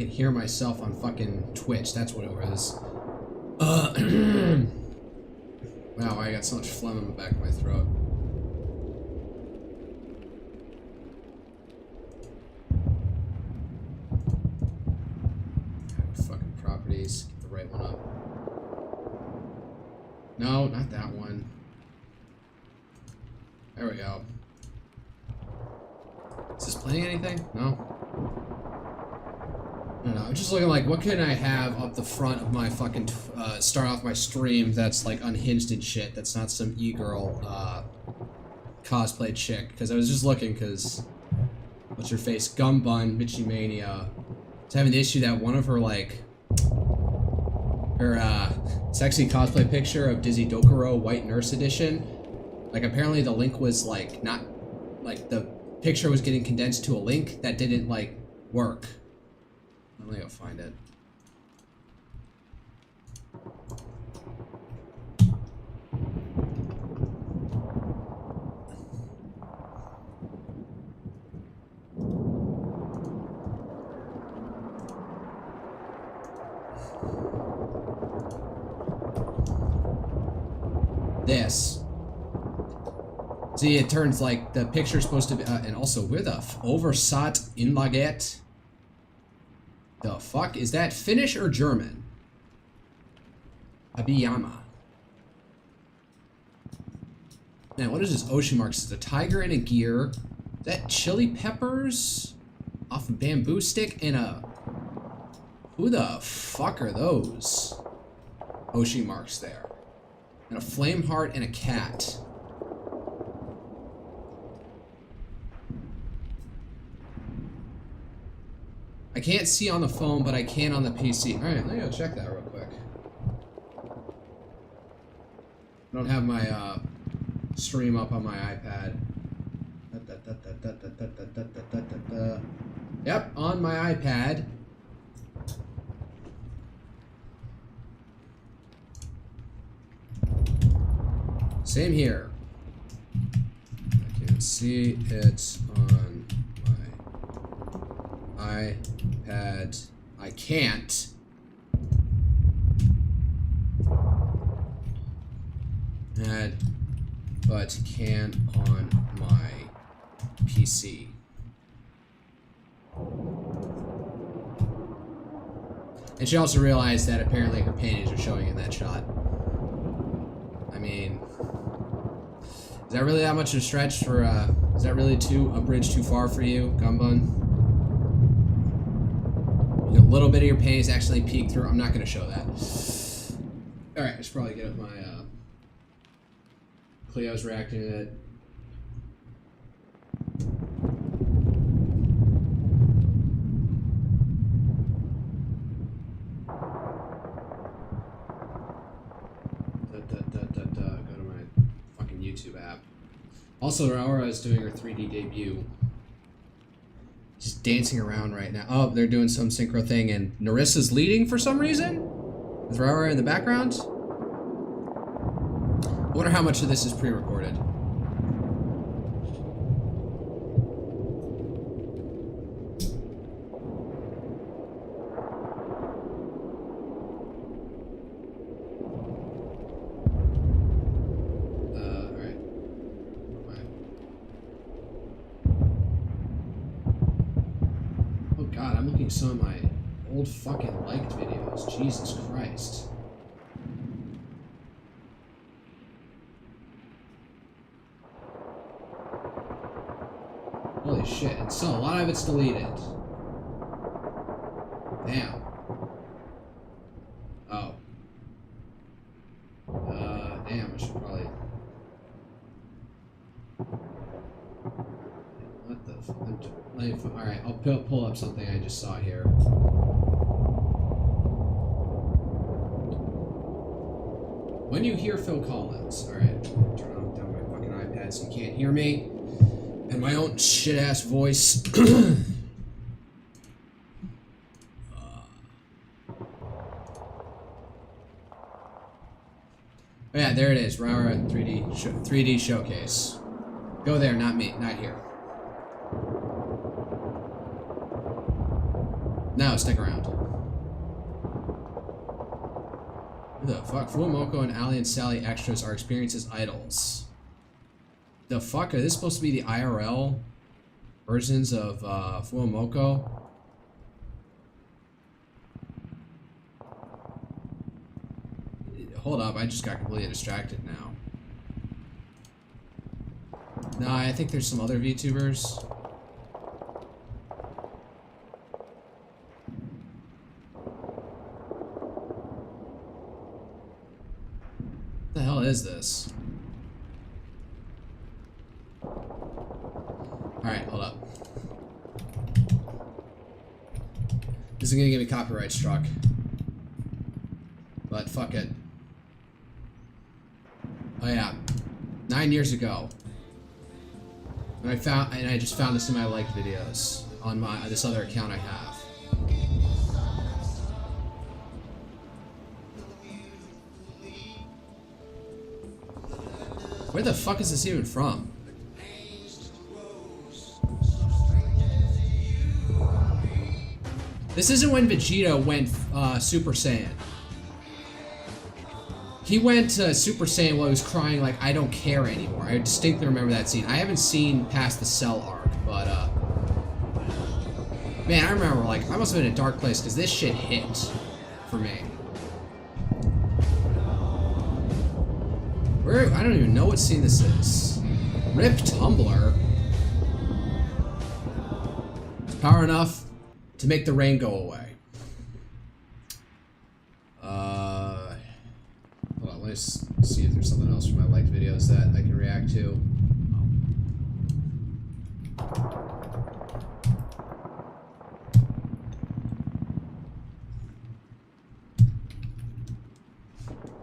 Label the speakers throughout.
Speaker 1: could hear myself on fucking Twitch. That's what it was. Wow, I got so much phlegm in the back of my throat. Fucking properties. Get the right one up. No, not that one. There we go. Is this playing anything? No? I don't know. I'm just looking like, what can I have up the front of my fucking, start off my stream that's like unhinged and shit, that's not some e-girl, cosplay chick. Because I was just looking, because, what's her face? Gumbun, Mitchie Mania, is having the issue that one of her, like, her, sexy cosplay picture of Dizzy Dokuro White Nurse Edition, like, apparently the link was, like, not, like, the picture was getting condensed to a link that didn't, like, work. Let me go find it. This. See, it turns like the picture's supposed to be, and also where the oversat inlaget. The fuck? Is that Finnish or German? Abiyama. Now, what is this ocean marks? It's a tiger and a gear. Is that chili peppers? Off a bamboo stick and a... Who the fuck are those? Ocean marks there. And a flame heart and a cat. I can't see on the phone, but I can on the PC. Alright, let me go check that real quick. I don't have my stream up on my iPad. Yep, on my iPad. Same here. I can see it on my iPad. I can't. But can on my PC. And she also realized that apparently her panties are showing in that shot. I mean, is that really that much of a stretch for, is that really a bridge too far for you, Gumbun? You know, a little bit of your panties actually peek through. I'm not going to show that. Alright, I should probably get up my, Cleo's reacting to it. Go to my fucking YouTube app. Also, Aura is doing her 3D debut. She's dancing around right now. Oh, they're doing some synchro thing, and Narissa's leading for some reason? With Aura in the background? I wonder how much of this is pre-recorded. Alright. Oh god, I'm looking at some of my old fucking liked videos. Jesus Christ. Holy shit, and so a lot of it's deleted. Damn. Oh. Damn, I should probably... What the fuck? Alright, I'll pull up something I just saw here. When you hear Phil Collins... Alright, turn down my fucking iPad so you can't hear me. And my own shit-ass voice. Oh yeah, there it is. Rara 3D showcase. Go there, not me, not here. No, stick around. Who the fuck? Fuamoko and Ali and Sally extras are experienced as idols. The fuck? Are this supposed to be the IRL versions of Fuamoko? Hold up, I just got completely distracted now. No, I think there's some other VTubers. What the hell is this? Alright, hold up. This is gonna get me copyright struck. But fuck it. Oh yeah. 9 years ago. And I just found this in my liked videos on my this other account I have. Where the fuck is this even from? This isn't when Vegeta went Super Saiyan. He went Super Saiyan while he was crying like, I don't care anymore. I distinctly remember that scene. I haven't seen past the Cell arc, but man, I remember like, I must have been in a dark place because this shit hit for me. Where, I don't even know what scene this is. Rip Tumblr. It's power enough to make the rain go away. Hold on, let's see if there's something else from my liked videos that I can react to.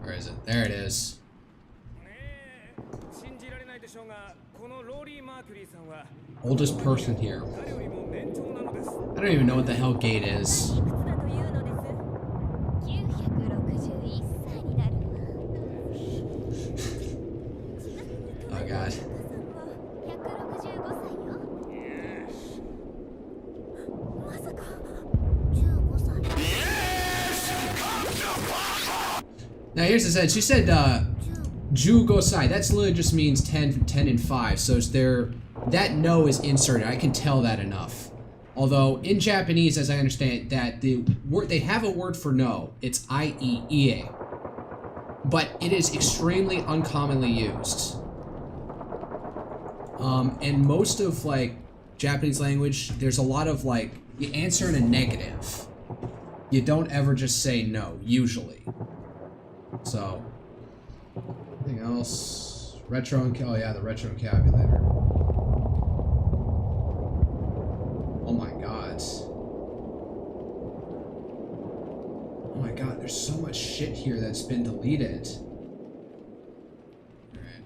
Speaker 1: Where is it? There it is. Oldest person here. I don't even know what the hell gate is. Oh god. Now here's the sense. She said Ju-go-sai. That's literally just means 10 and 5. So it's there. That no is inserted. I can tell that enough. Although in Japanese, as I understand, that the word they have a word for no. It's ie, but it is extremely uncommonly used. And most of like Japanese language, there's a lot of like you answer in a negative. You don't ever just say no, usually. So, anything else? Retro and oh yeah, the retro vocabulator. Oh my god. Oh my god, there's so much shit here that's been deleted. Alright.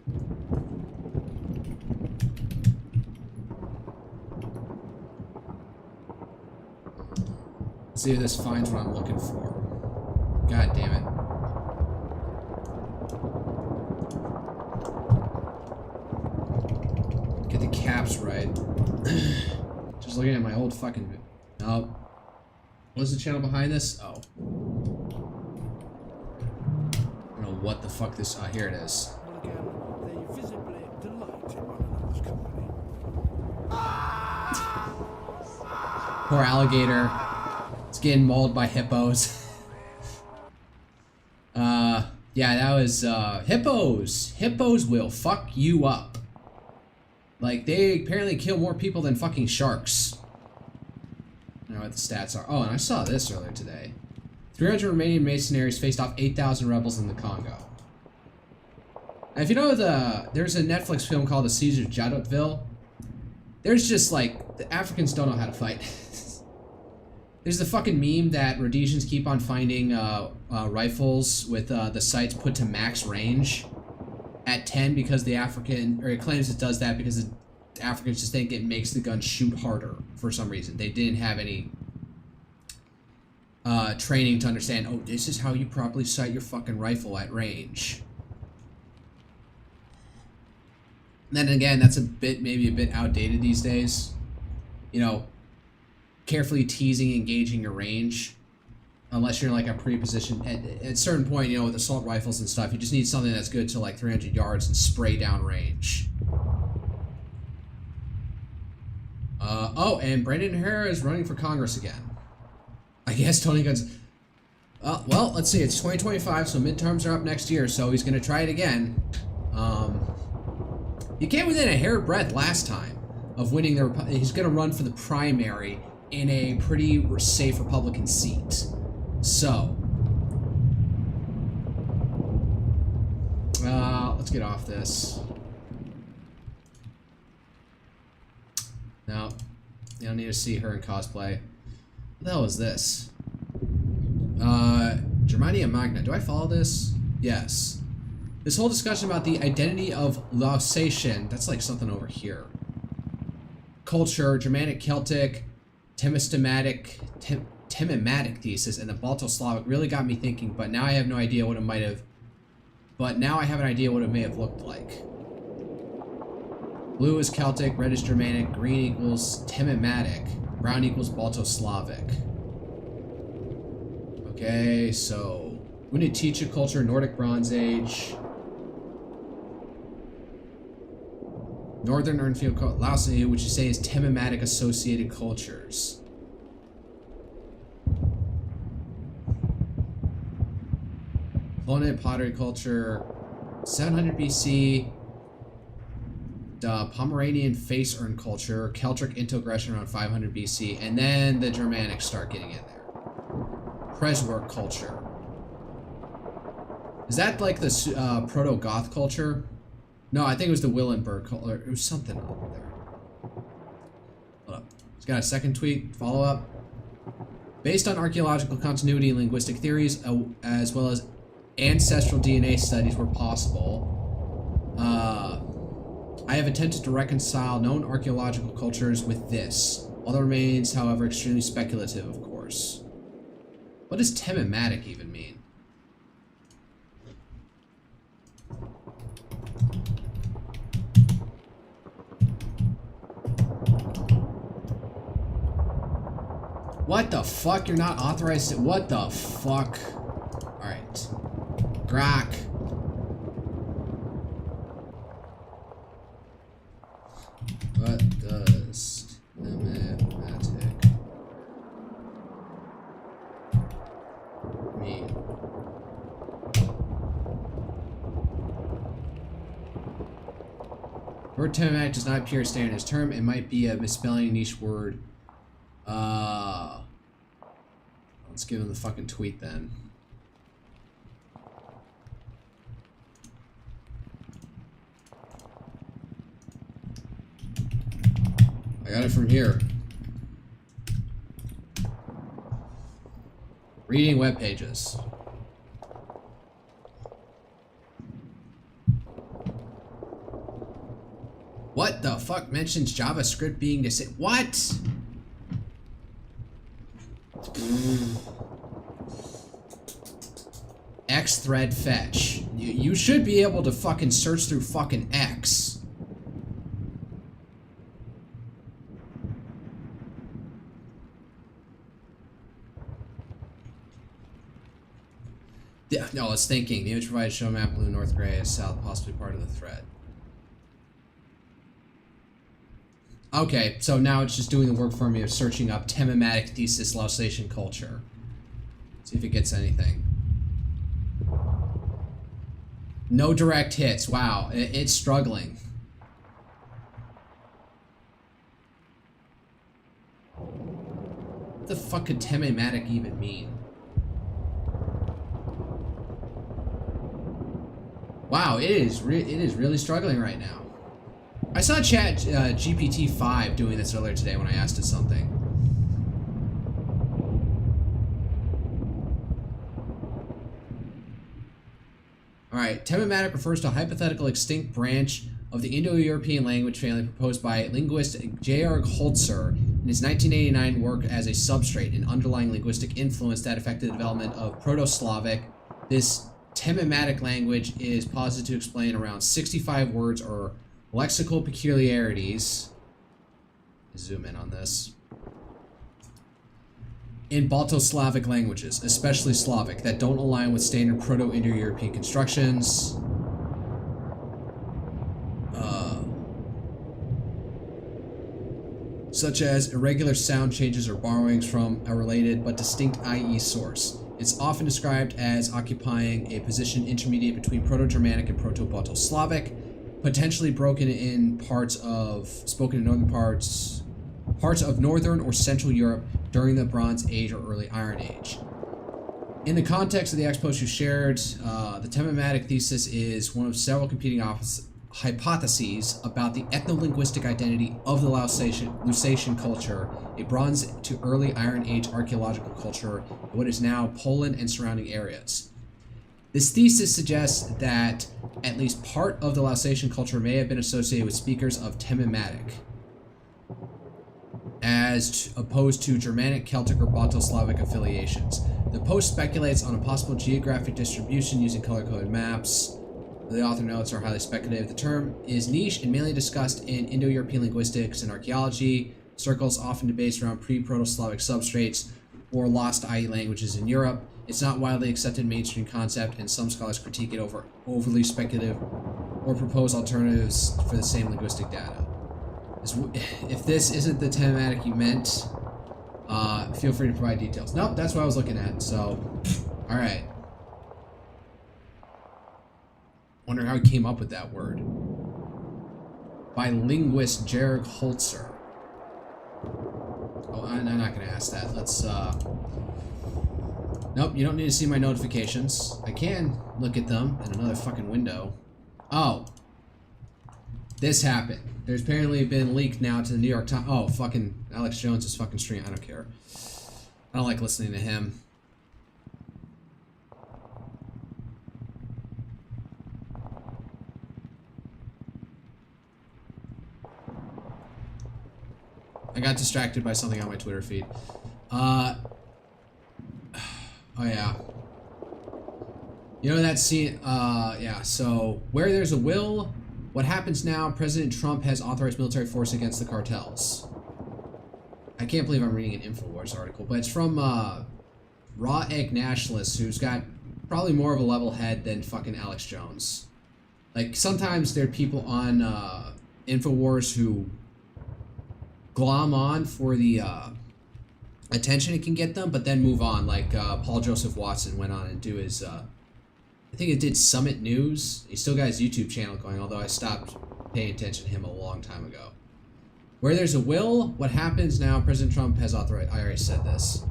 Speaker 1: Let's see if this finds what I'm looking for. God damn it. Get the caps right. Just looking at my old fucking... Oh. What's the channel behind this? Oh. I don't know what the fuck this... Oh, here it is. They visibly delight in one another's company. Poor alligator. It's getting mauled by hippos. Yeah, that was, hippos. Hippos will fuck you up. Like, they apparently kill more people than fucking sharks. I don't know what the stats are. Oh, and I saw this earlier today. 300 Romanian mercenaries faced off 8,000 rebels in the Congo. Now, if you know there's a Netflix film called The Siege of Jadotville. There's just, like, the Africans don't know how to fight. There's the fucking meme that Rhodesians keep on finding rifles with the sights put to max range at 10 because the African, or it claims it does that because the Africans just think it makes the gun shoot harder for some reason. They didn't have any training to understand, oh, this is how you properly sight your fucking rifle at range. And then again, that's maybe a bit outdated these days. You know, carefully teasing, engaging your range. Unless you're like a pre-positioned, at a certain point, you know, with assault rifles and stuff, you just need something that's good to like 300 yards and spray down range. Oh, and Brandon Herrera is running for Congress again. I guess Tony Gunn's... well, let's see, it's 2025, so midterms are up next year, so he's going to try it again. He came within a hair breadth last time of winning the... He's going to run for the primary in a pretty safe Republican seat. So, let's get off this. No, you don't need to see her in cosplay. What the hell is this? Germania Magna. Do I follow this? Yes. This whole discussion about the identity of Lausatian, that's like something over here. Culture, Germanic, Celtic, Temistematic thesis, and the Balto-Slavic really got me thinking, but now I have no idea what it might have... But now I have an idea what it may have looked like. Blue is Celtic, red is Germanic, green equals Temimatic, brown equals Balto-Slavic. Okay, so... Unichicha culture, Nordic Bronze Age... Northern Urnfield culture, Laosia, which you say is Temimatic associated cultures. Polonid pottery culture, 700 BC, the Pomeranian face urn culture, Celtic into-aggression around 500 BC, and then the Germanics start getting in there. Preswork culture. Is that like the Proto-Goth culture? No, I think it was the Willenberg culture. It was something over there. Hold up. It's got a second tweet, follow-up. Based on archaeological continuity and linguistic theories, as well as ancestral DNA studies were possible, I have attempted to reconcile known archaeological cultures with this. All that remains, however, extremely speculative, of course. What does Temimatic even mean? What the fuck? You're not authorized to... What the fuck? Alright. Grak. What does Temimatic mean? The word Temimatic does not appear standard as term. It might be a misspelling a niche word. Let's give him the fucking tweet then. I got it from here. Reading web pages. What the fuck mentions JavaScript being disabled? What? X thread fetch. You should be able to fucking search through fucking X. Yeah, no, it's thinking. The image provided show map blue, north gray is south, possibly part of the thread. Okay, so now it's just doing the work for me of searching up Temimatic thesis Lausatian culture. See if it gets anything. No direct hits. Wow, it's struggling. What the fuck could Temimatic even mean? Wow, it is really struggling right now. I saw Chat GPT-5 doing this earlier today when I asked it something. Alright, Temimatic refers to a hypothetical extinct branch of the Indo-European language family proposed by linguist Georg Holzer in his 1989 work as a substrate, an underlying linguistic influence that affected the development of Proto-Slavic. This Temimatic language is posited to explain around 65 words or lexical peculiarities. Zoom in on this. in Balto-Slavic languages, especially Slavic, that don't align with standard Proto-Indo-European constructions. Such as irregular sound changes or borrowings from a related but distinct IE source. It's often described as occupying a position intermediate between Proto-Germanic and Proto-Balto-Slavic, potentially broken in spoken in northern parts of northern or central Europe during the Bronze Age or early Iron Age. In the context of the expo you shared, the Temematic thesis is one of several competing hypotheses about the ethno-linguistic identity of the Lusatian culture, a Bronze to early Iron Age archaeological culture in what is now Poland and surrounding areas. This thesis suggests that at least part of the Lusatian culture may have been associated with speakers of Temematic, as opposed to Germanic, Celtic, or Balto-Slavic affiliations. The post speculates on a possible geographic distribution using color-coded maps. The author notes are highly speculative. The term is niche and mainly discussed in Indo-European linguistics and archaeology circles, often debates around pre-Proto-Slavic substrates or lost IE languages in Europe. It's not widely accepted mainstream concept, and some scholars critique it over overly speculative or propose alternatives for the same linguistic data. If this isn't the Temematic you meant, feel free to provide details. Nope, that's what I was looking at, so, alright. Wonder how he came up with that word. By linguist Jared Holzer. Oh, I'm not going to ask that. Let's, Nope, you don't need to see my notifications. I can look at them in another fucking window. Oh. This happened. There's apparently been leaked now to the New York Times. Oh, fucking Alex Jones is fucking stream. I don't care. I don't like listening to him. I got distracted by something on my Twitter feed. Oh yeah. You know that scene, yeah, so where there's a will, what happens now, President Trump has authorized military force against the cartels. I can't believe I'm reading an InfoWars article, but it's from, Raw Egg Nationalist, who's got probably more of a level head than fucking Alex Jones. Like, sometimes there are people on, InfoWars who glom on for the attention it can get them, but then move on. Like Paul Joseph Watson went on and do his, I think it did Summit News. He still got his YouTube channel going, although I stopped paying attention to him a long time ago. Where there's a will, what happens now? President Trump has authorized. I already said this.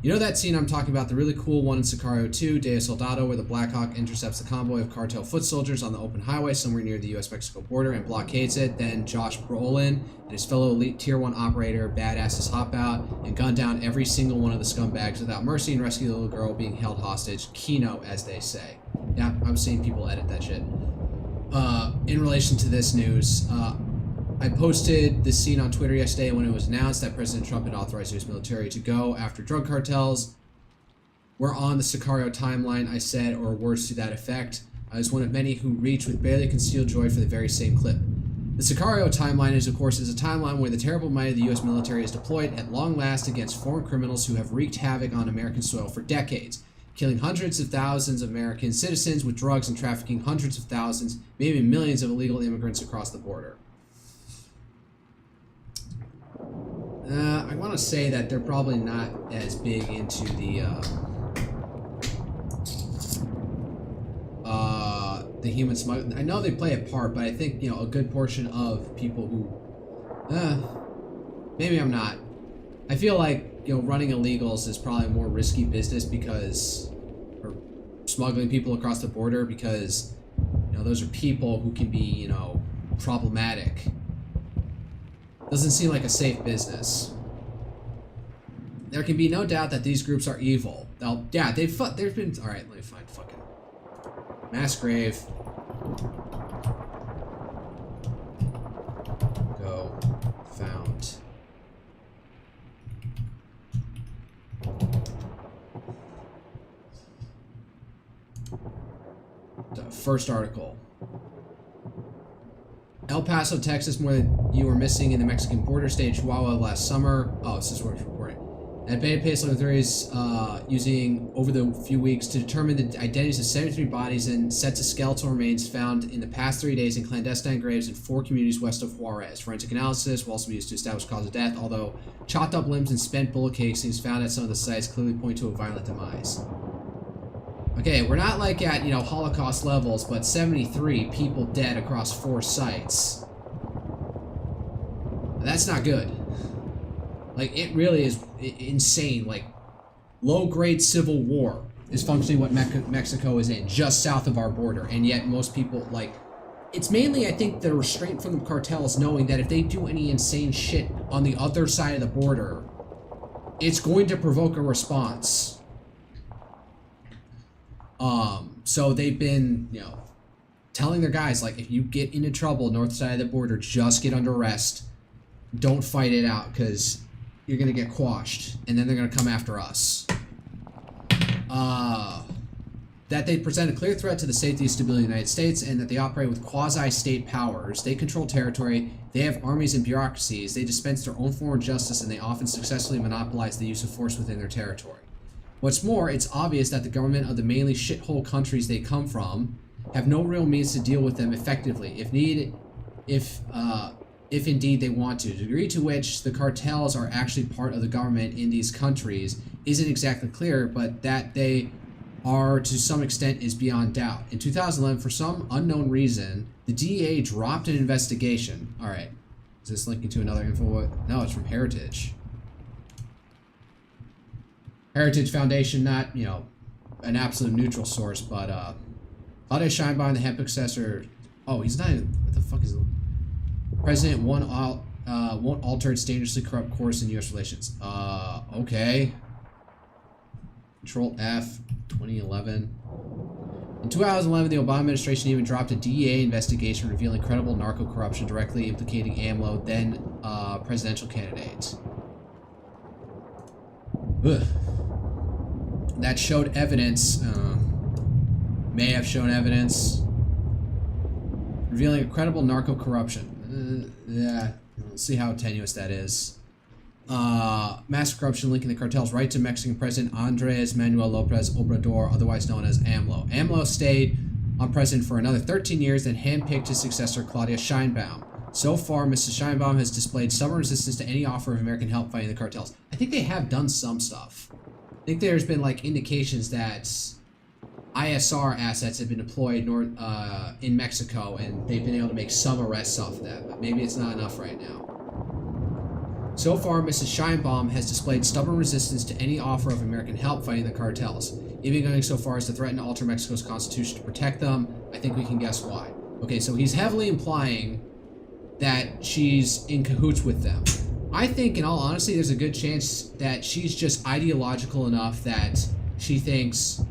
Speaker 1: You know that scene I'm talking about, the really cool one in Sicario 2, Day of Soldado, where the Black Hawk intercepts the convoy of cartel foot soldiers on the open highway somewhere near the U.S.-Mexico border and blockades it. Then Josh Brolin and his fellow elite Tier 1 operator badasses hop out and gun down every single one of the scumbags without mercy and rescue the little girl being held hostage. Kino, as they say. Yeah, I'm seeing people edit that shit. In relation to this news, I posted this scene on Twitter yesterday when it was announced that President Trump had authorized U.S. military to go after drug cartels. We're on the Sicario timeline, I said, or words to that effect. I was one of many who reached with barely concealed joy for the very same clip. The Sicario timeline is, of course, a timeline where the terrible might of the U.S. military is deployed at long last against foreign criminals who have wreaked havoc on American soil for decades, killing hundreds of thousands of American citizens with drugs and trafficking hundreds of thousands, maybe millions of illegal immigrants across the border. I want to say that they're probably not as big into the human smuggling. I know they play a part, but I think, you know, a good portion of people who, maybe I'm not. I feel like, you know, running illegals is probably a more risky business because, or smuggling people across the border because, you know, those are people who can be, you know, problematic. Doesn't seem like a safe business. There can be no doubt that these groups are evil. Yeah, there's been... Alright, let me find fucking... Mass grave. Go. Found. The first article. El Paso, Texas, more than you were missing in the Mexican border state of Chihuahua last summer. Oh, this is where it's reporting. That database looked theories using over the few weeks to determine the identities of 73 bodies and sets of skeletal remains found in the past 3 days in clandestine graves in 4 communities west of Juarez. Forensic analysis will also be used to establish cause of death, although chopped up limbs and spent bullet casings found at some of the sites clearly point to a violent demise. Okay, we're not like at, you know, Holocaust levels, but 73 people dead across 4 sites. That's not good. Like, it really is insane. Like, low-grade civil war is functionally what Mexico is in, just south of our border. And yet most people, like, it's mainly, I think, the restraint from the cartels knowing that if they do any insane shit on the other side of the border, it's going to provoke a response. So they've been, you know, telling their guys, like, if you get into trouble north side of the border, just get under arrest. Don't fight it out, because you're going to get quashed, and then they're going to come after us. That they present a clear threat to the safety and stability of the United States, and that they operate with quasi-state powers. They control territory, they have armies and bureaucracies, they dispense their own foreign justice, and they often successfully monopolize the use of force within their territory. What's more, it's obvious that the government of the mainly shithole countries they come from have no real means to deal with them effectively, if indeed they want to. The degree to which the cartels are actually part of the government in these countries isn't exactly clear, but that they are to some extent is beyond doubt. In 2011, for some unknown reason, the DEA dropped an investigation. Alright, is this linking to another info? No, it's from Heritage. Heritage Foundation, not, you know, an absolute neutral source, but, Claudia Sheinbaum, the hemp successor. Oh, he's not even, what the fuck is it? President won't alter its dangerously corrupt course in U.S. relations. Okay. Control F, 2011. In 2011, the Obama administration even dropped a DEA investigation revealing credible narco corruption directly implicating AMLO, then presidential candidate. Ugh. That showed evidence, may have shown evidence revealing a credible narco corruption. Yeah, we'll see how tenuous that is. Massive corruption linking the cartels right to Mexican President Andres Manuel Lopez Obrador, otherwise known as AMLO. AMLO stayed on president for another 13 years, then handpicked his successor, Claudia Sheinbaum. So far, Mrs. Sheinbaum has displayed stubborn resistance to any offer of American help fighting the cartels. I think they have done some stuff. I think there's been, like, indications that ISR assets have been deployed in Mexico, and they've been able to make some arrests off of that, but maybe it's not enough right now. So far, Mrs. Sheinbaum has displayed stubborn resistance to any offer of American help fighting the cartels, even going so far as to threaten to alter Mexico's constitution to protect them. I think we can guess why. Okay, so he's heavily implying that she's in cahoots with them. I think, in all honesty, there's a good chance that she's just ideological enough that she thinks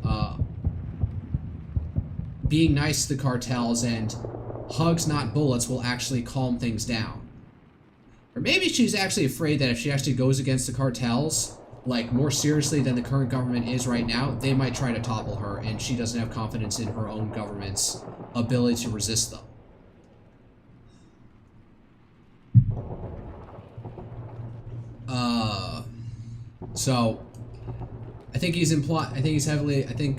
Speaker 1: being nice to the cartels and hugs, not bullets, will actually calm things down. Or maybe she's actually afraid that if she actually goes against the cartels, like, more seriously than the current government is right now, they might try to topple her, and she doesn't have confidence in her own government's ability to resist them. So I think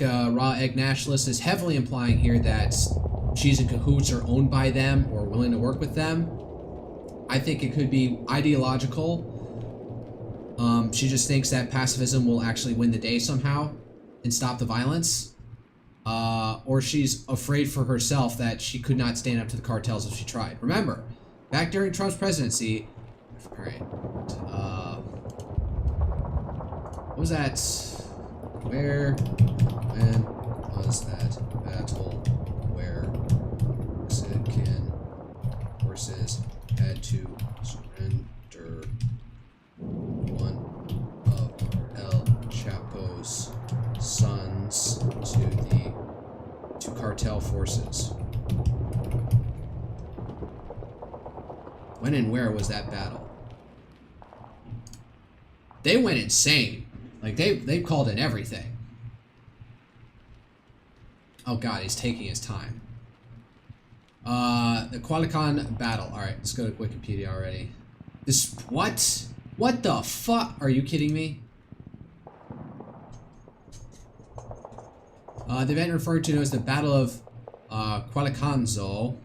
Speaker 1: Raw Egg Nationalist is heavily implying here that she's in cahoots or owned by them or willing to work with them. I think it could be ideological. She just thinks that pacifism will actually win the day somehow and stop the violence. Or she's afraid for herself that she could not stand up to the cartels if she tried. Remember, back during Trump's presidency, alright, what was that? Where, when was that battle where Mexican forces had to surrender one of El Chapo's sons to cartel forces? When and where was that battle? They went insane. Like, they've called in everything. Oh god, he's taking his time. The Culiacan battle. Alright, let's go to Wikipedia already. This, what? What the fuck? Are you kidding me? The event referred to as the Battle of Culiacan,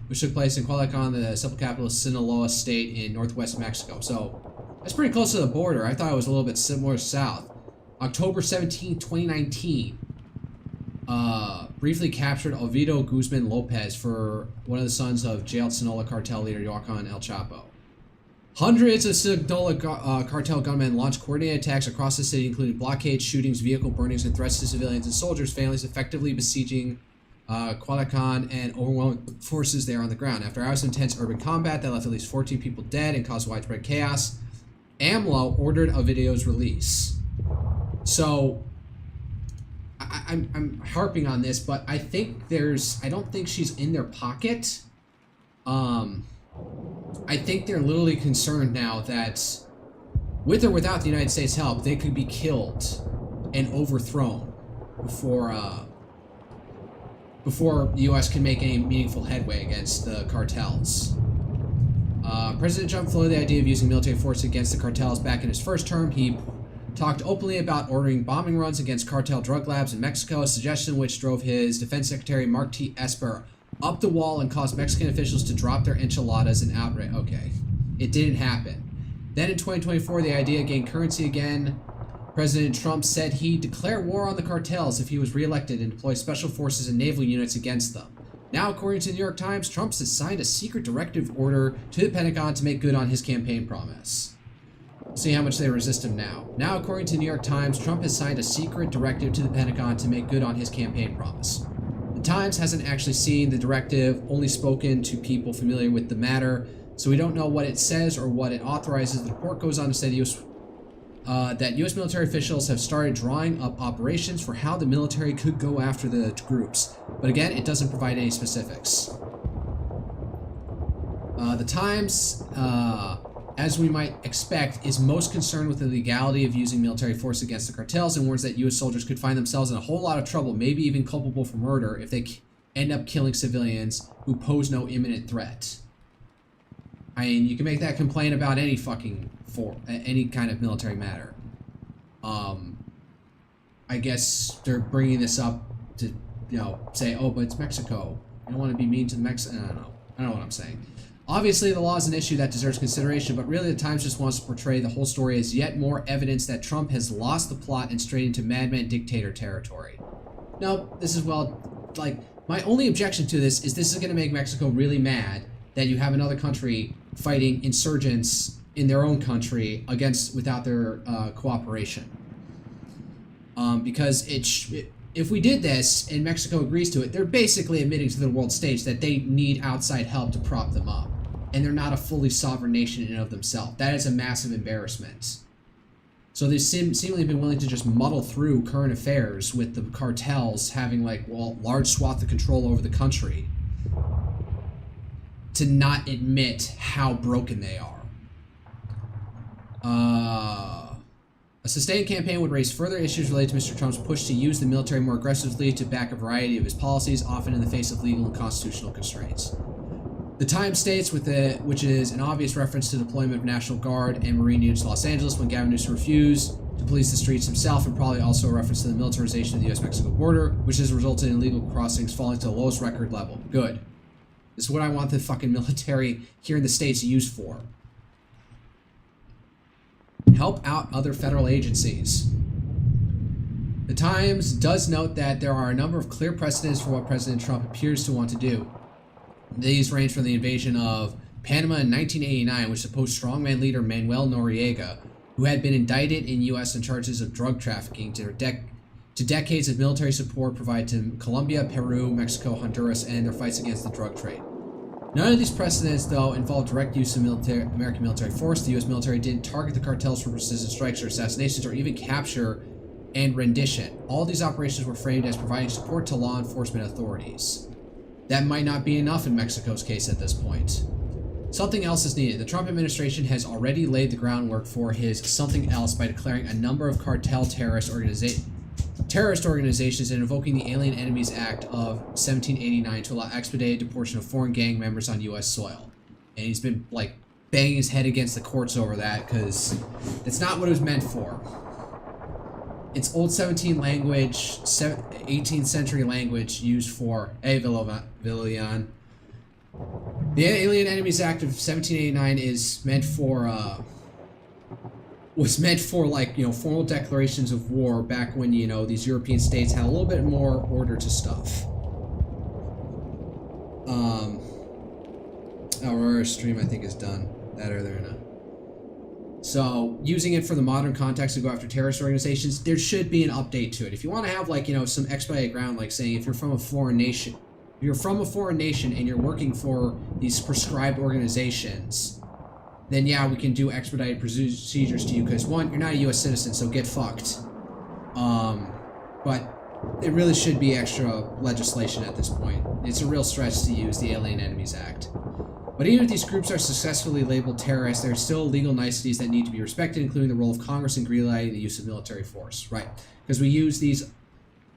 Speaker 1: which took place in Culiacan, the civil capital of Sinaloa State in northwest Mexico. So that's pretty close to the border. I thought it was a little bit similar south. October 17, 2019. Briefly captured Ovidio Guzman Lopez, for one of the sons of jailed Sinaloa cartel leader Joaquin El Chapo. Hundreds of Sinaloa cartel gunmen launched coordinated attacks across the city, including blockades, shootings, vehicle burnings, and threats to civilians and soldiers, families effectively besieging Culiacan and overwhelming forces there on the ground. After hours of intense urban combat that left at least 14 people dead and caused widespread chaos, AMLO ordered Ovidio's release. So I'm harping on this, but I think I don't think she's in their pocket. I think they're literally concerned now that with or without the United States help, they could be killed and overthrown before the U.S. can make any meaningful headway against the cartels. President Trump floated the idea of using military force against the cartels back in his first term. He talked openly about ordering bombing runs against cartel drug labs in Mexico, a suggestion which drove his Defense Secretary Mark T. Esper up the wall and caused Mexican officials to drop their enchiladas in outrage. Okay, it didn't happen. Then in 2024, the idea gained currency again. President Trump said he'd declare war on the cartels if he was reelected and deploy special forces and naval units against them. Now, according to the New York Times, Trump has signed a secret directive order to the Pentagon to make good on his campaign promise. See how much they resist him now. Now, according to the New York Times, Trump has signed a secret directive to the Pentagon to make good on his campaign promise. The Times hasn't actually seen the directive, only spoken to people familiar with the matter, so we don't know what it says or what it authorizes. The report goes on to say that U.S. military officials have started drawing up operations for how the military could go after the groups. But again, it doesn't provide any specifics. The Times, as we might expect, is most concerned with the legality of using military force against the cartels and warns that U.S. soldiers could find themselves in a whole lot of trouble, maybe even culpable for murder, if they end up killing civilians who pose no imminent threat. I mean, you can make that complaint about any any kind of military matter. I guess they're bringing this up to, say, oh, but it's Mexico. You don't want to be mean to the Mexicans. I don't know what I'm saying. Obviously, the law is an issue that deserves consideration, but really the Times just wants to portray the whole story as yet more evidence that Trump has lost the plot and strayed into madman dictator territory. No, this is, my only objection to this is going to make Mexico really mad that you have another country fighting insurgents in their own country without their cooperation. Because if we did this and Mexico agrees to it, they're basically admitting to the world stage that they need outside help to prop them up. And they're not a fully sovereign nation in and of themselves. That is a massive embarrassment. So they've seemingly been willing to just muddle through current affairs with the cartels having large swath of control over the country to not admit how broken they are. A sustained campaign would raise further issues related to Mr. Trump's push to use the military more aggressively to back a variety of his policies, often in the face of legal and constitutional constraints. The Times states, which is an obvious reference to the deployment of National Guard and Marine units to Los Angeles when Gavin Newsom refused to police the streets himself, and probably also a reference to the militarization of the U.S.-Mexico border, which has resulted in illegal crossings falling to the lowest record level. Good. This is what I want the fucking military here in the States used for. Help out other federal agencies. The Times does note that there are a number of clear precedents for what President Trump appears to want to do. These range from the invasion of Panama in 1989, which supposed strongman leader Manuel Noriega, who had been indicted in U.S. on charges of drug trafficking, to decades of military support provided to Colombia, Peru, Mexico, Honduras, and their fights against the drug trade. None of these precedents, though, involved direct use of American military force. The U.S. military didn't target the cartels for precision strikes or assassinations or even capture and rendition. All these operations were framed as providing support to law enforcement authorities. That might not be enough in Mexico's case at this point. Something else is needed. The Trump administration has already laid the groundwork for his something else by declaring a number of cartel terrorist organizations and invoking the Alien Enemies Act of 1789 to allow expedited deportation of foreign gang members on U.S. soil. And he's been, banging his head against the courts over that, because it's not what it was meant for. It's old 17 language, 18th century language used for... Hey, Villian. The Alien Enemies Act of 1789 is meant for, was meant for, like, you know, formal declarations of war back when, you know, these European states had a little bit more order to stuff. Our stream, I think, is done. That or they're in a... So, using it for the modern context to go after terrorist organizations, there should be an update to it. If you want to have, like, you know, some expedited ground, like saying if you're from a foreign nation, and you're working for these prescribed organizations, then yeah, we can do expedited procedures to you, because one, you're not a U.S. citizen, so get fucked. But it really should be extra legislation at this point. It's a real stretch to use the Alien Enemies Act. But even if these groups are successfully labeled terrorists, there are still legal niceties that need to be respected, including the role of Congress in greenlighting the use of military force. Right. Because we use these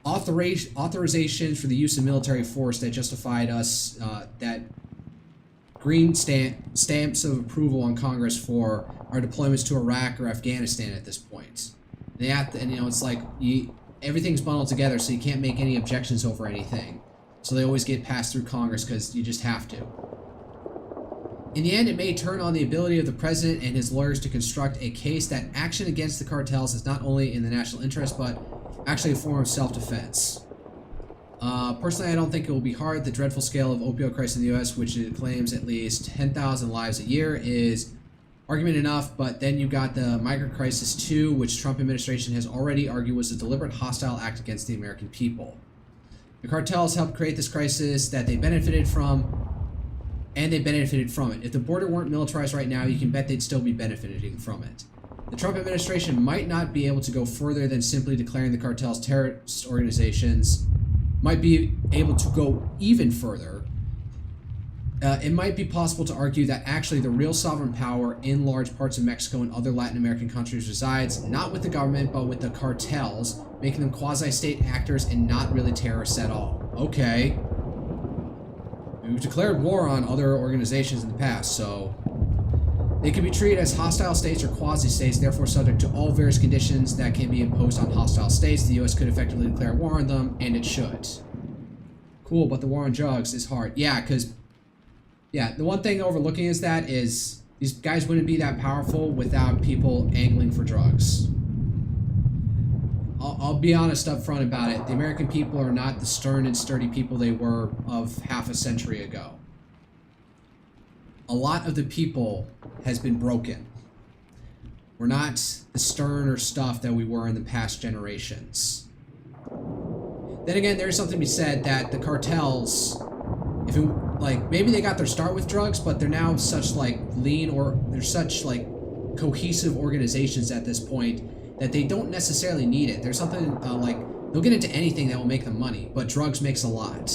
Speaker 1: authorizations for the use of military force that justified us, that green stamps of approval on Congress for our deployments to Iraq or Afghanistan at this point. They have to, and you know, it's like, everything's bundled together, so you can't make any objections over anything. So they always get passed through Congress because you just have to. In the end, it may turn on the ability of the president and his lawyers to construct a case that action against the cartels is not only in the national interest, but actually a form of self-defense. Personally, I don't think it will be hard. The dreadful scale of opioid crisis in the U.S., which it claims at least 10,000 lives a year, is argument enough, but then you got the migrant crisis too, which Trump administration has already argued was a deliberate hostile act against the American people. The cartels helped create this crisis that they benefited from, and they benefited from it. If the border weren't militarized right now, you can bet they'd still be benefiting from it. The Trump administration might not be able to go further than simply declaring the cartels terrorist organizations, might be able to go even further. It might be possible to argue that actually the real sovereign power in large parts of Mexico and other Latin American countries resides not with the government, but with the cartels, making them quasi-state actors and not really terrorists at all. Okay. We've declared war on other organizations in the past, so they can be treated as hostile states or quasi-states, therefore subject to all various conditions that can be imposed on hostile states. The U.S. could effectively declare war on them, and it should. Cool, but the war on drugs is hard. Yeah, because, yeah, the one thing overlooking is that is these guys wouldn't be that powerful without people angling for drugs. I'll be honest up front about it. The American people are not the stern and sturdy people they were of half a century ago. A lot of the people has been broken. We're not the sterner stuff that we were in the past generations. Then again, there's something to be said that the cartels, if it, like, maybe they got their start with drugs, but they're now such like lean, or they're such like cohesive organizations at this point that they don't necessarily need it. There's something like, they'll get into anything that will make them money, but drugs makes a lot.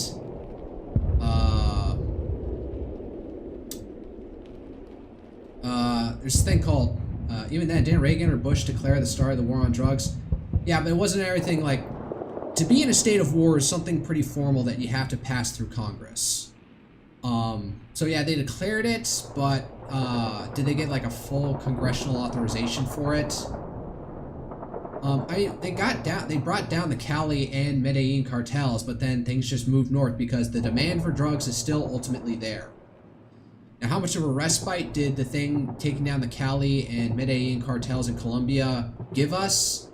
Speaker 1: There's this thing called, even then, didn't Reagan or Bush declare the start of the war on drugs? Yeah, but it wasn't everything like, to be in a state of war is something pretty formal that you have to pass through Congress. So yeah, they declared it, but did they get like a full congressional authorization for it? They brought down the Cali and Medellin cartels, but then things just moved north because the demand for drugs is still ultimately there. Now, how much of a respite did the thing taking down the Cali and Medellin cartels in Colombia give us?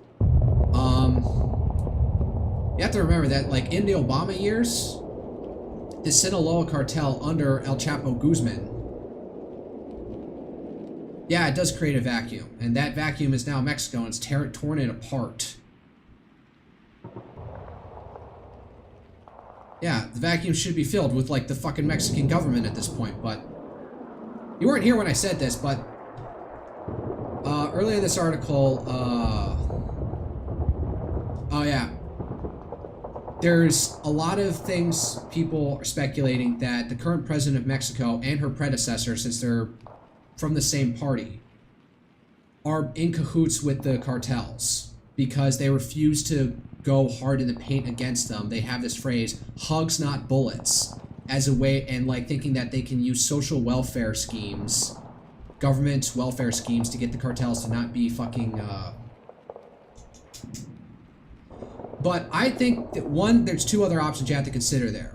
Speaker 1: You have to remember that, like, in the Obama years, the Sinaloa cartel under El Chapo Guzman, yeah, it does create a vacuum, and that vacuum is now Mexico, and it's torn it apart. Yeah, the vacuum should be filled with, like, the fucking Mexican government at this point, but you weren't here when I said this, but earlier in this article, oh yeah, there's a lot of things people are speculating that the current president of Mexico and her predecessor, since they're from the same party, are in cahoots with the cartels because they refuse to go hard in the paint against them. They have this phrase, hugs not bullets, as a way, and like thinking that they can use social welfare schemes government welfare schemes to get the cartels to not be fucking, But I think that, one, there's two other options you have to consider there.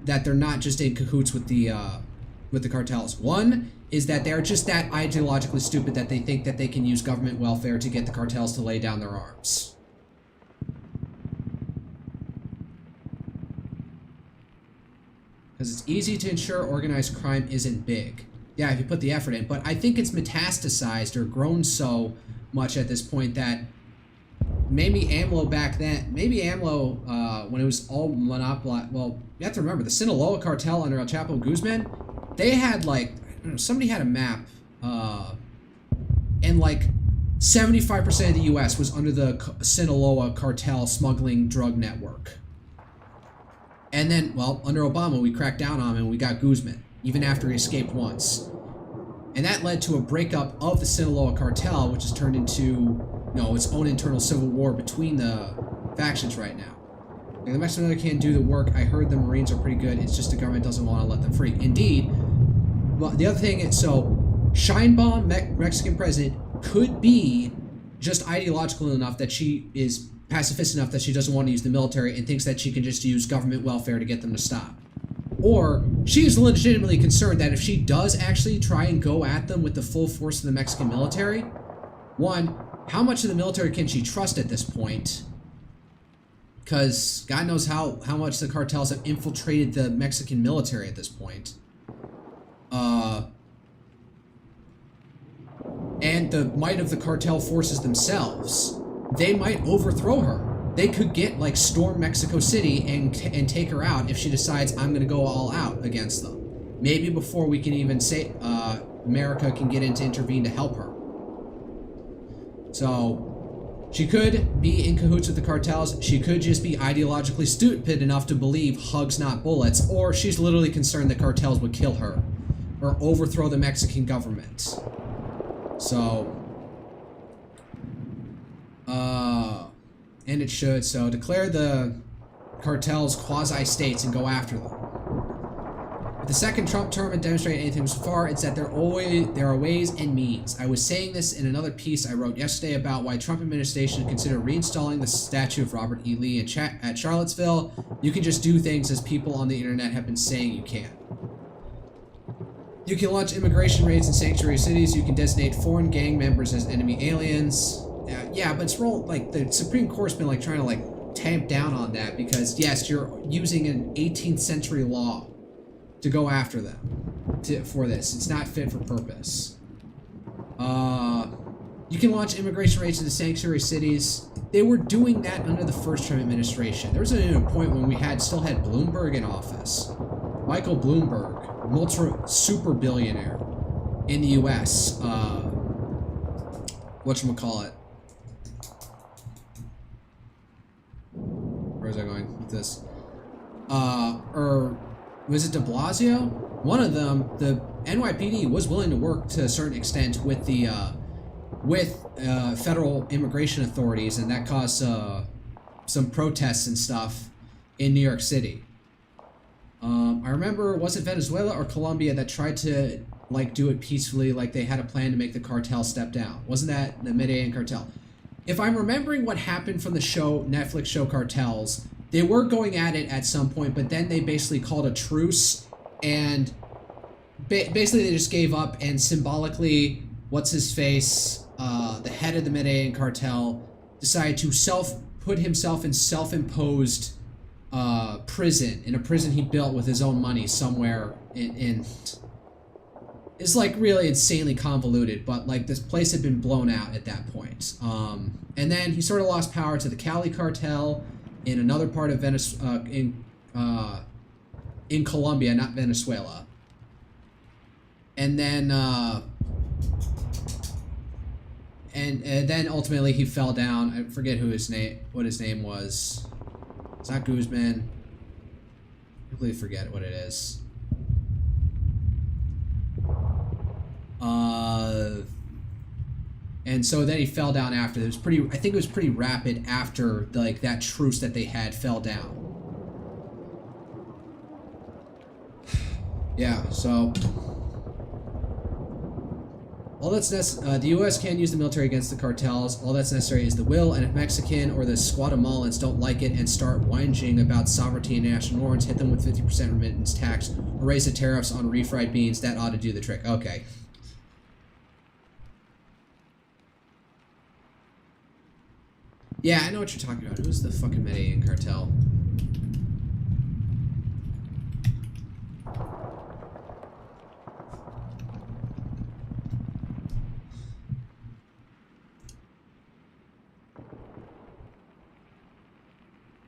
Speaker 1: That they're not just in cahoots with the cartels. One is that they're just that ideologically stupid that they think that they can use government welfare to get the cartels to lay down their arms. Because it's easy to ensure organized crime isn't big. Yeah, if you put the effort in. But I think it's metastasized or grown so much at this point that maybe AMLO back then, when it was all monopoly, well, you have to remember, the Sinaloa cartel under El Chapo Guzman, they had like, I don't know, somebody had a map, and like 75% of the U.S. was under the Sinaloa cartel smuggling drug network. And then, well, under Obama, we cracked down on him and we got Guzman, even after he escaped once. And that led to a breakup of the Sinaloa cartel, which has turned into, you know, its own internal civil war between the factions right now. And the Mexican can't do the work. I heard the Marines are pretty good. It's just the government doesn't want to let them free. Indeed. Well, the other thing is, so Scheinbaum, Mexican president, could be just ideological enough that she is pacifist enough that she doesn't want to use the military and thinks that she can just use government welfare to get them to stop. Or she is legitimately concerned that if she does actually try and go at them with the full force of the Mexican military, one, how much of the military can she trust at this point? Because God knows how much the cartels have infiltrated the Mexican military at this point. And the might of the cartel forces themselves. They might overthrow her. They could get, like, storm Mexico City and take her out if she decides I'm going to go all out against them. Maybe before we can even say America can get in to intervene to help her. So she could be in cahoots with the cartels. She could just be ideologically stupid enough to believe hugs not bullets. Or she's literally concerned that cartels would kill her or overthrow the Mexican government. So... and it should, so declare the cartels quasi-states and go after them. If the second Trump term had demonstrated anything so far, it's that there are ways and means. I was saying this in another piece I wrote yesterday about why Trump administration considered reinstalling the statue of Robert E. Lee at Charlottesville. You can just do things as people on the internet have been saying you can. You can launch immigration raids in sanctuary cities. You can designate foreign gang members as enemy aliens. Yeah, but it's like the Supreme Court's been like trying to like tamp down on that because yes, you're using an 18th century law to go after them for this. It's not fit for purpose. You can launch immigration raids into sanctuary cities. They were doing that under the first Trump administration. There was a point when we still had Bloomberg in office. Michael Bloomberg, super billionaire in the U.S. Whatchamacallit. Where was I going with this? Or was it de Blasio? One of them, the NYPD was willing to work to a certain extent with the federal immigration authorities, and that caused some protests and stuff in New York City. I remember, was it Venezuela or Colombia that tried to like do it peacefully, like they had a plan to make the cartel step down? Wasn't that the Medellin cartel? If I'm remembering what happened from the Netflix show Cartels, they were going at it at some point, but then they basically called a truce, and basically they just gave up, and symbolically, what's-his-face, the head of the Medellin cartel, decided to put himself in self-imposed prison, in a prison he built with his own money somewhere in it's like really insanely convoluted, but like this place had been blown out at that point. And then he sort of lost power to the Cali cartel in another part of in Colombia, not Venezuela. And then and then ultimately he fell down. I forget what his name was. It's not Guzman. I completely forget what it is. And so then he fell down after. It was I think it was pretty rapid after like that truce that they had fell down. Yeah, so All that's the U.S. can use the military against the cartels. All that's necessary is the will, and if Mexican or the Guatemalans don't like it and start whinging about sovereignty and national norms, hit them with 50% remittance tax or raise the tariffs on refried beans. That ought to do the trick. Okay. Yeah, I know what you're talking about. Who's the fucking Medellin cartel?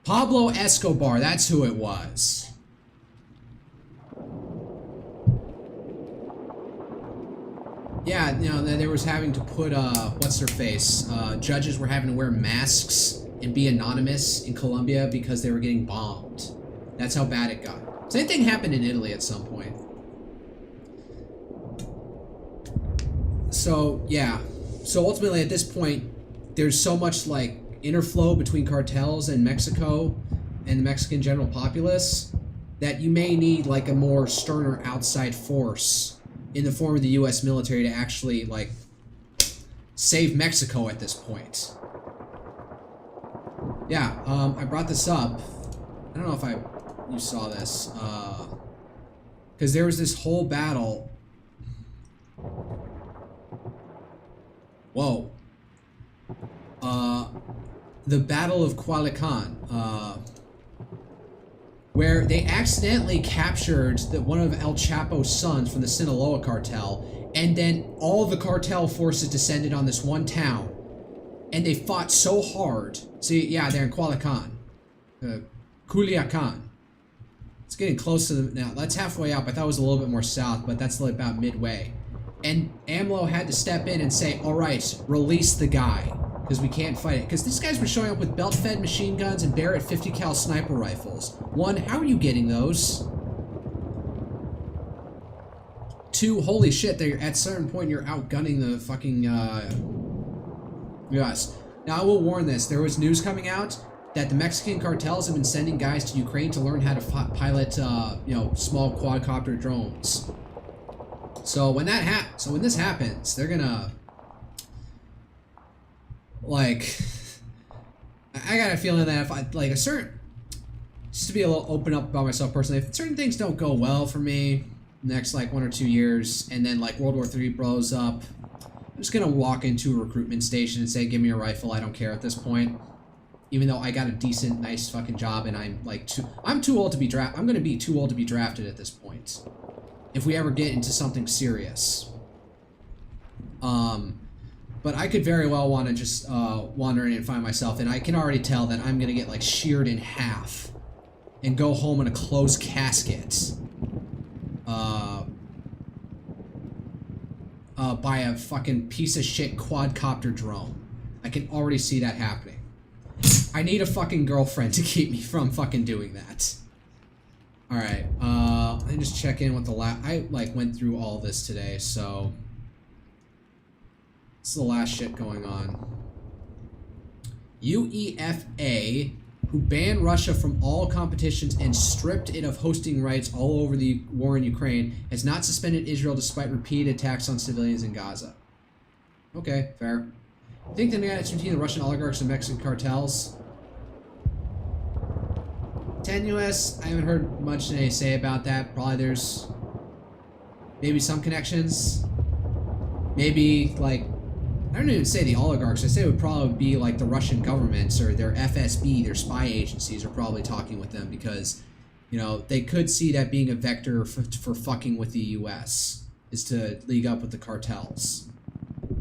Speaker 1: Pablo Escobar, that's who it was. Yeah, you know, they was having to put, what's their face? Judges were having to wear masks and be anonymous in Colombia because they were getting bombed. That's how bad it got. Same thing happened in Italy at some point. So, yeah. So ultimately at this point, there's so much, like, interflow between cartels and Mexico and the Mexican general populace that you may need like a more sterner outside force in the form of the U.S. military to actually like save Mexico at this point. Yeah, I brought this up. I don't know if you saw this, because there was this whole battle. Whoa. The Battle of Culiacan, where they accidentally captured one of El Chapo's sons from the Sinaloa cartel, and then all the cartel forces descended on this one town, and they fought so hard. See, yeah, they're in Culiacan. Culiacan. It's getting close to the, now, that's halfway up. I thought it was a little bit more south, but that's like about midway. And AMLO had to step in and say, all right, release the guy. Because we can't fight it. Because these guys were showing up with belt-fed machine guns and Barrett 50 cal sniper rifles. One, how are you getting those? Two, holy shit, they're at a certain point you're outgunning the fucking US. Now I will warn this, there was news coming out that the Mexican cartels have been sending guys to Ukraine to learn how to pilot you know, small quadcopter drones. So when this happens, they're gonna like, I got a feeling that if I, like, just to be a little open up about myself personally, if certain things don't go well for me next, like, 1 or 2 years, and then, like, World War III blows up, I'm just gonna walk into a recruitment station and say, give me a rifle, I don't care at this point. Even though I got a decent, nice fucking job, and I'm, like, I'm too old to be I'm gonna be too old to be drafted at this point. If we ever get into something serious. But I could very well want to just wander in and find myself, and I can already tell that I'm gonna get like sheared in half and go home in a closed casket by a fucking piece of shit quadcopter drone. I can already see that happening. I need a fucking girlfriend to keep me from fucking doing that. Alright, let me just check in with the I like went through all this today, so this is the last shit going on. UEFA, who banned Russia from all competitions and stripped it of hosting rights all over the war in Ukraine, has not suspended Israel despite repeated attacks on civilians in Gaza. Okay, fair. I think the connection between the Russian oligarchs and Mexican cartels? Tenuous. I haven't heard much they say about that. Probably there's maybe some connections. Maybe, like, I don't even say the oligarchs. I say it would probably be like the Russian governments or their FSB, their spy agencies are probably talking with them because, you know, they could see that being a vector for fucking with the US is to league up with the cartels.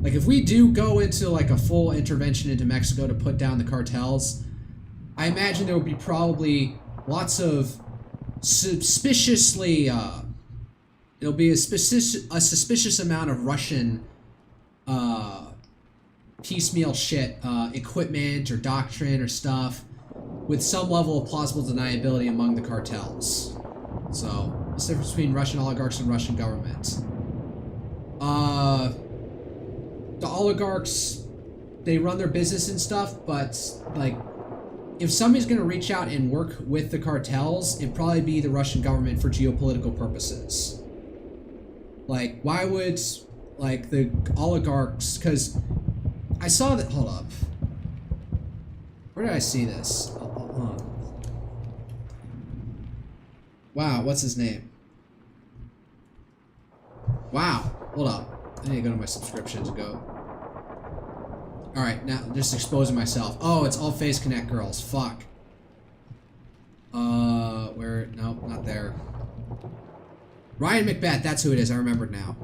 Speaker 1: Like, if we do go into like a full intervention into Mexico to put down the cartels, I imagine there will be probably lots of suspiciously, it'll be a suspicious amount of Russian, piecemeal shit, equipment or doctrine or stuff with some level of plausible deniability among the cartels. So, what's the difference between Russian oligarchs and Russian government? The oligarchs, they run their business and stuff, but, like, if somebody's going to reach out and work with the cartels, it'd probably be the Russian government for geopolitical purposes. Like, why would... like the oligarchs, because I saw that. Hold up. Where did I see this? Wow, what's his name? Wow, hold up. I need to go to my subscriptions and go. Alright, now just exposing myself. Oh, it's all Face Connect girls. Fuck. Where? Nope, not there. Ryan Macbeth, that's who it is. I remembered now.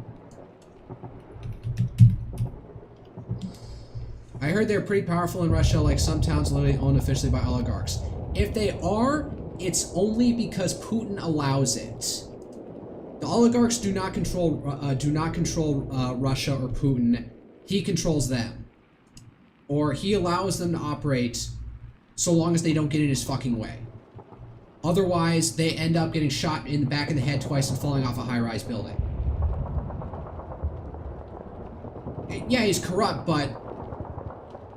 Speaker 1: I heard they're pretty powerful in Russia, like some towns literally owned officially by oligarchs. If they are, it's only because Putin allows it. The oligarchs do not control Russia or Putin. He controls them. Or he allows them to operate so long as they don't get in his fucking way. Otherwise, they end up getting shot in the back of the head twice and falling off a high-rise building. Yeah, he's corrupt, but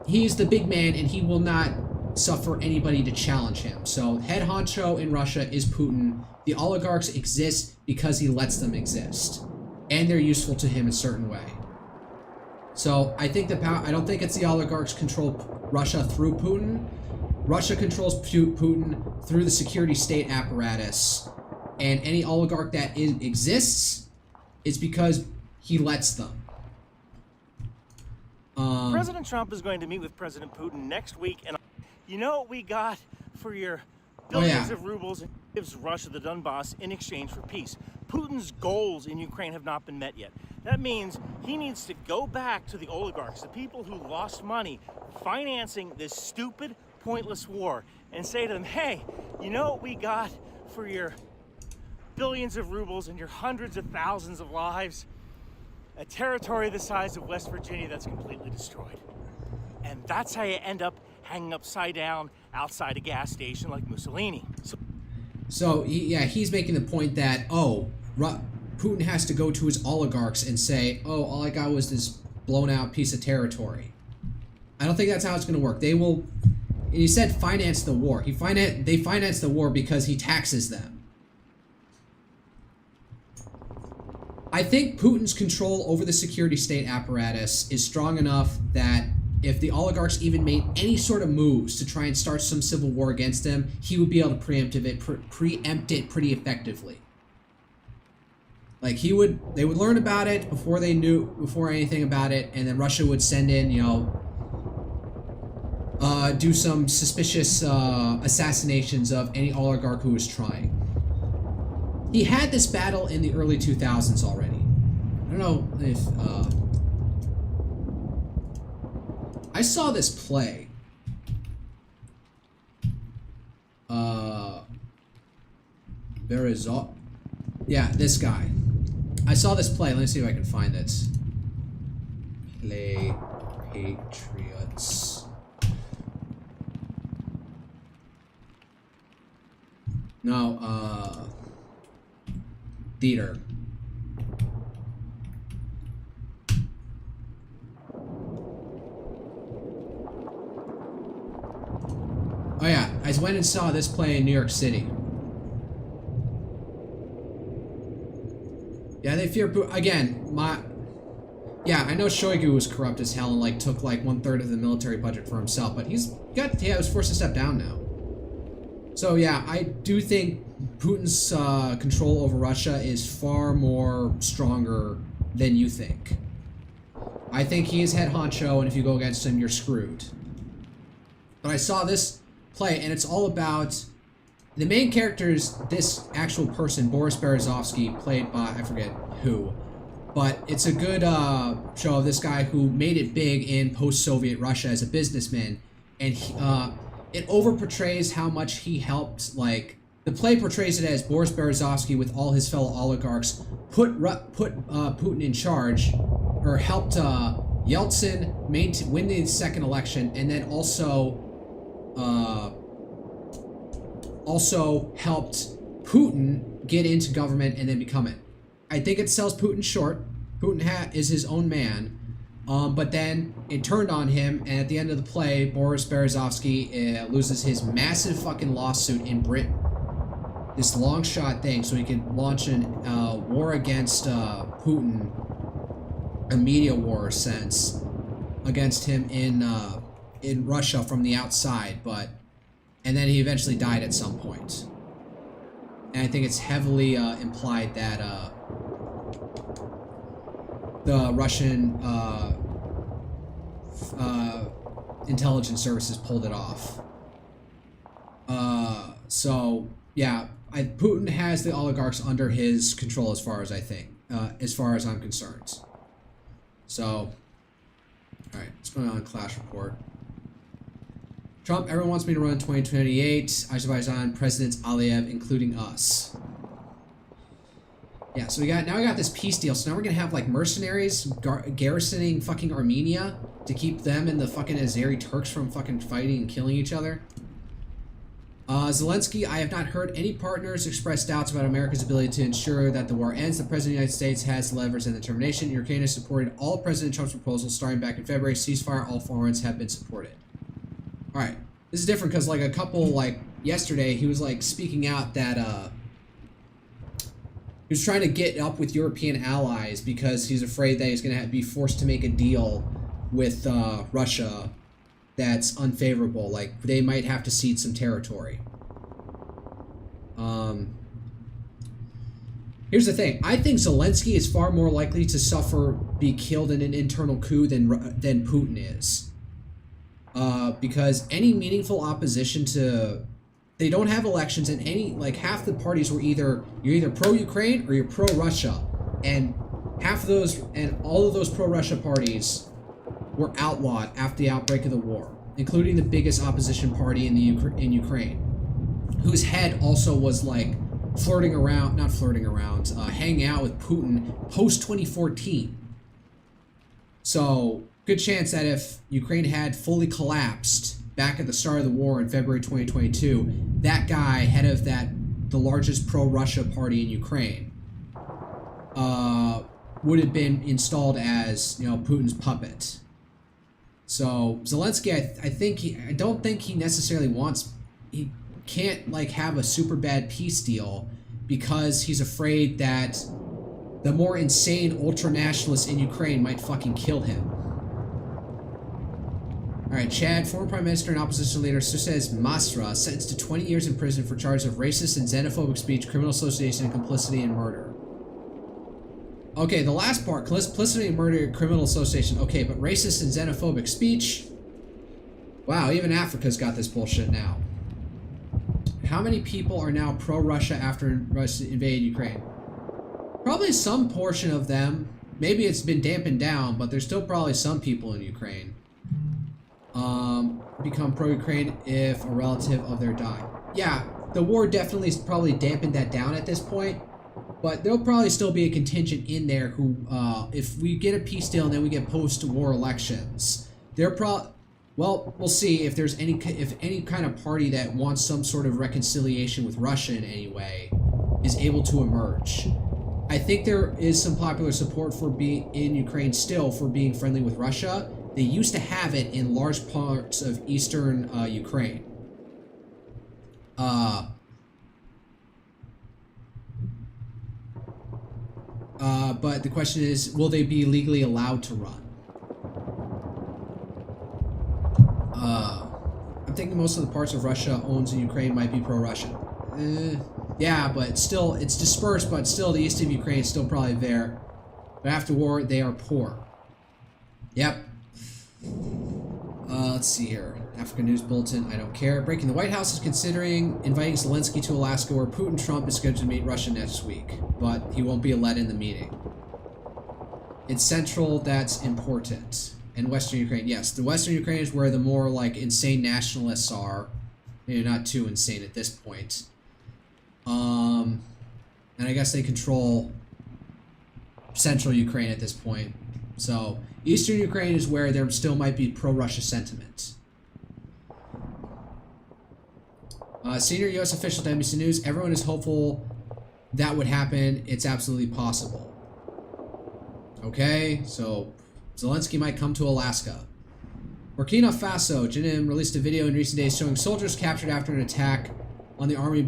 Speaker 1: he's the big man and he will not suffer anybody to challenge him. So, head honcho in Russia is Putin. The oligarchs exist because he lets them exist. And they're useful to him in a certain way. So, I think I don't think it's the oligarchs control Russia through Putin. Russia controls Putin through the security state apparatus. And any oligarch that exists is because he lets them.
Speaker 2: President Trump is going to meet with President Putin next week, and you know what we got for your billions of rubles and gives Russia the Donbass in exchange for peace. Putin's goals in Ukraine have not been met yet. That means he needs to go back to the oligarchs, the people who lost money financing this stupid, pointless war, and say to them, hey, you know what we got for your billions of rubles and your hundreds of thousands of lives? A territory the size of West Virginia that's completely destroyed. And that's how you end up hanging upside down outside a gas station like Mussolini.
Speaker 1: So he's making the point that, Putin has to go to his oligarchs and say, oh, all I got was this blown out piece of territory. I don't think that's how it's going to work. They will, he said finance the war. They finance the war because he taxes them. I think Putin's control over the security state apparatus is strong enough that if the oligarchs even made any sort of moves to try and start some civil war against him, he would be able to preempt it pretty effectively. Like they would learn about it before anything about it, and then Russia would send in, do some suspicious assassinations of any oligarch who was trying. He had this battle in the early 2000s already. I don't know if I saw this play. Yeah, this guy. I saw this play. Let me see if I can find it. Play Patriots. No, theater. Oh yeah, I went and saw this play in New York City. Yeah, they fear again. Yeah, I know Shoigu was corrupt as hell and like took like 1/3 of the military budget for himself, but he was forced to step down now. So yeah, I do think Putin's control over Russia is far more stronger than you think. I think he is head honcho, and if you go against him, you're screwed. But I saw this play, and it's all about the main character's this actual person, Boris Berezovsky, played by I forget who, but it's a good show of this guy who made it big in post-Soviet Russia as a businessman, and it over-portrays how much he helped. Like the play portrays it as Boris Berezovsky with all his fellow oligarchs put Putin in charge, or helped Yeltsin win the second election, and then also helped Putin get into government and then become it. I think it sells Putin short. Putin is his own man, but then it turned on him, and at the end of the play, Boris Berezovsky loses his massive fucking lawsuit in Britain. This long shot thing, so he could launch a war against Putin a media war sense against him in Russia from the outside, and then he eventually died at some point. And I think it's heavily implied that the Russian intelligence services pulled it off. So yeah, Putin has the oligarchs under his control, as far as I think, as far as I'm concerned. So, all right, what's going on? Clash report. Trump, everyone wants me to run in 2028. Azerbaijan, President Aliyev, including us. Yeah, so we got this peace deal. So now we're gonna have like mercenaries garrisoning fucking Armenia to keep them and the fucking Azeri Turks from fucking fighting and killing each other. Zelensky, I have not heard any partners express doubts about America's ability to ensure that the war ends. The President of the United States has the levers and determination. Ukraine has supported all President Trump's proposals starting back in February. Ceasefire, all fronts have been supported. Alright, this is different because like a couple, like yesterday, he was like speaking out that he was trying to get up with European allies because he's afraid that he's going to be forced to make a deal with Russia that's unfavorable. Like, they might have to cede some territory. Here's the thing. I think Zelensky is far more likely to be killed in an internal coup than Putin is. Because any meaningful opposition to... They don't have elections, and like half the parties were you're either pro-Ukraine or you're pro-Russia. And half of those, and all of those pro-Russia parties were outlawed after the outbreak of the war, including the biggest opposition party in Ukraine, whose head also was like hanging out with Putin post-2014. So, good chance that if Ukraine had fully collapsed back at the start of the war in February 2022, that guy, head of the largest pro-Russia party in Ukraine, would have been installed as, Putin's puppet. So Zelensky, I don't think he necessarily he can't like have a super bad peace deal because he's afraid that the more insane ultra-nationalists in Ukraine might fucking kill him. Alright, Chad, former Prime Minister and opposition leader Suses Masra, sentenced to 20 years in prison for charges of racist and xenophobic speech, criminal association, and complicity in murder. Okay, the last part, complicity in murder, criminal association, okay, but racist and xenophobic speech? Wow, even Africa's got this bullshit now. How many people are now pro-Russia after Russia invaded Ukraine? Probably some portion of them. Maybe it's been dampened down, but there's still probably some people in Ukraine. Become pro-Ukraine if a relative of their died. Yeah, the war definitely probably dampened that down at this point, but there'll probably still be a contingent in there who, if we get a peace deal and then we get post-war elections, well, we'll see if there's any kind of party that wants some sort of reconciliation with Russia in any way is able to emerge. I think there is some popular support for being in Ukraine still for being friendly with Russia. They used to have it in large parts of eastern Ukraine. But the question is, will they be legally allowed to run? I'm thinking most of the parts of Russia owns in Ukraine might be pro-Russian. Yeah, but still, it's dispersed, but still the east of Ukraine is still probably there. But after war, they are poor. Yep. Let's see here. African News Bulletin, I don't care. Breaking, the White House is considering inviting Zelensky to Alaska, where Putin and Trump is scheduled to meet Russia next week, but he won't be let in the meeting. It's central, that's important. And Western Ukraine, yes. The Western Ukraine is where the more, like, insane nationalists are. Maybe not too insane at this point. And I guess they control central Ukraine at this point. So, Eastern Ukraine is where there still might be pro-Russia sentiment. Senior U.S. official to NBC News, everyone is hopeful that would happen. It's absolutely possible. Okay, so Zelensky might come to Alaska. Burkina Faso, Jinim released a video in recent days showing soldiers captured after an attack on the army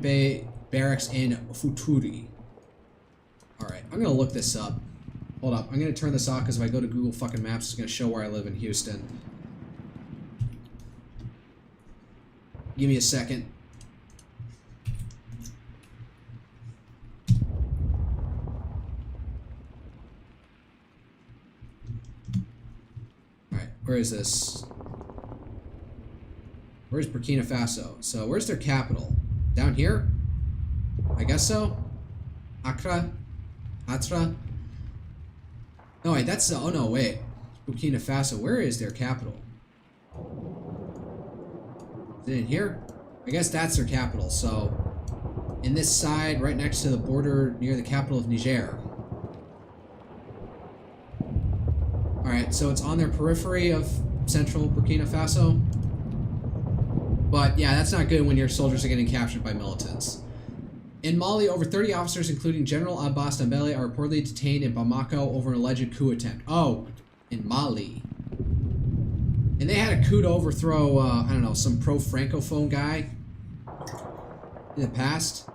Speaker 1: barracks in Futuri. Alright, I'm going to look this up. Hold up. I'm gonna turn this off because if I go to Google fucking Maps, it's gonna show where I live in Houston. Give me a second. Alright, where is this? Where's Burkina Faso? So, where's their capital? Down here? I guess so? Accra? Atra? No, wait, that's... oh, no, wait. Burkina Faso. Where is their capital? Is it in here? I guess that's their capital. So, in this side, right next to the border near the capital of Niger. Alright, so it's on their periphery of central Burkina Faso. But, yeah, that's not good when your soldiers are getting captured by militants. In Mali, over 30 officers, including General Abbas Dembele, are reportedly detained in Bamako over an alleged coup attempt. Oh, in Mali. And they had a coup to overthrow, I don't know, some pro-Francophone guy in the past.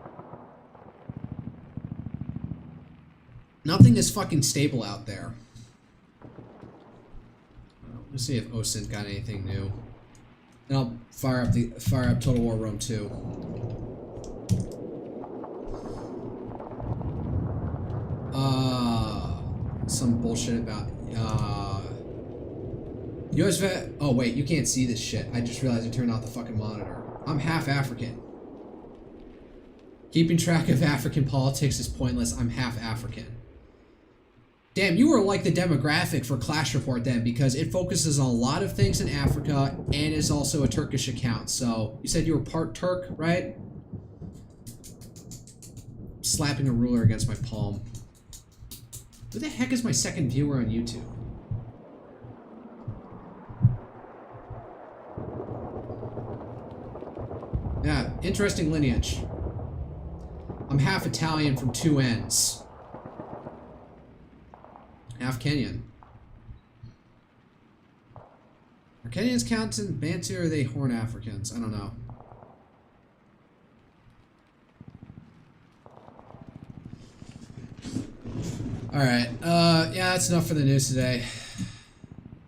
Speaker 1: Nothing is fucking stable out there. Let's see if OSINT got anything new. Then I'll fire up Total War Rome 2. Some bullshit about US vet. Oh wait, you can't see this shit. I just realized I turned off the fucking monitor. I'm half African. Keeping track of African politics is pointless. I'm half African. Damn, you were like the demographic for Clash Report then, because it focuses on a lot of things in Africa and is also a Turkish account. So you said you were part Turk, right? Slapping a ruler against my palm. Who the heck is my second viewer on YouTube? Yeah, interesting lineage. I'm half Italian from two ends. Half Kenyan. Are Kenyans counted Bantu or are they Horn Africans? I don't know. Alright, yeah, that's enough for the news today.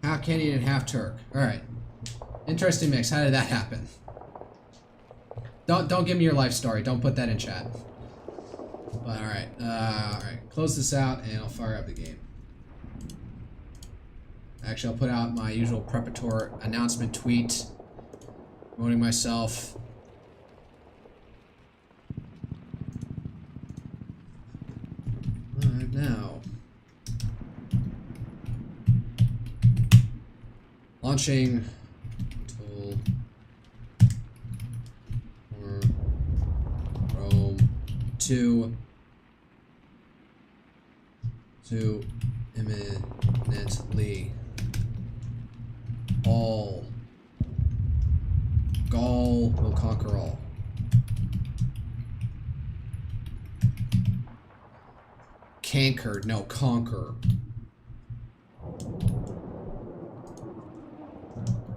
Speaker 1: Half Kenyan and half Turk. Alright. Interesting mix. How did that happen? Don't give me your life story. Don't put that in chat. But alright. Close this out and I'll fire up the game. Actually, I'll put out my usual preparatory announcement tweet. Promoting myself. Live now. Launching Tool or Rome 2 imminently. All. Gaul will conquer all. Cankered, no, conquer.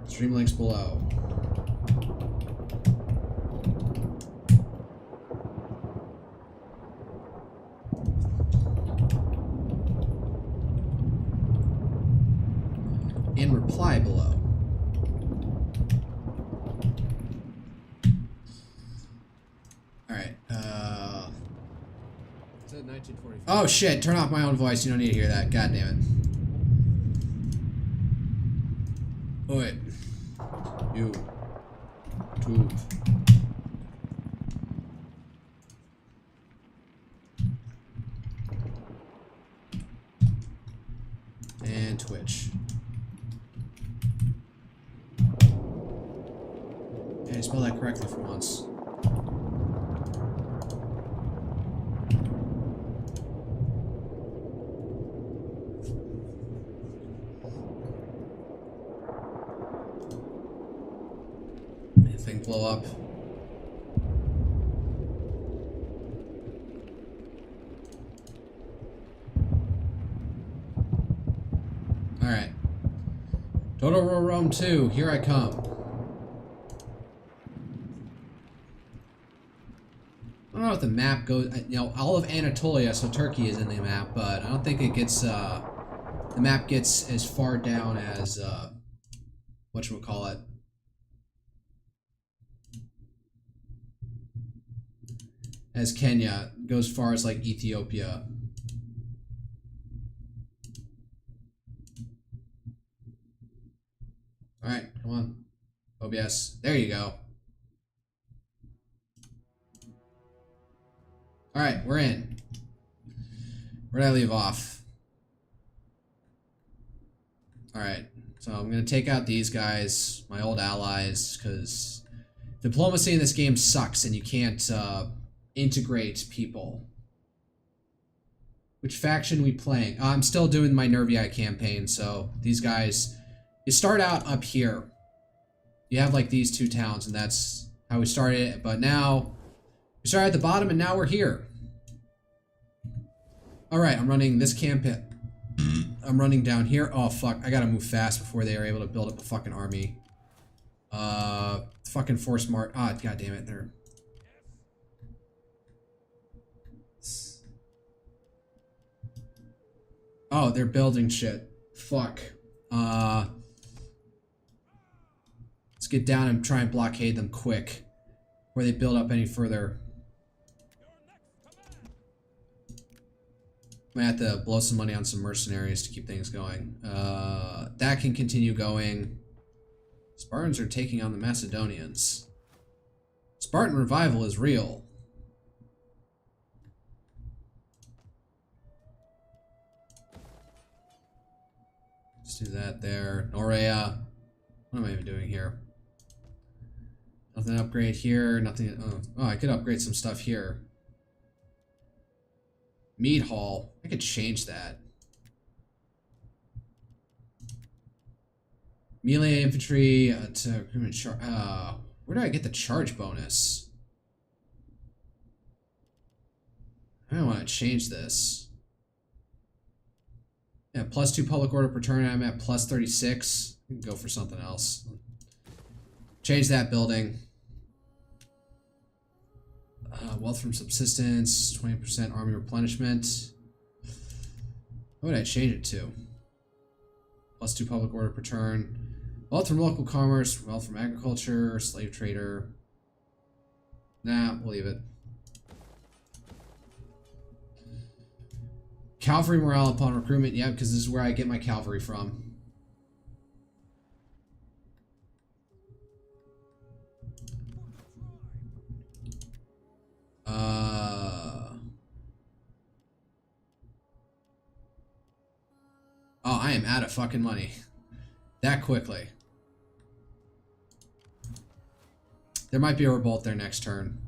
Speaker 1: Stream links below. And reply below. Alright, said 1945. Oh shit, turn off my own voice, you don't need to hear that, god damn it. Oi. You. Tube. And Twitch. Yeah, you spelled that correctly for once. Anything blow up? Alright. Total War Rome 2, here I come. don't know if the map goes, you know, all of Anatolia, so Turkey is in the map, but I don't think it gets, the map gets as far down as, whatchamacallit, as Kenya. It goes as far as, like, Ethiopia. Alright, come on. OBS. There you go. Alright, we're in. Where did I leave off? Alright, so I'm gonna take out these guys, my old allies, because diplomacy in this game sucks and you can't integrate people. Which faction we playing? I'm still doing my Nervii campaign, so these guys... You start out up here. You have like these two towns, and that's how we started it. But now, we started at the bottom, and now we're here. Alright, I'm running this campaign. I'm running down here. Oh, fuck. I gotta move fast before they are able to build up a fucking army. Fucking force march. Ah, god damn it. They're... Oh, they're building shit. Fuck. Let's get down and try and blockade them quick before they build up any further. Might have to blow some money on some mercenaries to keep things going. That can continue going. Spartans are taking on the Macedonians. Spartan revival is real. Let's do that there. Norea. What am I even doing here? Nothing to upgrade here. Nothing. Oh, I could upgrade some stuff here. Meat Hall. I could change that. Melee infantry to where do I get the charge bonus? I don't want to change this. Yeah, +2 public order per turn. I'm at +36. I can go for something else. Change that building. Wealth from subsistence, 20% army replenishment. What would I change it to? +2 public order per turn. Wealth from local commerce, wealth from agriculture, slave trader. Nah, we'll leave it. Cavalry morale upon recruitment, yeah, because this is where I get my cavalry from. Oh, I am out of fucking money. That quickly. There might be a revolt there next turn.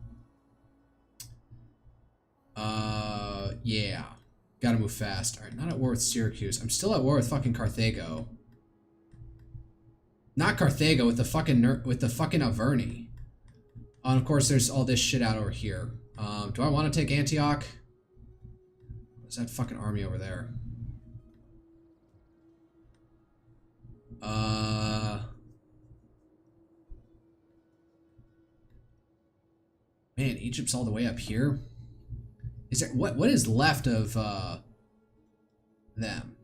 Speaker 1: Yeah. Gotta move fast. Alright, not at war with Syracuse. I'm still at war with fucking Carthago. Not Carthago, with the fucking Averni. And of course, there's all this shit out over here. Do I want to take Antioch? What's that fucking army over there? Man, Egypt's all the way up here. Is there what is left of them?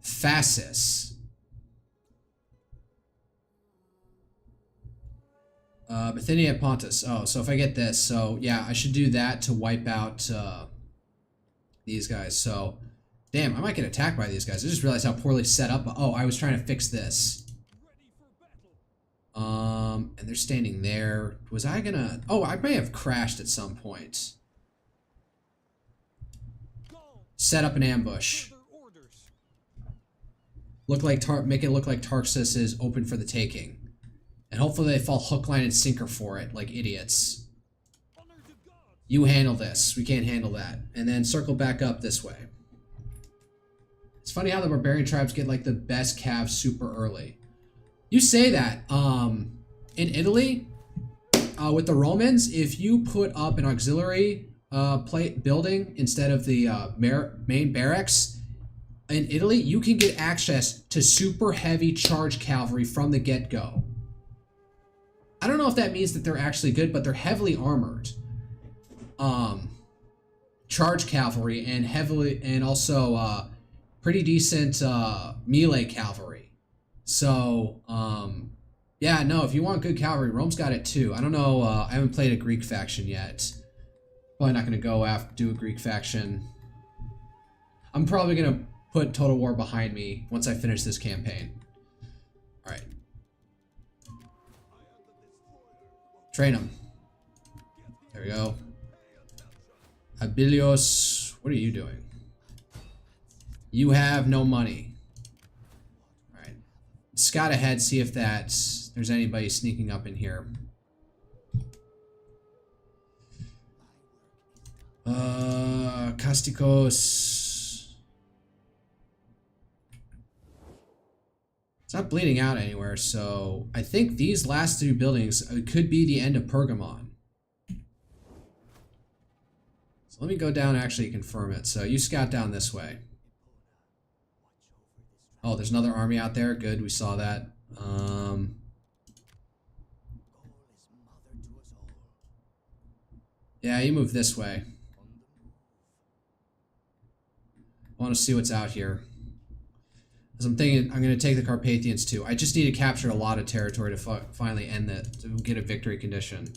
Speaker 1: Phasis. Bithynia and Pontus. Oh, so if I get this, so yeah, I should do that to wipe out these guys. So, damn, I might get attacked by these guys. I just realized how poorly set up. Oh, I was trying to fix this. And they're standing there. Was I gonna? Oh, I may have crashed at some point. Set up an ambush. Look like make it look like Tarsus is open for the taking. And hopefully they fall hook, line, and sinker for it, like idiots. You handle this. We can't handle that. And then circle back up this way. It's funny how the barbarian tribes get like the best calves super early. You say that. In Italy, with the Romans, if you put up an auxiliary building instead of the main barracks, in Italy, you can get access to super heavy charge cavalry from the get-go. I don't know if that means that they're actually good, but they're heavily armored. charge cavalry and heavily, and also pretty decent melee cavalry. So yeah, no, if you want good cavalry, Rome's got it too. I don't know, I haven't played a Greek faction yet. Probably not gonna go after do a Greek faction. I'm probably gonna put Total War behind me once I finish this campaign. Alright. Train them. There we go. Abilios, what are you doing? You have no money. Alright. Scout ahead, see if there's anybody sneaking up in here. Casticos. It's not bleeding out anywhere, so I think these last 2 buildings could be the end of Pergamon. So let me go down and actually confirm it. So you scout down this way. Oh, there's another army out there. Good, we saw that. Yeah, you move this way. I want to see what's out here. Because I'm thinking I'm going to take the Carpathians too. I just need to capture a lot of territory to finally end it, to get a victory condition.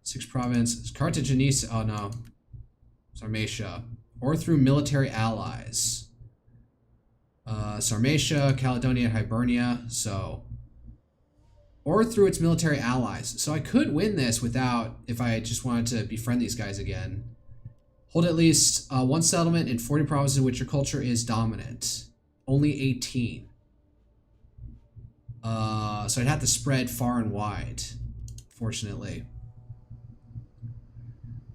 Speaker 1: 6 province. Carthaginice. Oh no. Sarmatia. Or through military allies. Sarmatia, Caledonia, and Hibernia. So. Or through its military allies. So I could win this without, if I just wanted to befriend these guys again. Hold at least 1 settlement in 40 provinces in which your culture is dominant. Only 18. So I'd have to spread far and wide, fortunately.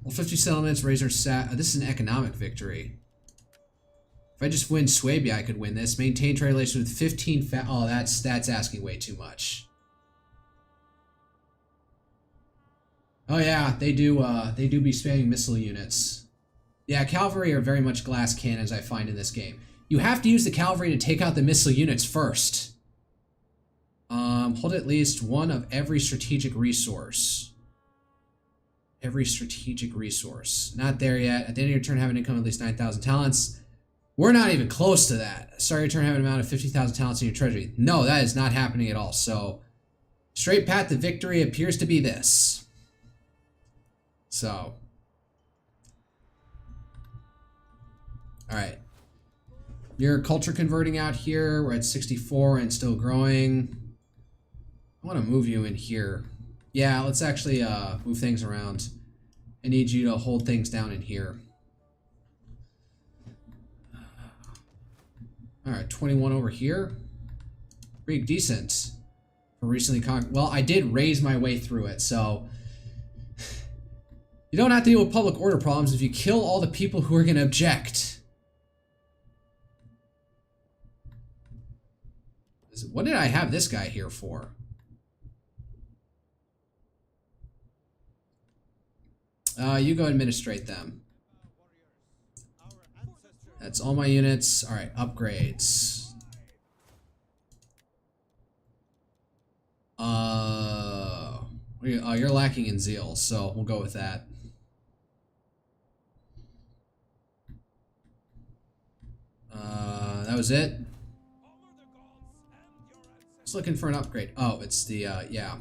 Speaker 1: Well, 50 settlements, raise our this is an economic victory. If I just win Swabia, I could win this. Maintain trade relations with 15 oh, that's asking way too much. Oh yeah, they do be spamming missile units. Yeah, cavalry are very much glass cannons, I find, in this game. You have to use the cavalry to take out the missile units first. Hold at least 1 of every strategic resource. Every strategic resource. Not there yet. At the end of your turn, have an income of at least 9,000 talents. We're not even close to that. Start your turn, have an amount of 50,000 talents in your treasury. No, that is not happening at all. So, straight path to victory appears to be this. So. Alright. You're culture converting out here. We're at 64 and still growing. I want to move you in here. Yeah, let's actually move things around. I need you to hold things down in here. Alright, 21 over here. Pretty decent. For recently conquered. Well, I did raise my way through it, so... You don't have to deal with public order problems if you kill all the people who are going to object. What did I have this guy here for? You go administrate them. That's all my units. Alright, upgrades. You're lacking in zeal, so we'll go with that. That was it? Just looking for an upgrade. Oh, it's the, yeah.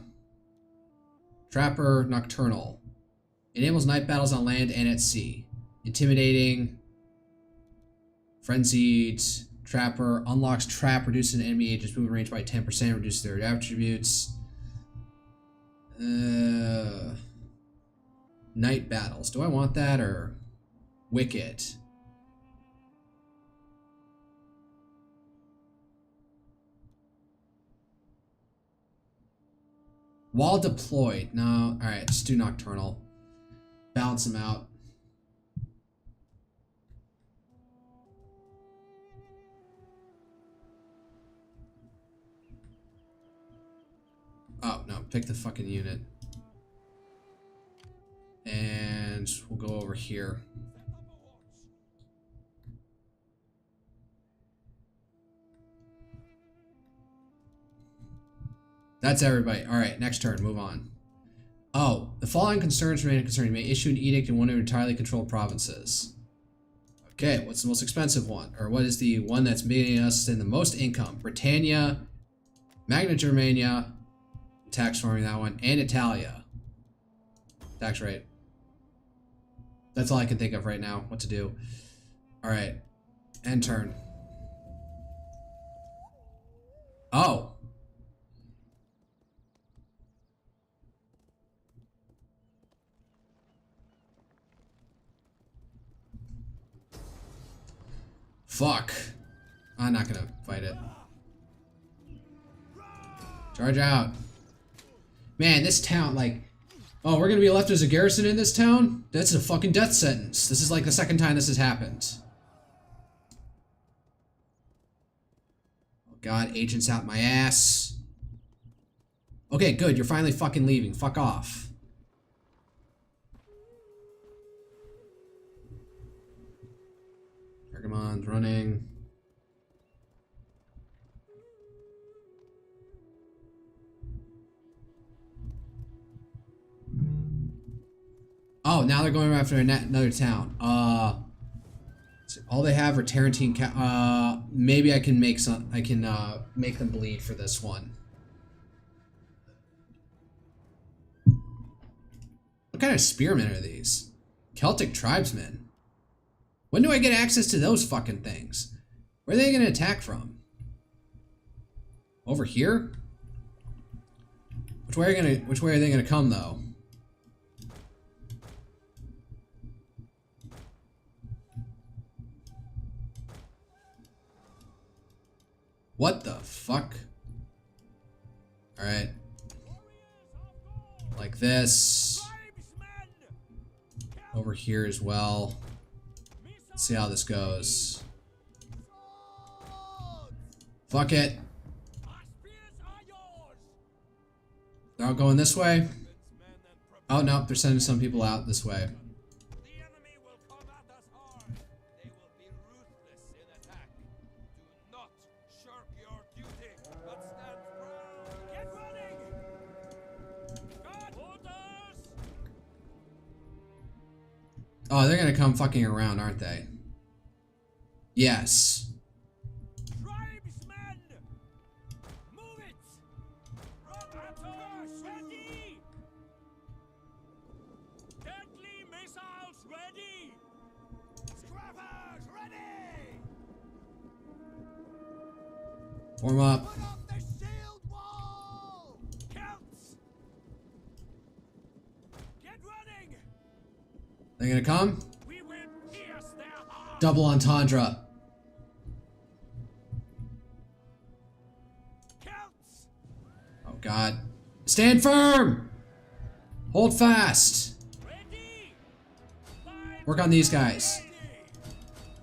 Speaker 1: Trapper Nocturnal. Enables night battles on land and at sea. Intimidating. Frenzied. Trapper. Unlocks trap. Reduces an enemy agent's movement range by 10%. Reduces their attributes. Night battles. Do I want that or Wicked? While deployed. No. Alright, just do Nocturnal. Balance them out. Oh, no. Pick the fucking unit. And we'll go over here. That's everybody. Alright, next turn. Move on. Oh, The following concerns remain concerning. You may issue an edict in one of your entirely controlled provinces. Okay, what's the most expensive one? Or what is the one that's making us in the most income? Britannia, Magna Germania, tax forming that one, and Italia. Tax rate. That's all I can think of right now, what to do. Alright. End turn. Oh. Fuck. I'm not gonna fight it. Charge out. Man, this town, like... Oh, we're gonna be left as a garrison in this town? That's a fucking death sentence. This is like the second time this has happened. Oh god, agents out my ass. Okay, good, you're finally fucking leaving. Fuck off. Argamon's running. Oh, now they're going after another town. So all they have are Tarantine. Maybe I can make some. I can make them bleed for this one. What kind of spearmen are these? Celtic tribesmen. When do I get access to those fucking things? Where are they going to attack from? Over here? Which way are they gonna come though? What the fuck? Alright. Like this. Over here as well. Let's see how this goes. Fuck it. They're all going this way? Oh no, they're sending some people out this way. Oh, they're gonna come fucking around, aren't they? Yes.
Speaker 2: Tribesmen! Move it! Attackers ready! Deadly missiles ready! Scrappers ready!
Speaker 1: Form up.
Speaker 2: Put up the shield wall! Celts! Get running!
Speaker 1: They're gonna come?
Speaker 2: We will pierce their hearts!
Speaker 1: Double entendre.
Speaker 2: Celts!
Speaker 1: Oh god. Stand firm! Hold fast!
Speaker 2: Ready!
Speaker 1: Work on these guys.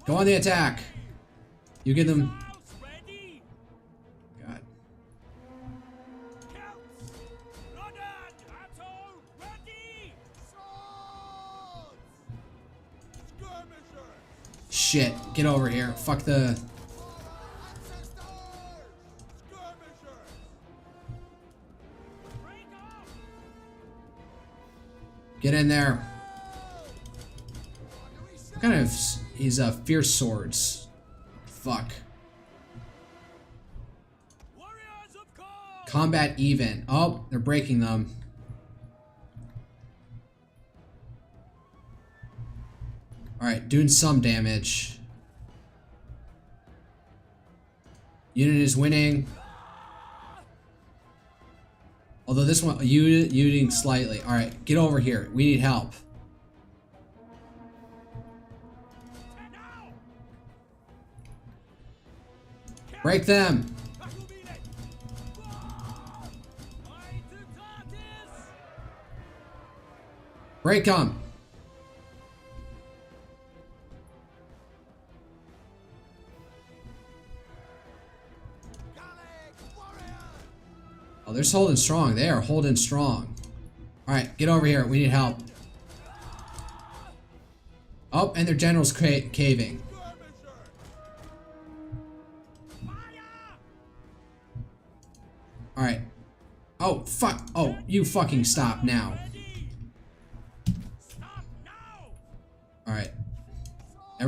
Speaker 1: Go on the attack. You give them...
Speaker 2: Ready!
Speaker 1: God.
Speaker 2: Celts! Rodan! Atto! Ready! Swords! Skirmishers!
Speaker 1: Shit. Get over here. Fuck the... Get in there. What kind of... He's fierce swords. Fuck.
Speaker 2: Warriors of Gaul!
Speaker 1: Combat even. Oh, they're breaking them. Alright, doing some damage. Unit is winning. Although this one, unit slightly. Alright, get over here. We need help. Break them. Break them. Oh, they're holding strong. They are holding strong. Alright, get over here. We need help. Oh, and their general's caving. Alright. Oh, fuck. Oh, you fucking stop now.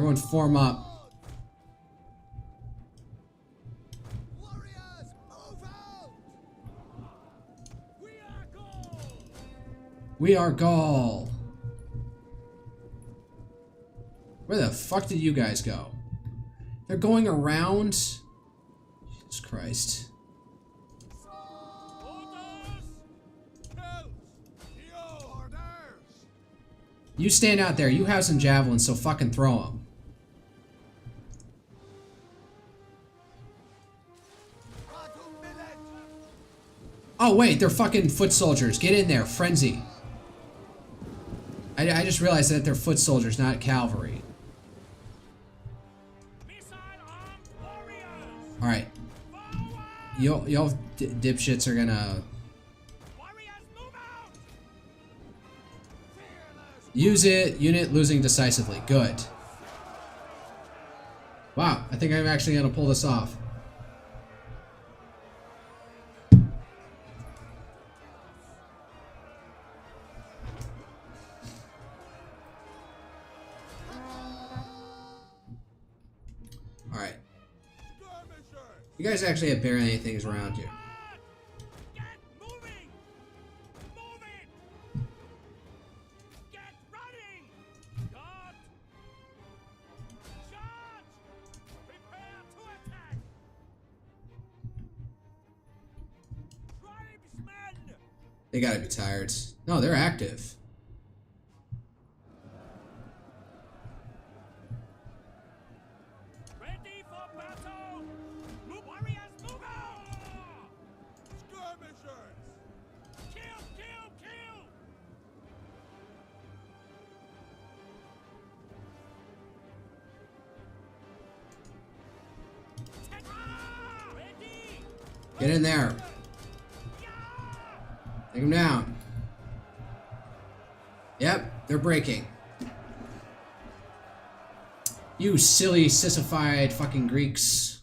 Speaker 1: Everyone form up.
Speaker 3: Warriors, move out! We are Gaul!
Speaker 1: We are Gaul. Where the fuck did you guys go? They're going around? Jesus Christ. You stand out there. You have some javelins, so fucking throw them. Oh wait, they're fucking foot soldiers. Get in there, frenzy. I just realized that they're foot soldiers, not cavalry. All right, y'all dipshits are gonna use it. Unit losing decisively. Good. Wow, I think I'm actually gonna pull this off. Alright. You guys actually have barely anything around you.
Speaker 2: Get moving! Move it! Get running! Guard! Charge! Prepare to attack! Tribesmen!
Speaker 1: They gotta be tired. No, they're active.
Speaker 2: Ready for battle! Move warriors, move out!
Speaker 3: Skirmishers!
Speaker 2: Kill, kill, kill! Ready!
Speaker 1: Get in there. Take them down. Yep, they're breaking. You silly, sissified fucking Greeks.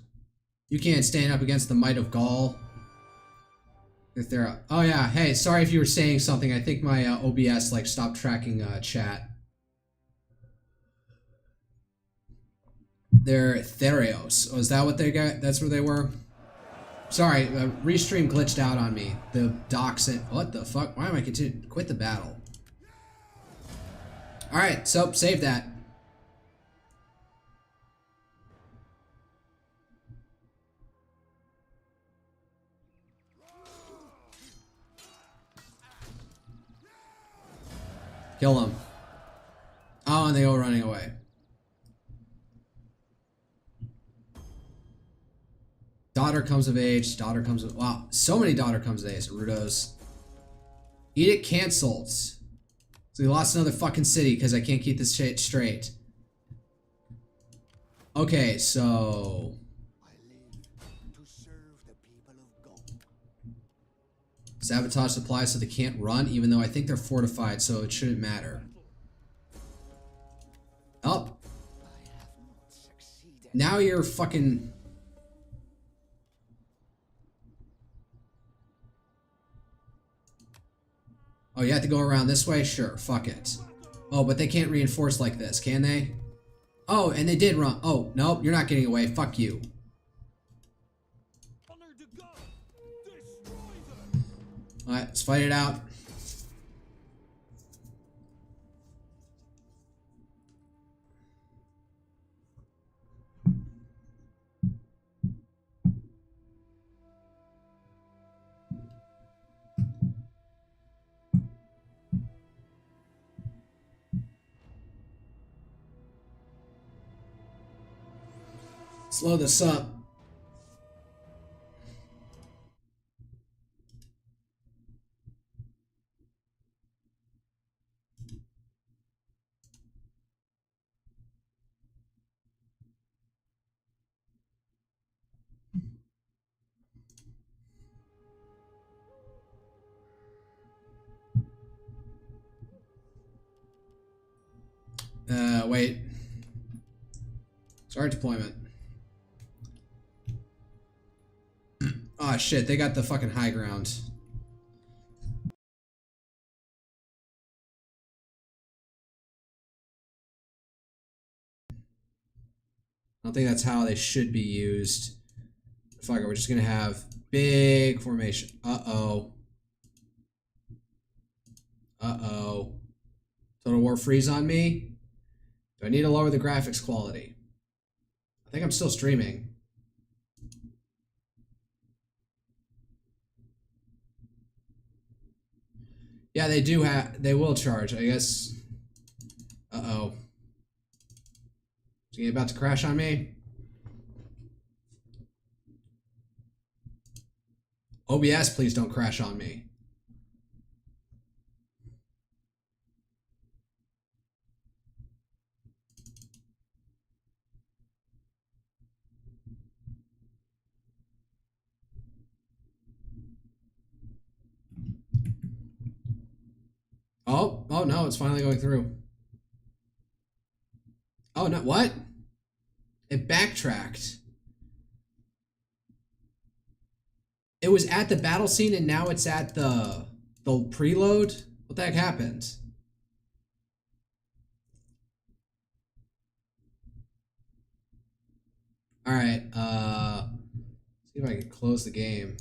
Speaker 1: You can't stand up against the might of Gaul. If they're... Oh yeah, hey, sorry if you were saying something. I think my OBS like stopped tracking chat. They're Therios. Oh, is that what they got? That's where they were? Sorry, Restream glitched out on me. The docs and... What the fuck? Why am I continuing? Quit the battle. Alright, so save that. Kill him. Oh, and they go running away. Daughter comes of age. Daughter comes of... Wow, so many daughter comes of age. Rudos. Edict canceled. So we lost another fucking city because I can't keep this shit straight. Okay, so...
Speaker 3: I live to serve the people of Gaul.
Speaker 1: Sabotage supplies so they can't run, even though I think they're fortified, so it shouldn't matter. Oh.
Speaker 3: I have not succeeded.
Speaker 1: Now you're fucking... Oh, you have to go around this way? Sure, fuck it. Oh, but they can't reinforce like this, can they? Oh, and they did run. Oh, nope, you're not getting away. Fuck you. Alright, let's fight it out. Slow this up. Wait. Start deployment. Oh shit, they got the fucking high ground. I don't think that's how they should be used. Fuck it, we're just gonna have big formation. Uh-oh. Uh-oh. Total War freeze on me? Do I need to lower the graphics quality? I think I'm still streaming. Yeah, they do have, they will charge, I guess. Uh-oh. Is he about to crash on me? OBS, please don't crash on me. Oh no, it's finally going through. Oh no, what? It backtracked. It was at the battle scene and now it's at the preload? What the heck happened? Alright, see if I can close the game.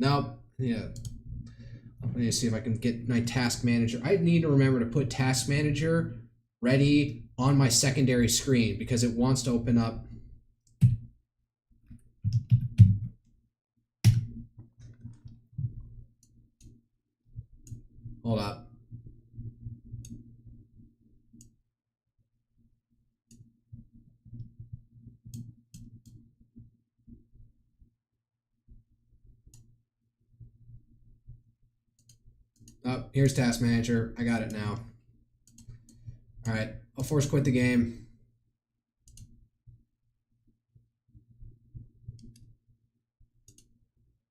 Speaker 1: Nope. Yeah. I need to see if I can get my task manager. I need to remember to put task manager ready on my secondary screen because it wants to open up. Hold up. Oh, here's task manager. I got it now. All right, I'll force quit the game.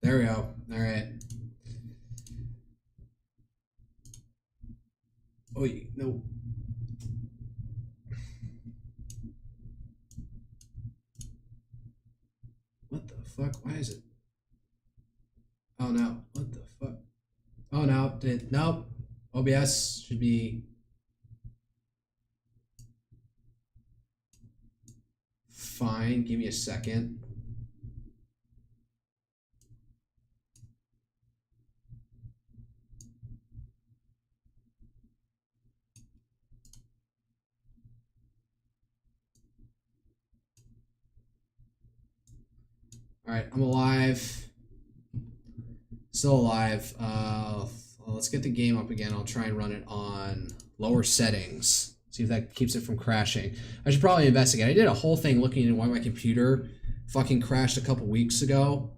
Speaker 1: There we go. All right. Oh, no. What the fuck? Why is it? Oh no. What the fuck? Oh no. Nope. OBS should be fine. Give me a second. All right, I'm alive. Still alive. Well, let's get the game up again. I'll try and run it on lower settings. See if that keeps it from crashing. I should probably investigate. I did a whole thing looking into why my computer fucking crashed a couple weeks ago.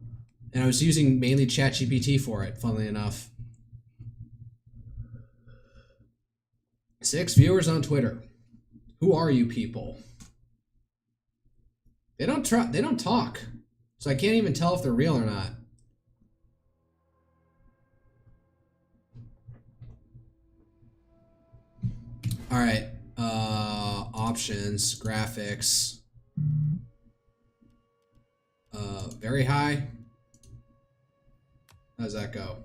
Speaker 1: And I was using mainly ChatGPT for it, funnily enough. 6 viewers on Twitter. Who are you people? They don't talk. So I can't even tell if they're real or not. All right, options, graphics, very high. How does that go?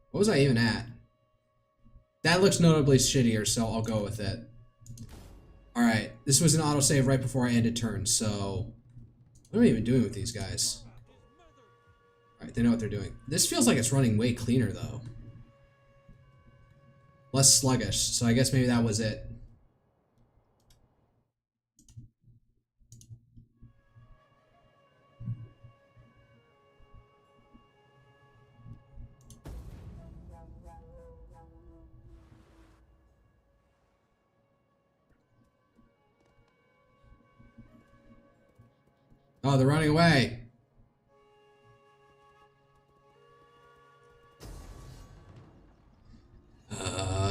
Speaker 1: What was I even at? That looks notably shittier, so I'll go with it. All right, this was an autosave right before I ended turn, so what am I even doing with these guys? All right, they know what they're doing. This feels like it's running way cleaner, though. Less sluggish, so I guess maybe that was it. Oh, they're running away.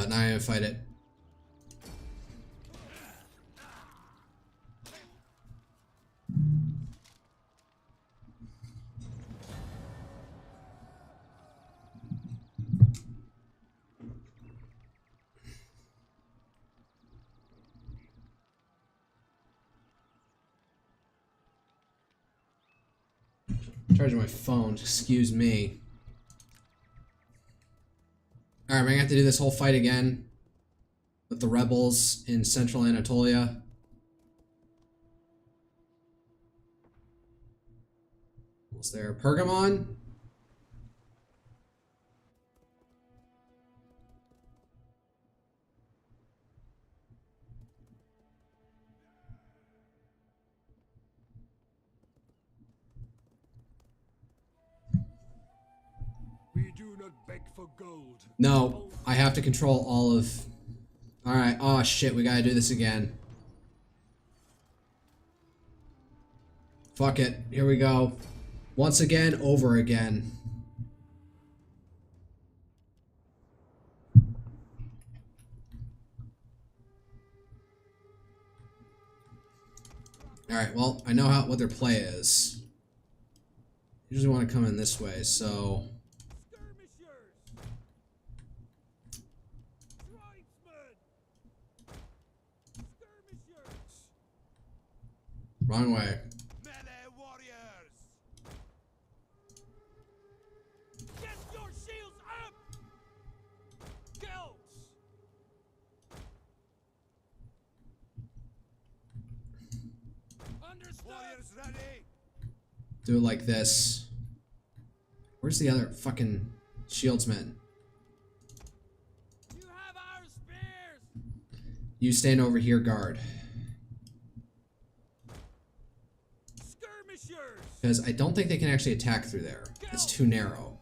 Speaker 1: Now I'm gonna fight it. Charging my phone, excuse me. Alright, am I gonna have to do this whole fight again with the rebels in central Anatolia? Is there Pergamon?
Speaker 3: We do not beg for gold.
Speaker 1: No, I have to control all of... Alright, oh shit, we gotta do this again. Fuck it, here we go. Once again, over again. Alright, well, I know what their play is. Usually want to come in this way, so... Wrong way.
Speaker 3: Melee warriors!
Speaker 2: Get your shields up! Girls! Understood!
Speaker 3: Warriors ready!
Speaker 1: Do it like this. Where's the other fucking shieldsman?
Speaker 2: You have our spears!
Speaker 1: You stand over here, guard.
Speaker 2: Skirmishers!
Speaker 1: Because I don't think they can actually attack through there. It's too narrow.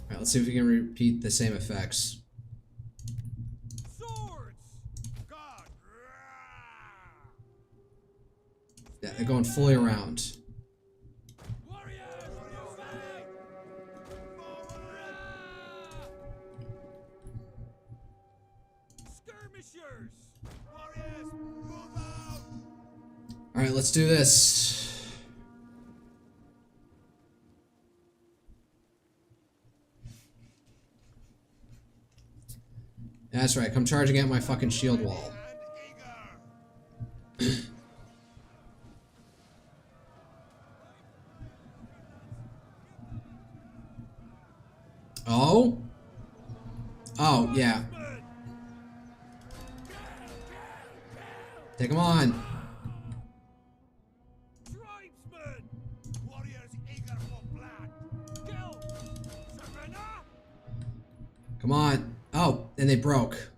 Speaker 1: Alright, let's see if we can repeat the same effects.
Speaker 2: Swords!
Speaker 3: God!
Speaker 1: Yeah, they're going fully around.
Speaker 2: Warriors! Ready! Skirmishers!
Speaker 3: Warriors, move out!
Speaker 1: Alright, let's do this. That's right, come charging at my fucking shield wall.
Speaker 3: And eager!
Speaker 1: Oh? Oh, yeah. Take him on.
Speaker 2: Tribesmen!
Speaker 3: Warriors eager for blood!
Speaker 2: Kill! Serena!
Speaker 1: Come on. Oh, and they broke.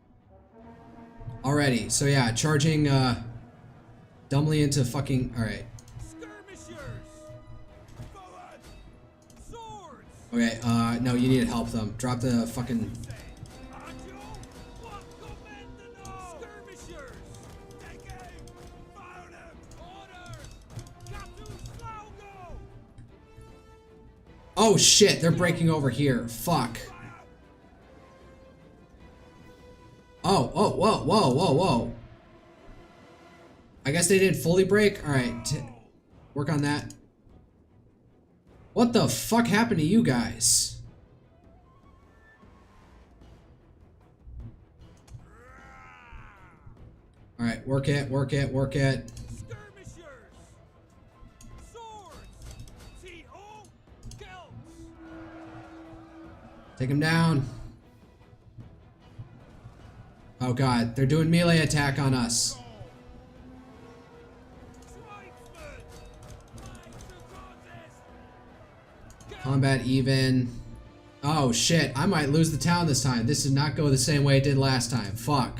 Speaker 1: Already. So yeah, charging dumbly into fucking... Alright.
Speaker 2: Skirmishers! Forward! Swords!
Speaker 1: Okay, no, you need to help them. Drop the fucking...
Speaker 2: Agio! What commando! Skirmishers! Take aim! Fire them! Orders! Katu Slaugo!
Speaker 1: Oh shit, they're breaking over here. Fuck. Oh, whoa, whoa, whoa, whoa. I guess they didn't fully break? Alright, work on that. What the fuck happened to you guys? Alright, work it, work it, work it.
Speaker 2: Skirmishers! Swords! T.O. Kills!
Speaker 1: Take him down. Oh god, they're doing melee attack on us.
Speaker 2: Tribesmen!
Speaker 1: Combat even. Oh shit, I might lose the town this time. This did not go the same way it did last time. Fuck.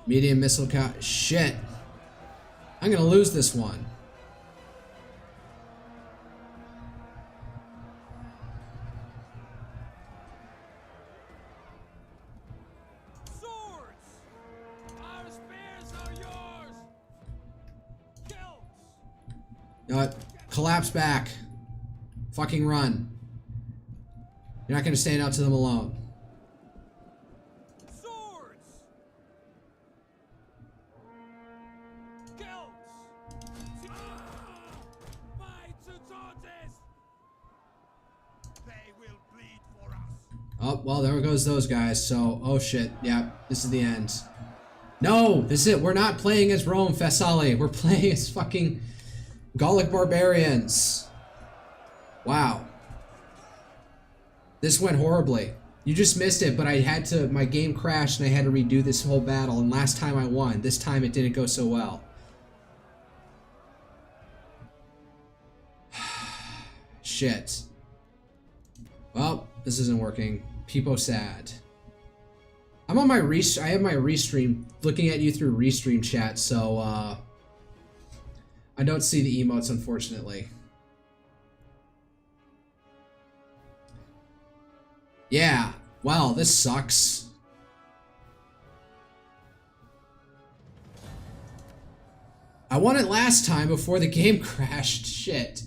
Speaker 1: Medium missile count. Shit. I'm gonna lose this one.
Speaker 2: Swords! Our spears are yours! Kills!
Speaker 1: You know what? Collapse back. Fucking run. You're not gonna stand out to them alone.
Speaker 2: Swords! Kills! Fight to Tortoise!
Speaker 3: They will bleed for us!
Speaker 1: Oh, well, there goes those guys. So, oh shit. Yeah, this is the end. No, this is it. We're not playing as Rome, Thessaly. We're playing as fucking Gallic barbarians. Wow. This went horribly. You just missed it, but I had to, my game crashed and I had to redo this whole battle, and last time I won. This time it didn't go so well. Shit. Well, this isn't working. People sad. I'm on my I have my restream, looking at you through restream chat, so I don't see the emotes, unfortunately. Yeah, well, this sucks. I won it last time before the game crashed. Shit.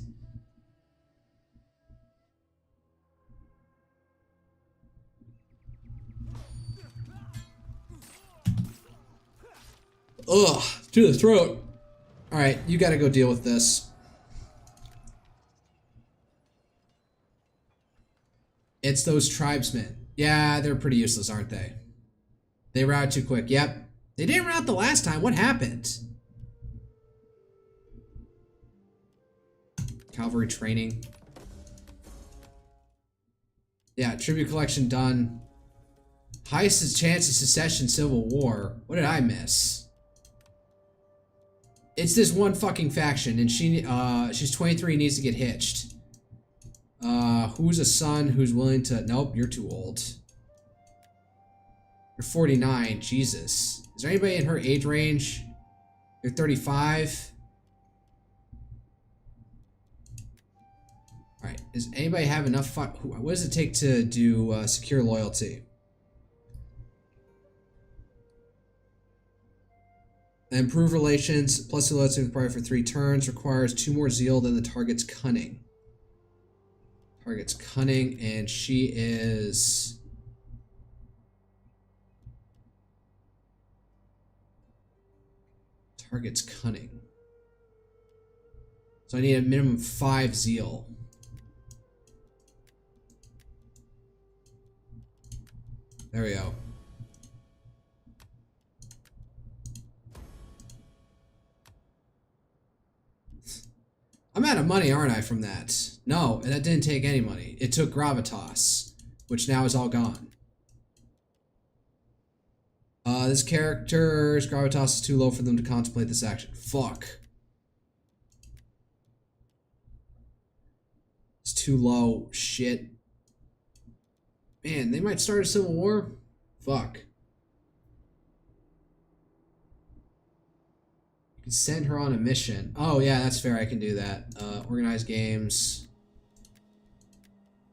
Speaker 1: Ugh, to the throat. Alright, you gotta go deal with this. It's those tribesmen. Yeah, they're pretty useless, aren't they? They route too quick. Yep. They didn't route the last time. What happened? Cavalry training. Yeah, tribute collection done. Highest chance of secession, civil war. What did I miss? It's this one fucking faction, and she's 23 and needs to get hitched. Who's a son who's willing to... Nope, you're too old. You're 49. Jesus. Is there anybody in her age range? You're 35. Alright, does anybody have enough... What does it take to do secure loyalty? Improve relations, plus loyalty required for 3 turns, requires 2 more zeal than the target's cunning. Target's cunning, and she is... Target's cunning. So I need a minimum 5 zeal. There we go. I'm out of money, aren't I, from that? No, that didn't take any money. It took gravitas, which now is all gone. This character's gravitas is too low for them to contemplate this action. Fuck. It's too low. Shit. Man, they might start a civil war? Fuck. Send her on a mission. Oh yeah, that's fair. I can do that. Organize games.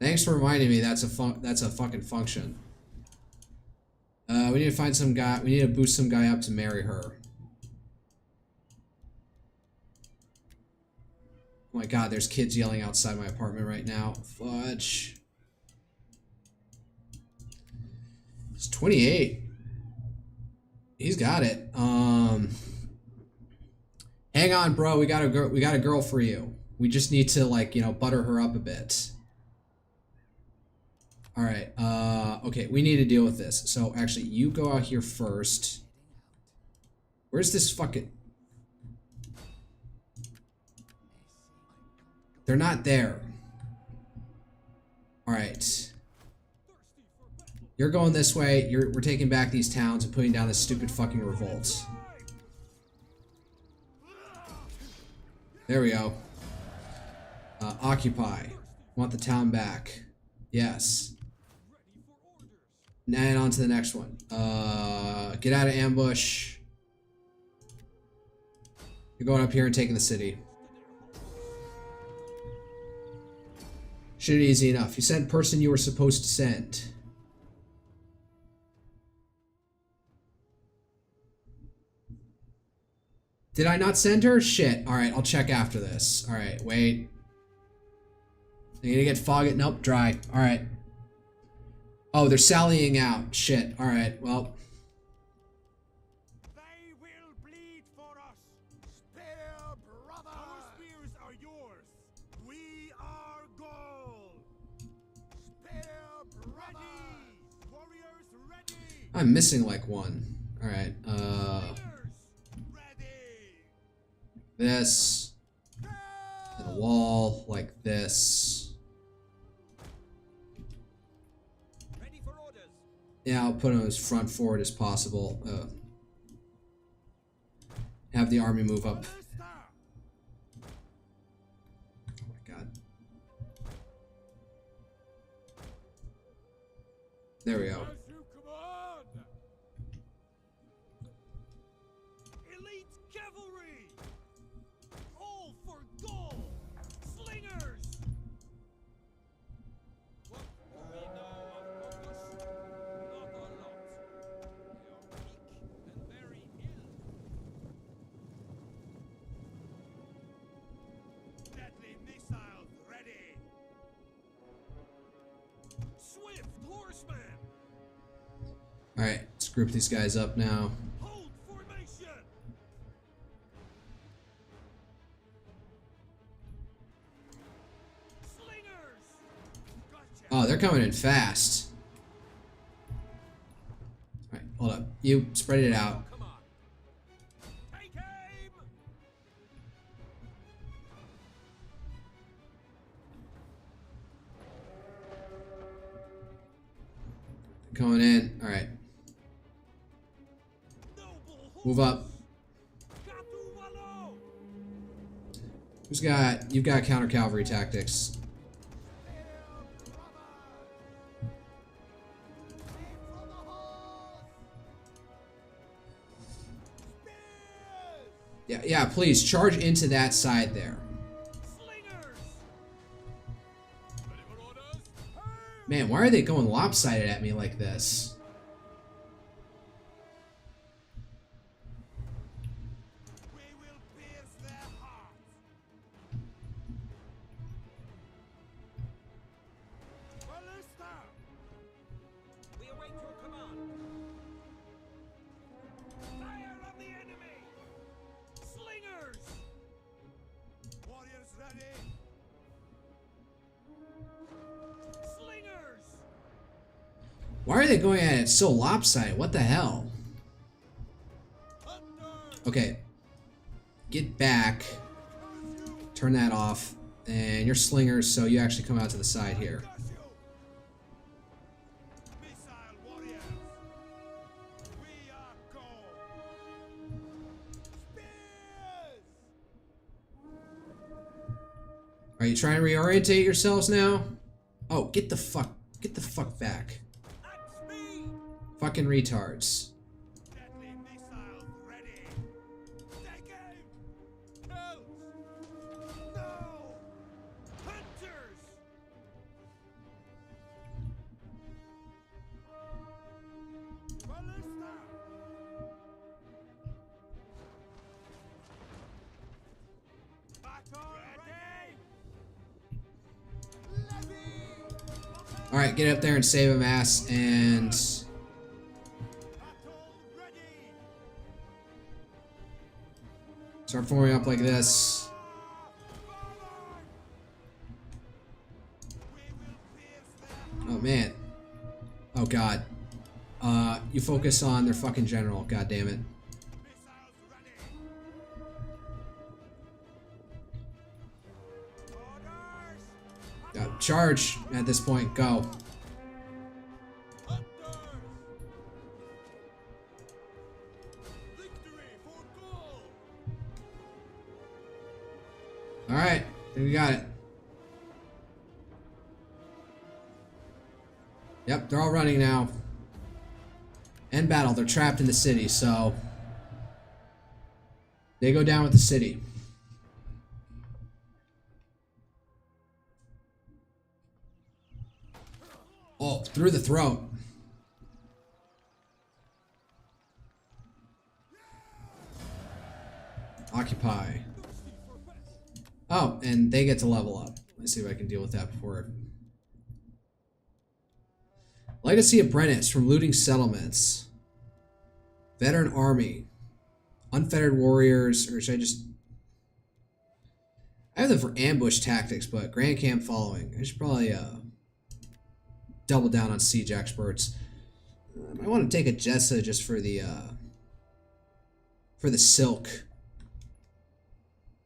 Speaker 1: Thanks for reminding me. That's a fucking function. We need to find some guy. We need to boost some guy up to marry her. Oh my god, there's kids yelling outside my apartment right now. Fudge. It's 28. He's got it. Hang on, bro. We got a girl for you. We just need to, like, you know, butter her up a bit. All right. Okay, we need to deal with this. So actually, you go out here first. Where's this fucking... They're not there. All right. You're going this way. We're taking back these towns and putting down this stupid fucking revolt. There we go. Occupy. Want the town back. Yes. And on to the next one. Get out of ambush. You're going up here and taking the city. Should be easy enough. You sent person you were supposed to send. Did I not send her? Shit. Alright, I'll check after this. Alright, wait. I'm gonna get fog it. Nope, dry. Alright. Oh, they're sallying out. Shit. Alright, well.
Speaker 3: They will bleed for us. Spear, brother. Our spears are yours. We are Gaul. Spear, brother. Warriors ready.
Speaker 1: I'm missing like one. Alright, this. And a wall like this.
Speaker 3: Ready for
Speaker 1: Yeah, I'll put him as front forward as possible. Have the army move up. Oh my god. There we go.
Speaker 3: Elite cavalry! All for Gaul! Slingers! What do we know of August? Not a lot. They are weak and very ill. Deadly missiles ready! Swift horsemen!
Speaker 1: Alright, let's group these guys up now.
Speaker 3: Hold formation! Slingers! Gotcha!
Speaker 1: Oh, they're coming in fast. Alright, hold up. You spread it out.
Speaker 3: Come on! Take aim!
Speaker 1: Coming in. Alright.
Speaker 3: Noble
Speaker 1: Move up.
Speaker 3: Catuvalo!
Speaker 1: Who's got... You've got counter cavalry tactics. Yeah, please charge into that side there.
Speaker 3: Slingers! Ready for orders?
Speaker 1: Man, why are they going lopsided at me like this?
Speaker 3: We will pierce their hearts. Ballista! We await your command. Fire on the enemy! Slingers! Warriors ready? Slingers!
Speaker 1: Why are they going at it so lopsided? What the hell? Okay. Get back. Turn that off. And you're slingers, so you actually come out to the side here.
Speaker 3: Missile warriors! We are Gaul! Spears!
Speaker 1: Are you trying to reorientate yourselves now? Oh, get the fuck back.
Speaker 3: At speed!
Speaker 1: Fucking retards.
Speaker 3: Deadly missiles ready! Take aim! Help! No! Hunters! Ballista! Battle ready! Levy!
Speaker 1: Alright, get up there and save him ass and
Speaker 3: Battle ready!
Speaker 1: start forming up like this.
Speaker 3: We will pierce their
Speaker 1: Oh man. Oh god. You focus on their fucking general, god damn it.
Speaker 3: missiles ready! Orders!
Speaker 1: Charge at this point, go.
Speaker 3: Hunters! Victory for Gaul!
Speaker 1: Alright, we got it. Yep, they're all running now. End battle, they're trapped in the city, so they go down with the city. Oh, through the throat. Occupy. Oh, and they get to level up. Let's see if I can deal with that before. Legacy Apprentice from looting settlements. Veteran Army. Unfettered Warriors, or should I just... I have them for ambush tactics, but Grand Camp following. I should probably double down on siege experts. I want to take a Jessa just for the silk.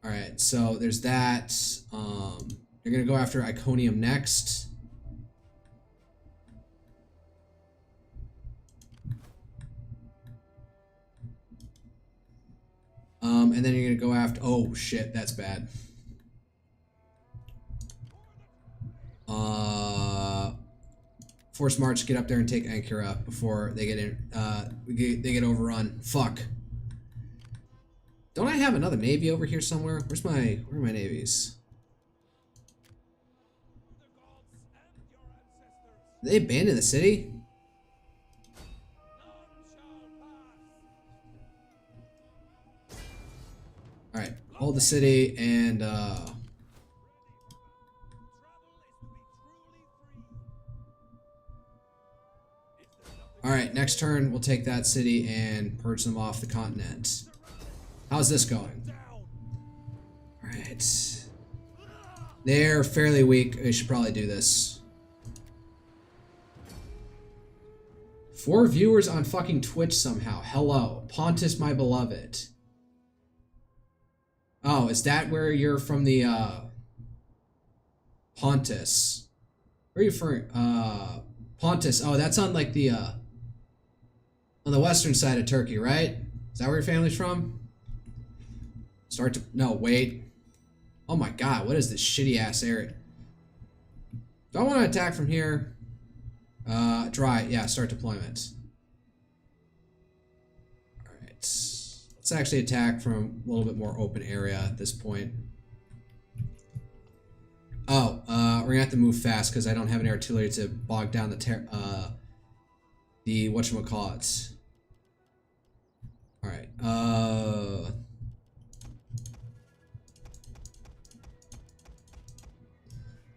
Speaker 1: Alright, so there's that. You're gonna go after Iconium next. And then you're gonna go after. Oh shit, that's bad. Force march, get up there and take Ankara before they get in. They get overrun. Fuck. Don't I have another navy over here somewhere? Where are my navies? Did they abandon the city? Alright, hold the city and alright, next turn we'll take that city and purge them off the continent. How's this going? Alright. They're fairly weak. I should probably do this. 4 viewers on fucking Twitch somehow. Hello. Pontus, my beloved. Oh, is that where you're from the, Pontus? Where are you from? Pontus. Oh, that's on, like, the, on the western side of Turkey, right? Is that where your family's from? No, wait. Oh my god, what is this shitty ass area? Do I want to attack from here? Dry. Yeah, start deployment. Alright. Let's actually attack from a little bit more open area at this point. Oh, we're gonna have to move fast because I don't have any artillery to bog down the whatchamacallit. Alright,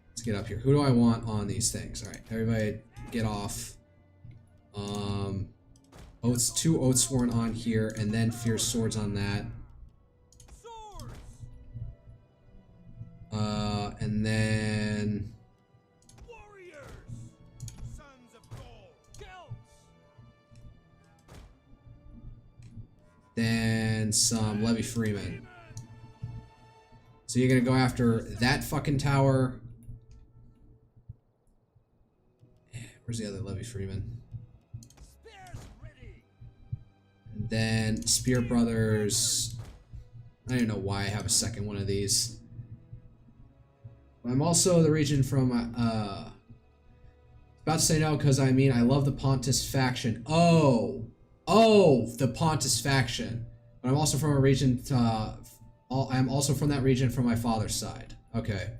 Speaker 1: let's get up here. Who do I want on these things? Alright, everybody get off. Oaths, 2 Oathsworn on here, and then Fierce Swords on that. And then
Speaker 3: Warriors, sons of Gaul, Celts.
Speaker 1: Then some Levy Freemen. So you're gonna go after that fucking tower. Where's the other Levy Freeman?
Speaker 3: Spears ready.
Speaker 1: And then Spear Brothers. I don't even know why I have a second one of these. I'm also the region from, about to say no because I mean I love the Pontus faction. Oh, the Pontus faction. But I'm also from a region, I'm also from that region from my father's side. Okay.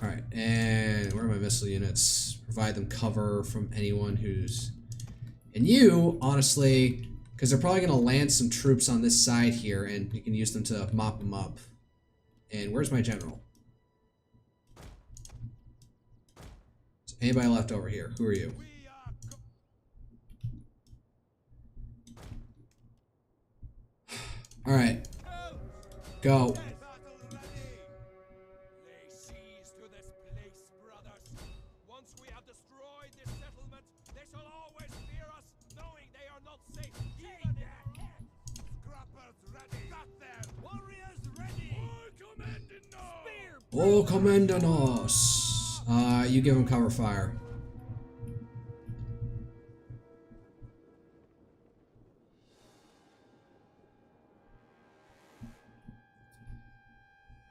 Speaker 1: Alright, and where are my missile units? Provide them cover from anyone who's... And you, honestly, because they're probably going to land some troops on this side here, and you can use them to mop them up. And where's my general? Is anybody left over here? Who are you? Alright. Go.
Speaker 3: Lay siege to this place, brothers. Once we have destroyed this settlement, they shall always fear us, knowing they are not safe. Even if Scrappers ready. Got them. Warriors ready.
Speaker 1: Oh, Commandanos! You give them cover fire.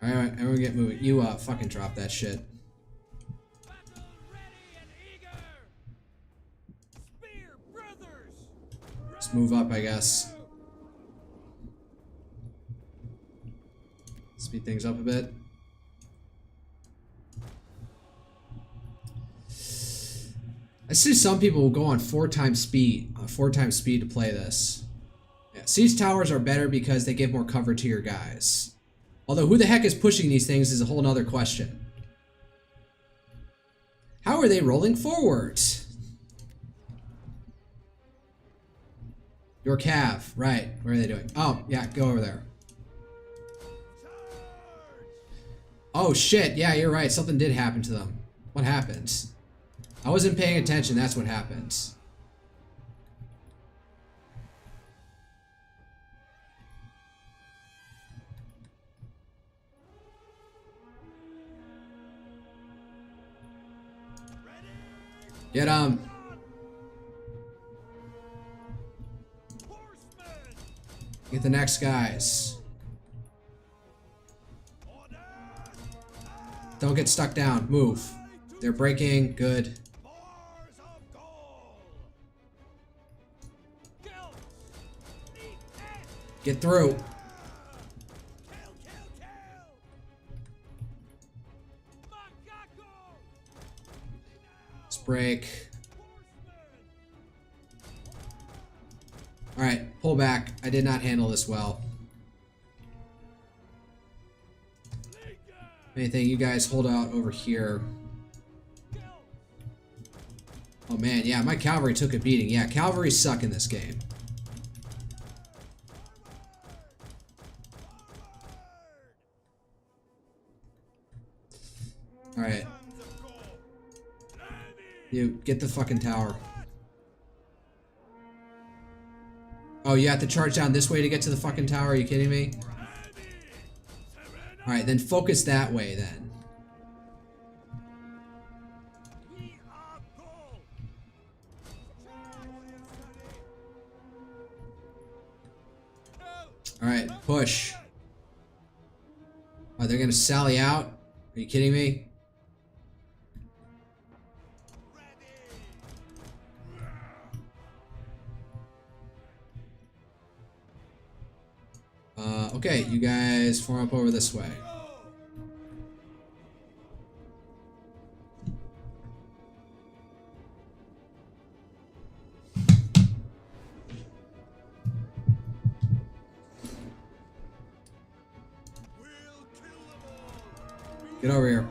Speaker 1: Alright, everyone get moving. You, fucking drop that shit.
Speaker 3: Battle ready and eager. Spear brothers.
Speaker 1: Let's move up, I guess. Speed things up a bit. I see some people will go on 4 times speed to play this. Yeah, siege towers are better because they give more cover to your guys. Although who the heck is pushing these things is a whole nother question. How are they rolling forward? Your cav, right. What are they doing? Oh, yeah, go over there. Oh shit, yeah, you're right. Something did happen to them. What happened? I wasn't paying attention, that's what happened. Get 'em. Get the next guys. Don't get stuck down. Move. They're breaking. Good.
Speaker 3: Mars of Gaul.
Speaker 1: Get through. Let's break. Alright, pull back. I did not handle this well. Anything, you guys hold out over here. Oh man, yeah, my cavalry took a beating. Yeah, cavalry suck in this game. Alright. You, get the fucking tower. Oh, you have to charge down this way to get to the fucking tower? Are you kidding me? Alright, then focus that way then. Alright, push. Oh, they're gonna sally out? Are you kidding me? Okay, you guys form up over this way. Get over here.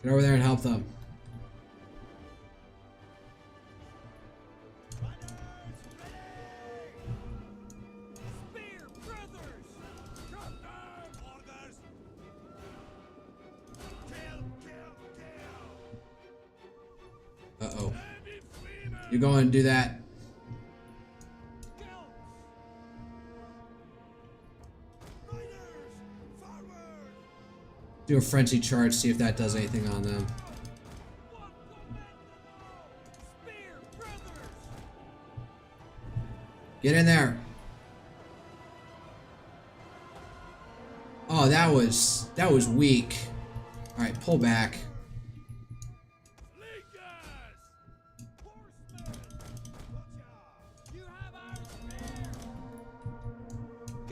Speaker 1: Get over there and help them. Uh-oh. You go and do that. Do a frenzy charge, see if that does anything on them. Get in there. Oh, that was weak. All right, pull back.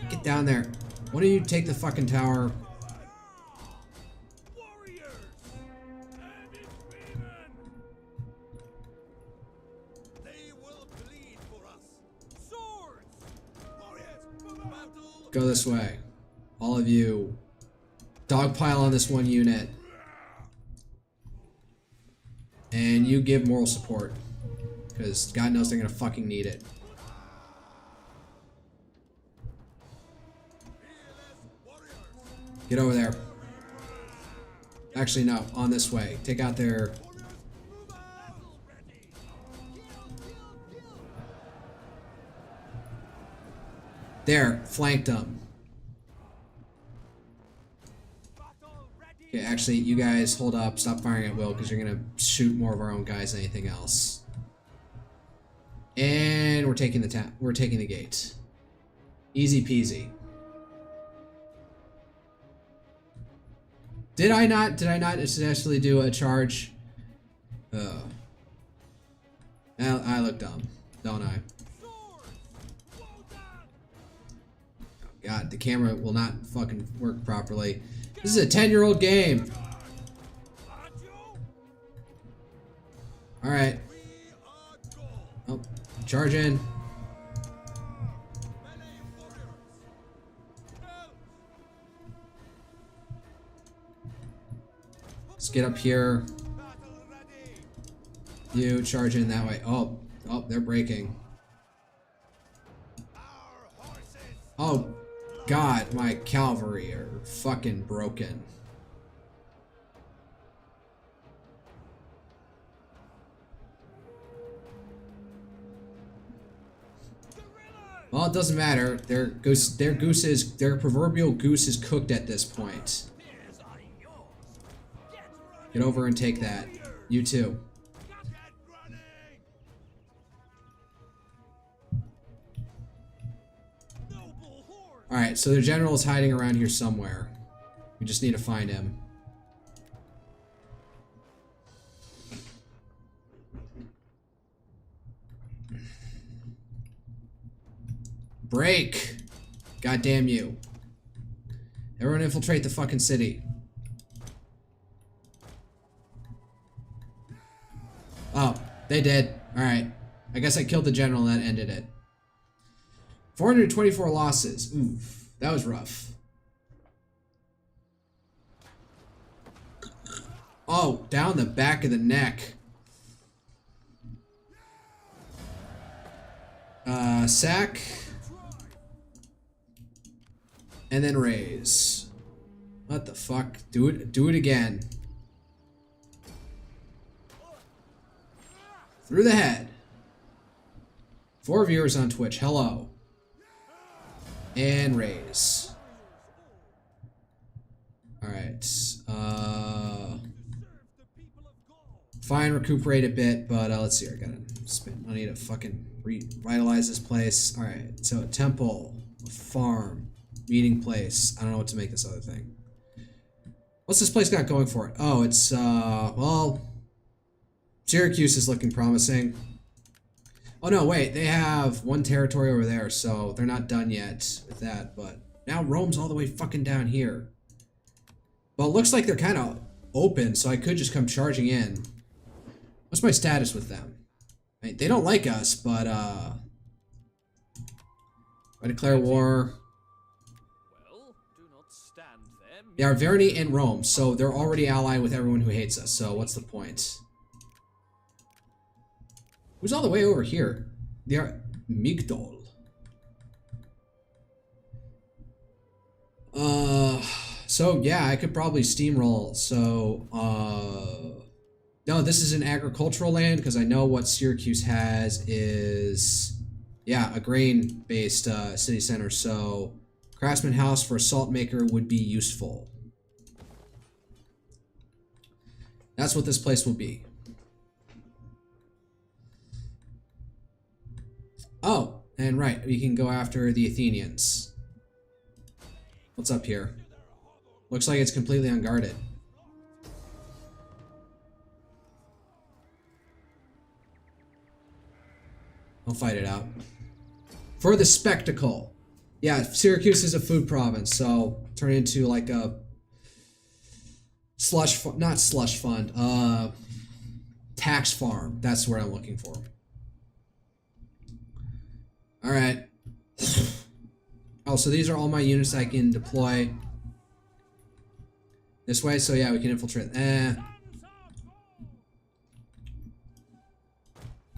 Speaker 1: Get down there. Why don't you take the fucking tower? Go this way. All of you. Dogpile on this one unit. And you give moral support. Because God knows they're gonna fucking need it. Get over there. Actually, no. On this way. Take out their... There, flanked them. Okay, actually, you guys hold up. Stop firing at will, because you're gonna shoot more of our own guys than anything else. And we're taking the gate. Easy peasy. Did I not successfully do a charge? I look dumb, don't I? God, the camera will not fucking work properly. This is a 10-year-old game. Alright. Oh, charge in. Let's get up here. You charge in that way. Oh, they're breaking. Oh, God, my cavalry are fucking broken. Well, it doesn't matter. Their proverbial goose is cooked at this point. Get over and take that. You too. Alright, so their general is hiding around here somewhere. We just need to find him. Break! God damn you. Everyone infiltrate the fucking city. Oh, they did. Alright. I guess I killed the general and that ended it. 424 losses. Oof. That was rough. Oh, down the back of the neck. Sack. And then raise. What the fuck? Do it again. Through the head. 4 viewers on Twitch. Hello. And raise. Alright. Fine, recuperate a bit, but let's see. I gotta spend money to fucking revitalize this place. Alright, so a temple, a farm, meeting place. I don't know what to make this other thing. What's this place got going for it? Oh, it's, well, Syracuse is looking promising. Oh no, wait, they have one territory over there, so they're not done yet with that, but now Rome's all the way fucking down here. Well, it looks like they're kind of open, so I could just come charging in. What's my status with them? I mean, they don't like us, but, I declare war.
Speaker 3: Well, do not stand them.
Speaker 1: Yeah, Verni and Rome, so they're already allied with everyone who hates us, so what's the point? Who's all the way over here? They are Migdol. So yeah, I could probably steamroll. So, no, this is an agricultural land because I know what Syracuse has is, yeah, a grain-based city center. So, craftsman house for a salt maker would be useful. That's what this place will be. Oh, and right, we can go after the Athenians. What's up here? Looks like it's completely unguarded. I'll fight it out. For the spectacle. Yeah, Syracuse is a food province, so turn it into like a not slush fund, tax farm. That's what I'm looking for. Alright. Oh, so these are all my units I can deploy this way, so yeah, we can infiltrate.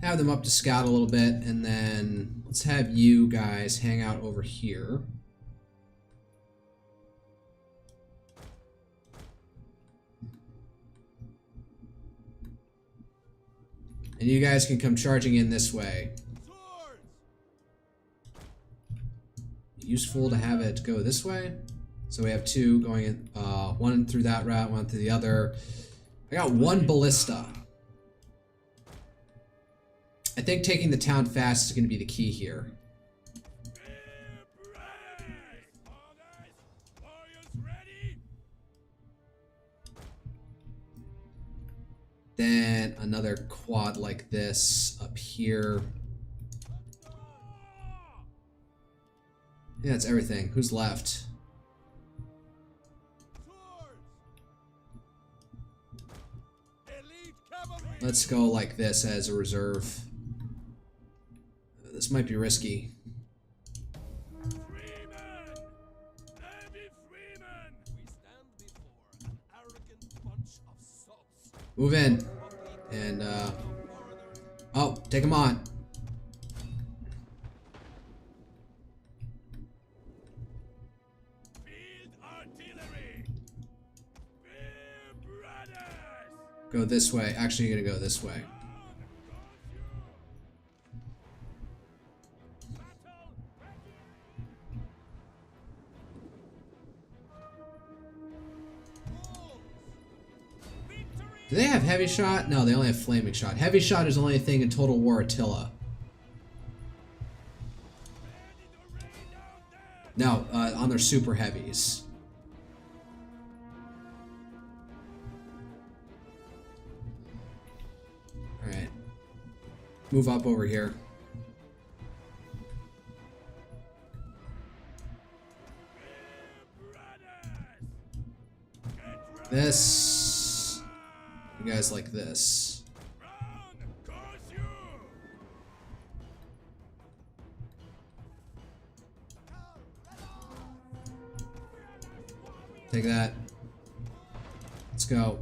Speaker 1: Have them up to scout a little bit, and then let's have you guys hang out over here. And you guys can come charging in this way. Useful to have it go this way. So we have two going in, one through that route, one through the other. I got one ballista. I think taking the town fast is going to be the key here. Then another quad like this up here. Yeah, that's everything. Who's left? Let's go like this as a reserve. This might be risky. Move in. And, oh, take him on. Go this way. Actually, you're gonna go this way. Do they have heavy shot? No, they only have flaming shot. Heavy shot is the only thing in Total War Attila. No, on their super heavies. Alright. Move up over here. This. You guys like this. Take that. Let's go.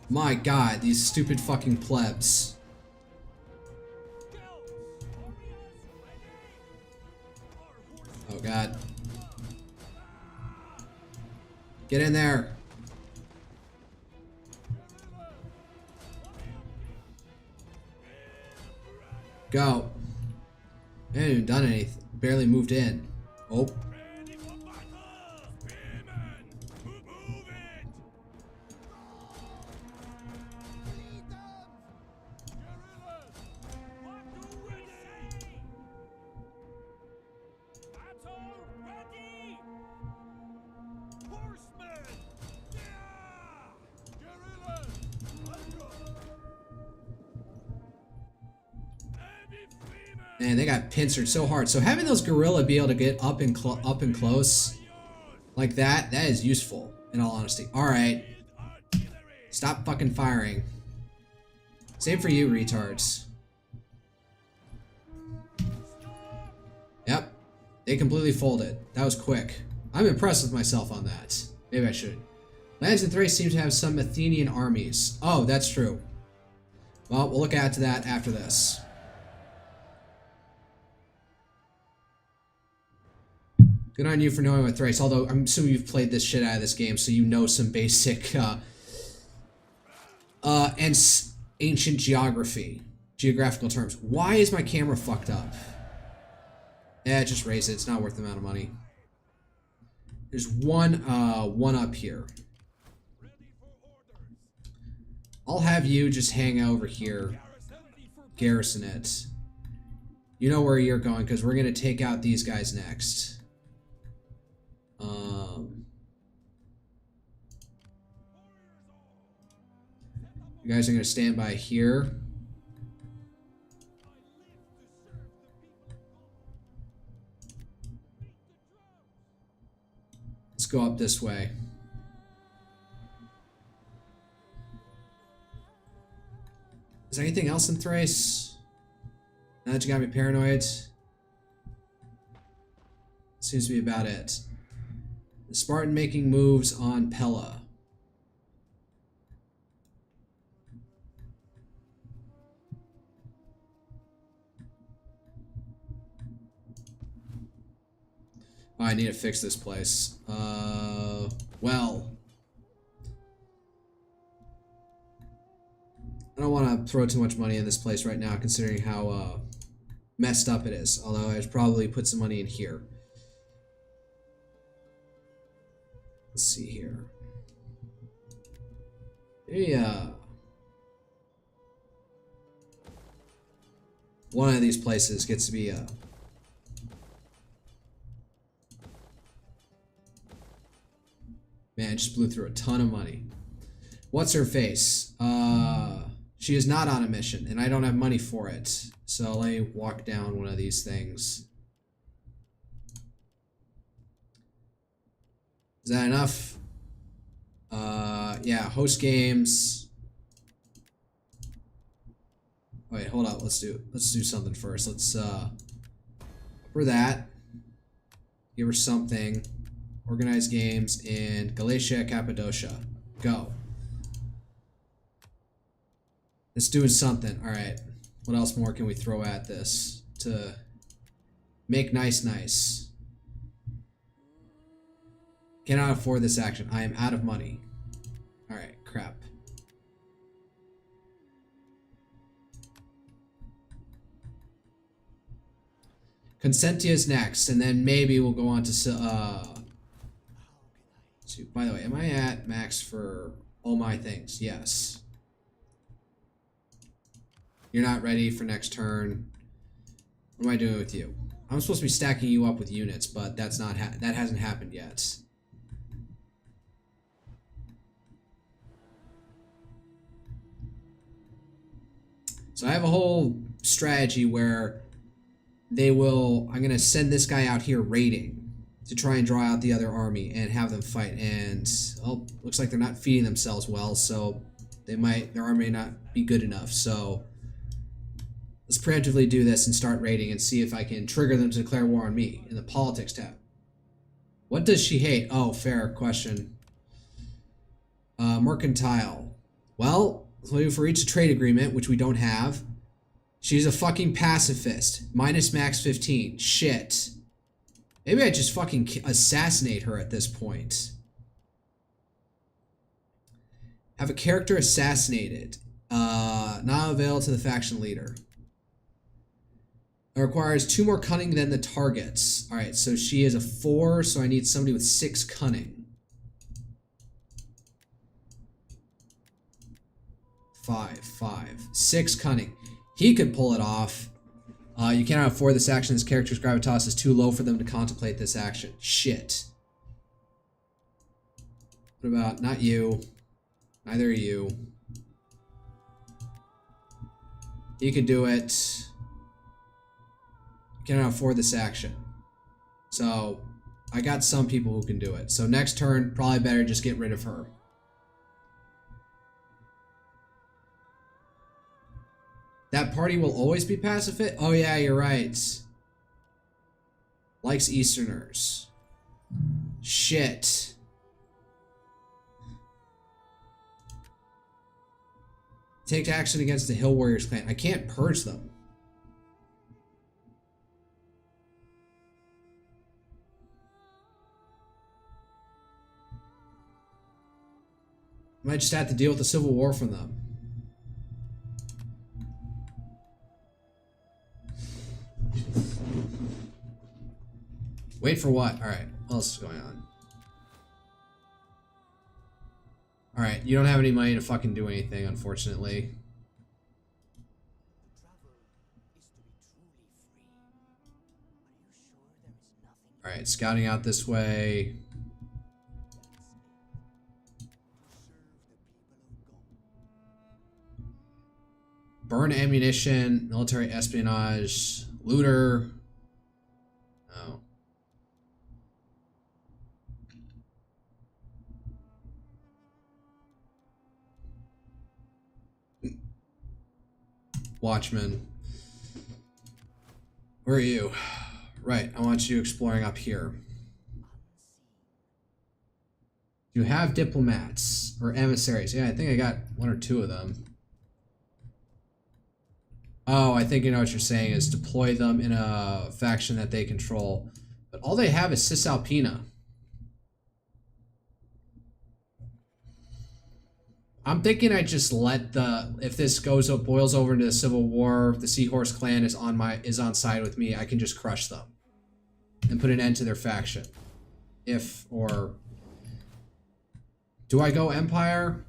Speaker 1: My God, these stupid fucking plebs. Oh God. Get in there. Go. I haven't even done anything. Barely moved in. Oh. Man, they got pincered so hard. So having those guerrilla be able to get up and close like that is useful, in all honesty. Alright. Stop fucking firing. Same for you, retards. Yep. They completely folded. That was quick. I'm impressed with myself on that. Maybe I should. Lands in Thrace seem to have some Athenian armies. Oh, that's true. Well, we'll look at that after this. Good on you for knowing what Thrace, although I'm assuming you've played this shit out of this game, so you know some basic, ancient geographical terms. Why is my camera fucked up? Yeah, just raise it. It's not worth the amount of money. There's one up here. I'll have you just hang over here, garrison it. You know where you're going, because we're going to take out these guys next. You guys are going to stand by here. Let's go up this way. Is there anything else in Thrace? Now that you got me paranoid. Seems to be about it. The Spartan making moves on Pella. Oh, I need to fix this place. Well. I don't want to throw too much money in this place right now, considering how messed up it is. Although I should probably put some money in here. Let's see here. Yeah. One of these places gets to be a... Man, I just blew through a ton of money. What's her face? She is not on a mission, and I don't have money for it. So let me walk down one of these things. Is that enough? Yeah, host games. Wait, hold up. Let's do something first. Let's for that. Give her something. Organize games in Galatia, Cappadocia. Go. It's doing something. All right. What else more can we throw at this to make nice? Cannot afford this action. I am out of money. All right, crap. Consentia's next, and then maybe we'll go on to so, by the way, am I at max for all my things? Yes. You're not ready for next turn. What am I doing with you? I'm supposed to be stacking you up with units, but that's not that hasn't happened yet. So I have a whole strategy where they will, I'm gonna send this guy out here raiding to try and draw out the other army and have them fight. And oh, looks like they're not feeding themselves well, so their army may not be good enough. So let's preemptively do this and start raiding and see if I can trigger them to declare war on me in the politics tab. What does she hate? Oh, fair question. Mercantile. Well, if we reach a trade agreement, which we don't have, she's a fucking pacifist. Minus max 15. Shit. Maybe I just fucking assassinate her at this point. Have a character assassinated. Not available to the faction leader. It requires 2 more cunning than the targets. Alright, so she is a 4, so I need somebody with 6 cunning. 5. 6 cunning. He could pull it off. You cannot afford this action. This character's gravitas is too low for them to contemplate this action. Shit. What about, not you. Neither are you. He could do it. Cannot afford this action. So, I got some people who can do it. So next turn, probably better just get rid of her. That party will always be pacifist? Oh yeah, you're right. Likes Easterners. Shit. Take action against the Hill Warriors clan. I can't purge them. I might just have to deal with the civil war from them. Wait for what? Alright, what else is going on? Alright, you don't have any money to fucking do anything, unfortunately. Alright, scouting out this way. Burn ammunition, military espionage, looter. Oh. Watchman. Where are you? Right, I want you exploring up here. You have diplomats or emissaries. Yeah, I think I got 1 or 2 of them. Oh, I think you know what you're saying is deploy them in a faction that they control. But all they have is Cisalpina. I'm thinking I just let if this boils over into the Civil War, the Seahorse clan is on side with me, I can just crush them. And put an end to their faction. Do I go Empire?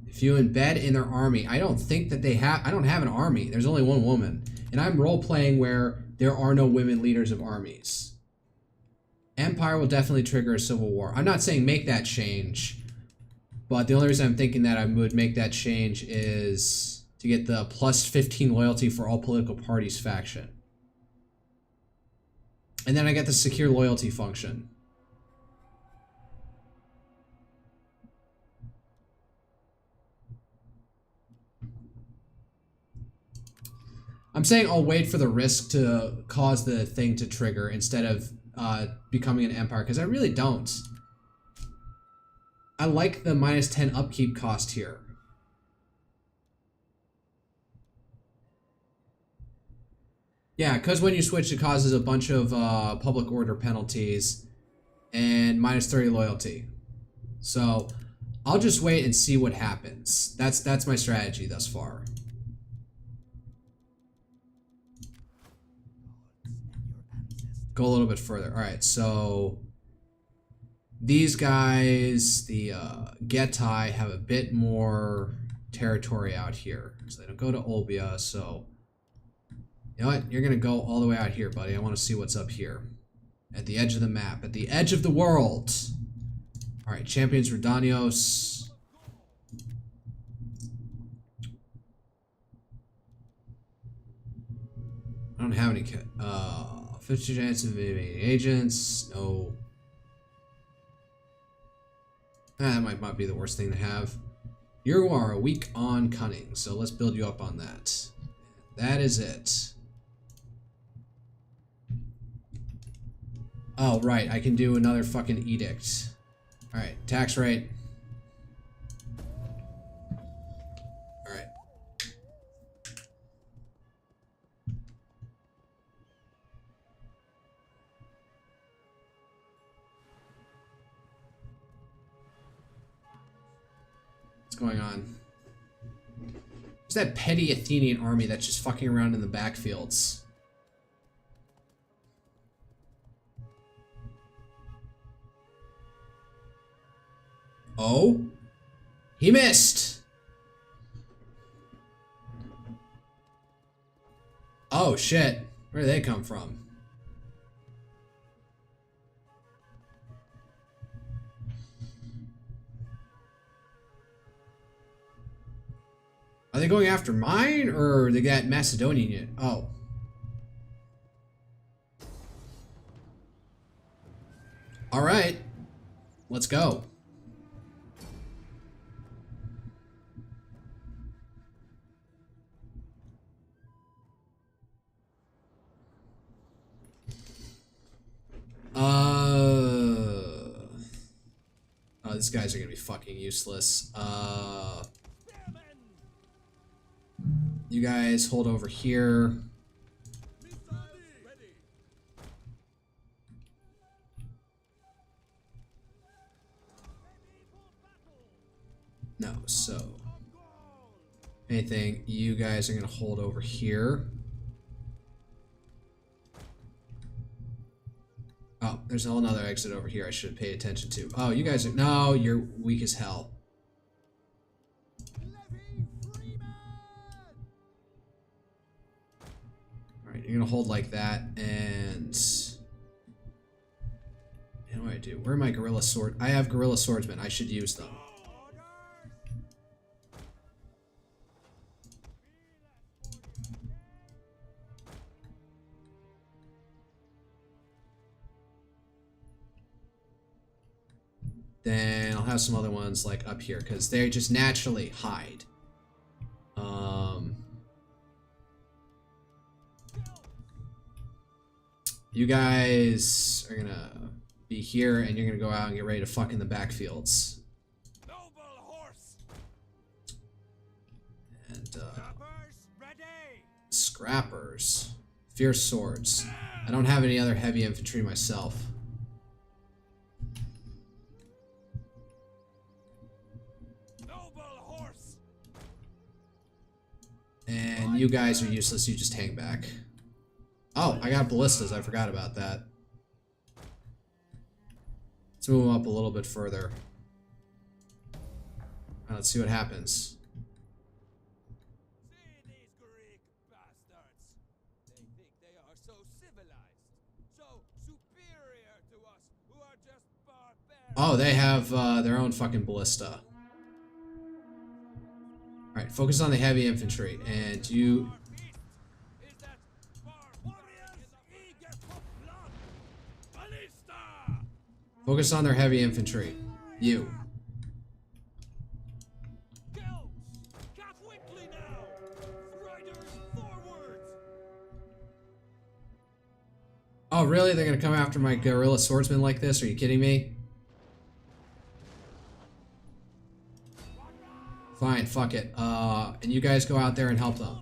Speaker 1: If you embed in their army, I don't think that I don't have an army. There's only 1 woman. And I'm role-playing where there are no women leaders of armies. Empire will definitely trigger a civil war. I'm not saying make that change, but the only reason I'm thinking that I would make that change is to get the plus 15 loyalty for all political parties faction. And then I get the secure loyalty function. I'm saying I'll wait for the risk to cause the thing to trigger instead of becoming an empire, because I really don't. I like the minus 10 upkeep cost here. Yeah, because when you switch, it causes a bunch of public order penalties and minus 30 loyalty. So I'll just wait and see what happens. That's my strategy thus far. Go a little bit further. All right, so these guys, the Getai, have a bit more territory out here. So they don't go to Olbia, so you know what? You're gonna go all the way out here, buddy. I want to see what's up here. At the edge of the map. At the edge of the world. Alright, Champions Rodanios. I don't have any 50 chance of evading agents. No. That might not be the worst thing to have. You are weak on cunning, so let's build you up on that. That is it. Oh, right, I can do another fucking edict. Alright, tax rate. Alright. What's going on? There's that petty Athenian army that's just fucking around in the backfields. Oh? He missed! Oh, shit. Where did they come from? Are they going after mine, or they got Macedonian yet? Oh. Alright. Let's go. Oh, these guys are gonna be fucking useless. You guys hold over here. No, so anything, you guys are gonna hold over here. Oh, there's a whole nother exit over here I should have paid attention to. Oh, you guys are... No, you're weak as hell. Alright, you're gonna hold like that, and... What do I do? Where are my gorilla sword? I have gorilla swordsmen. I should use them. Then I'll have some other ones like up here because they just naturally hide. You guys are gonna be here and you're gonna go out and get ready to fuck in the backfields. And scrappers, fierce swords. I don't have any other heavy infantry myself. And you guys are useless, you just hang back. Oh, I got ballistas, I forgot about that. Let's move them up a little bit further. Alright, let's see what happens.
Speaker 3: See these Greek bastards. They think they are so civilized, so superior to us who are just barbarians.
Speaker 1: Oh, they have their own fucking ballista. Alright, focus on the heavy infantry, and you... Focus on their heavy infantry. You. Oh, really? They're gonna come after my guerrilla swordsman like this? Are you kidding me? Fine, fuck it. And you guys go out there and help them.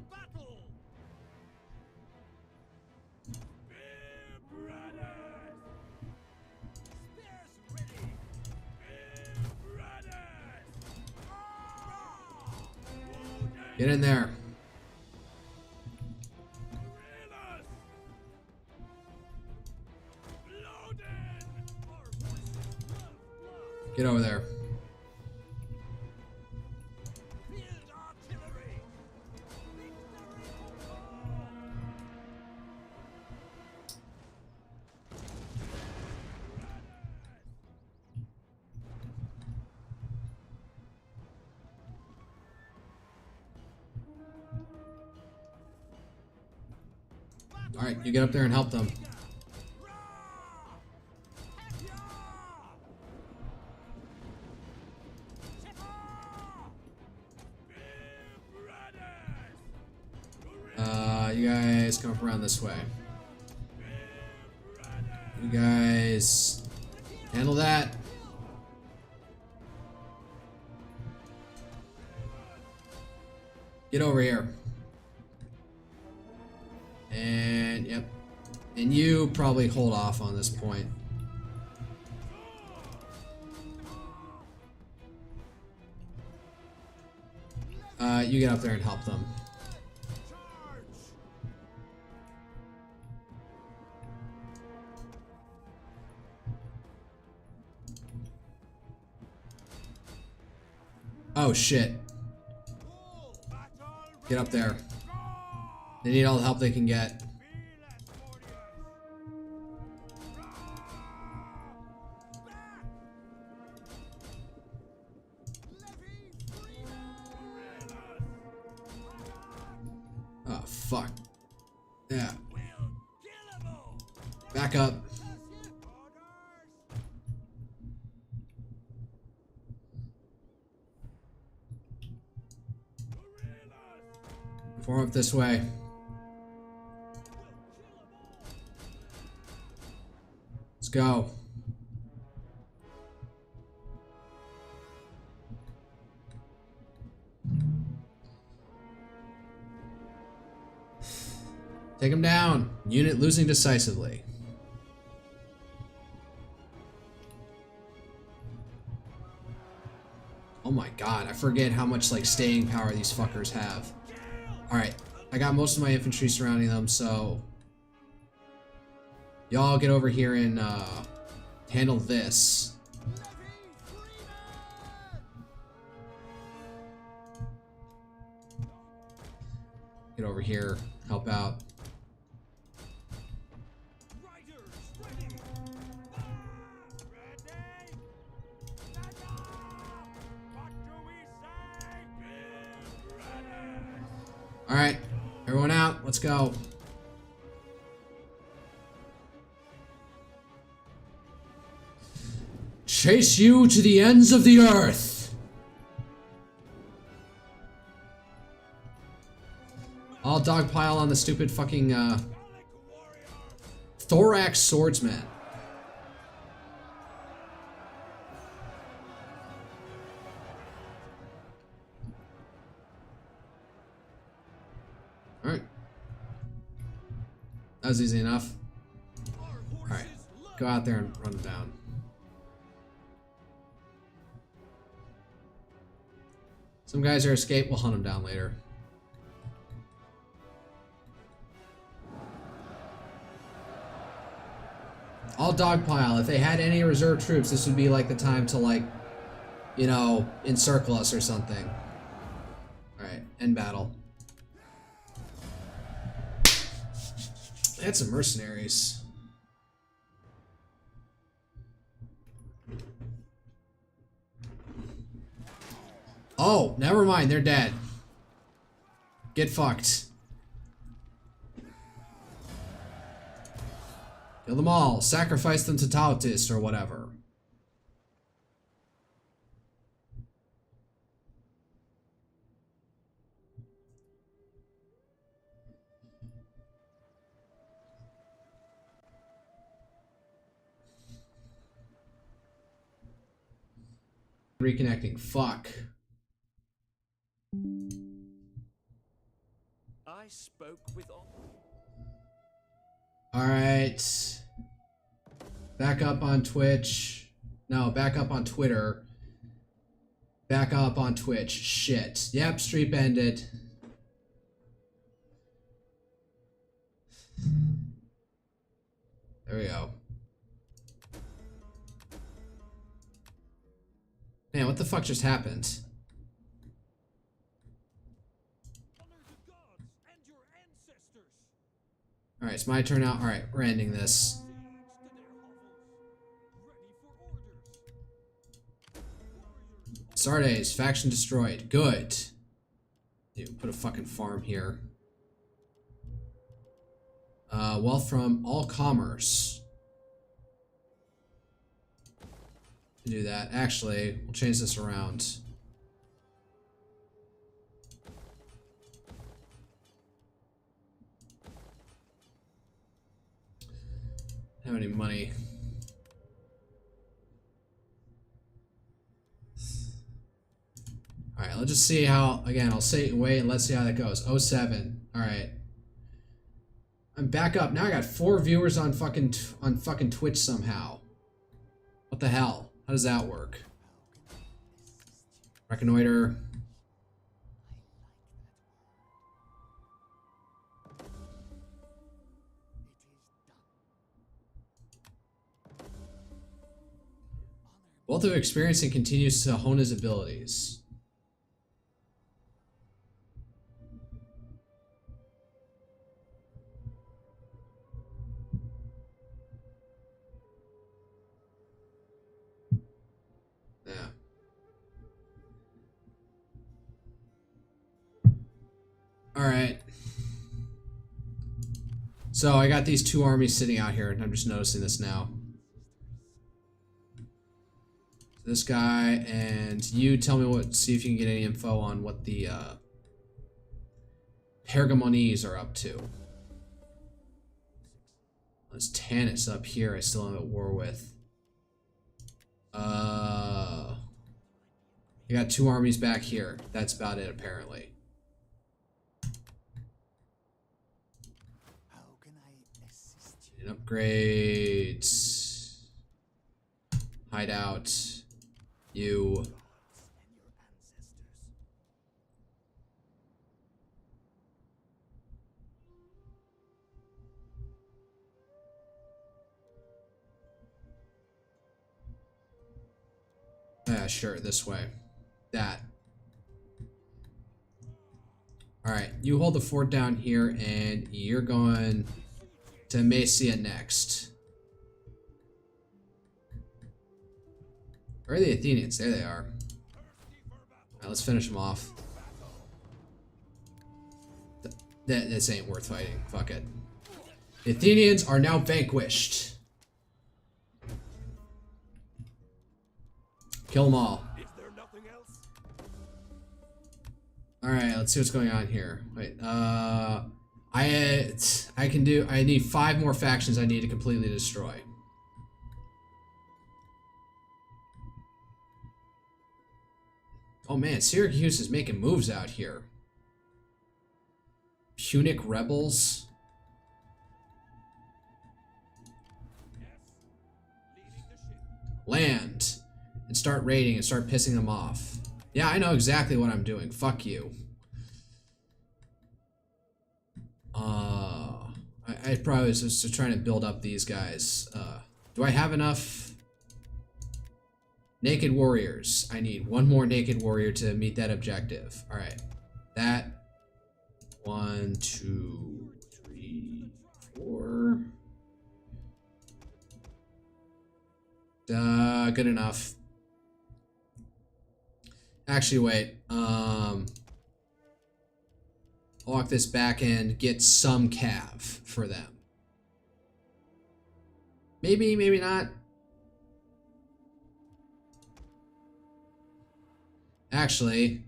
Speaker 1: Get in there. Get over there. Alright, you get up there and help them. You guys come up around this way. You guys handle that. Get over here. And, yep. And you probably hold off on this point. You get up there and help them. Oh shit. Get up there. They need all the help they can get. Oh fuck. Yeah. Back up. Form up this way. Let's go. Take him down. Unit losing decisively. Oh my god, I forget how much like staying power these fuckers have. Alright, I got most of my infantry surrounding them, so y'all get over here and handle this. Get over here, help out. Alright, everyone out, let's go. Chase you to the ends of the earth. I'll dogpile on the stupid fucking thorax swordsman. Alright. That was easy enough. Alright. Go out there and run them down. Some guys are escaped, we'll hunt them down later. I'll dogpile. If they had any reserve troops, this would be like the time to, like, you know, encircle us or something. Alright, end battle. They had some mercenaries. Oh, never mind, they're dead. Get fucked. Kill them all. Sacrifice them to Tautis or whatever. Reconnecting. Fuck.
Speaker 3: I spoke with
Speaker 1: Alright. Back up on Twitch. No, back up on Twitter. Back up on Twitch. Shit. Yep, stream ended. There we go. Man, what the fuck just happened? Alright, it's my turn now. Alright, we're ending this. Sardes, faction destroyed. Good. Dude, put a fucking farm here. Wealth from all commerce. Do that. Actually, we'll change this around. Don't have any money. Alright, let's just see how, again, I'll say wait and let's see how that goes. 07. Alright. I'm back up. Now I got 4 viewers on fucking Twitch somehow. What the hell? How does that work? Reconnoiter. Wealth of Experiencing continues to hone his abilities. Yeah. Alright. So I got these 2 armies sitting out here, and I'm just noticing this now. This guy, and you tell me what, see if you can get any info on what the Pergamonese are up to. There's Tanis up here I still am at war with. I got 2 armies back here. That's about it, apparently.
Speaker 3: How can I assist you?
Speaker 1: And upgrades. Hideout. You. Yeah, sure, this way. That. Alright, you hold the fort down here, and you're going to Macia next. Where are the Athenians? There they are. Alright, let's finish them off. This ain't worth fighting. Fuck it. The Athenians are now vanquished. Kill them all. Alright, let's see what's going on here. Wait, I need 5 more factions I need to completely destroy. Oh man, Syracuse is making moves out here. Punic rebels. Land. And start raiding and start pissing them off. Yeah, I know exactly what I'm doing. Fuck you. I probably was just trying to build up these guys. Do I have enough naked warriors? I need 1 more naked warrior to meet that objective. Alright. That. 1, 2, 3, 4. Good enough. Actually, wait. I'll walk this back and get some cav for them. Maybe, maybe not. Actually,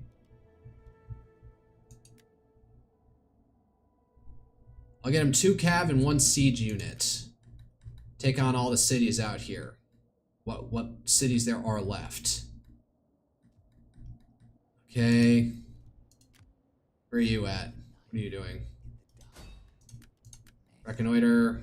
Speaker 1: I'll get him 2 cav and 1 siege unit. Take on all the cities out here. What cities there are left. Okay. Where are you at? What are you doing? Reconnoiter.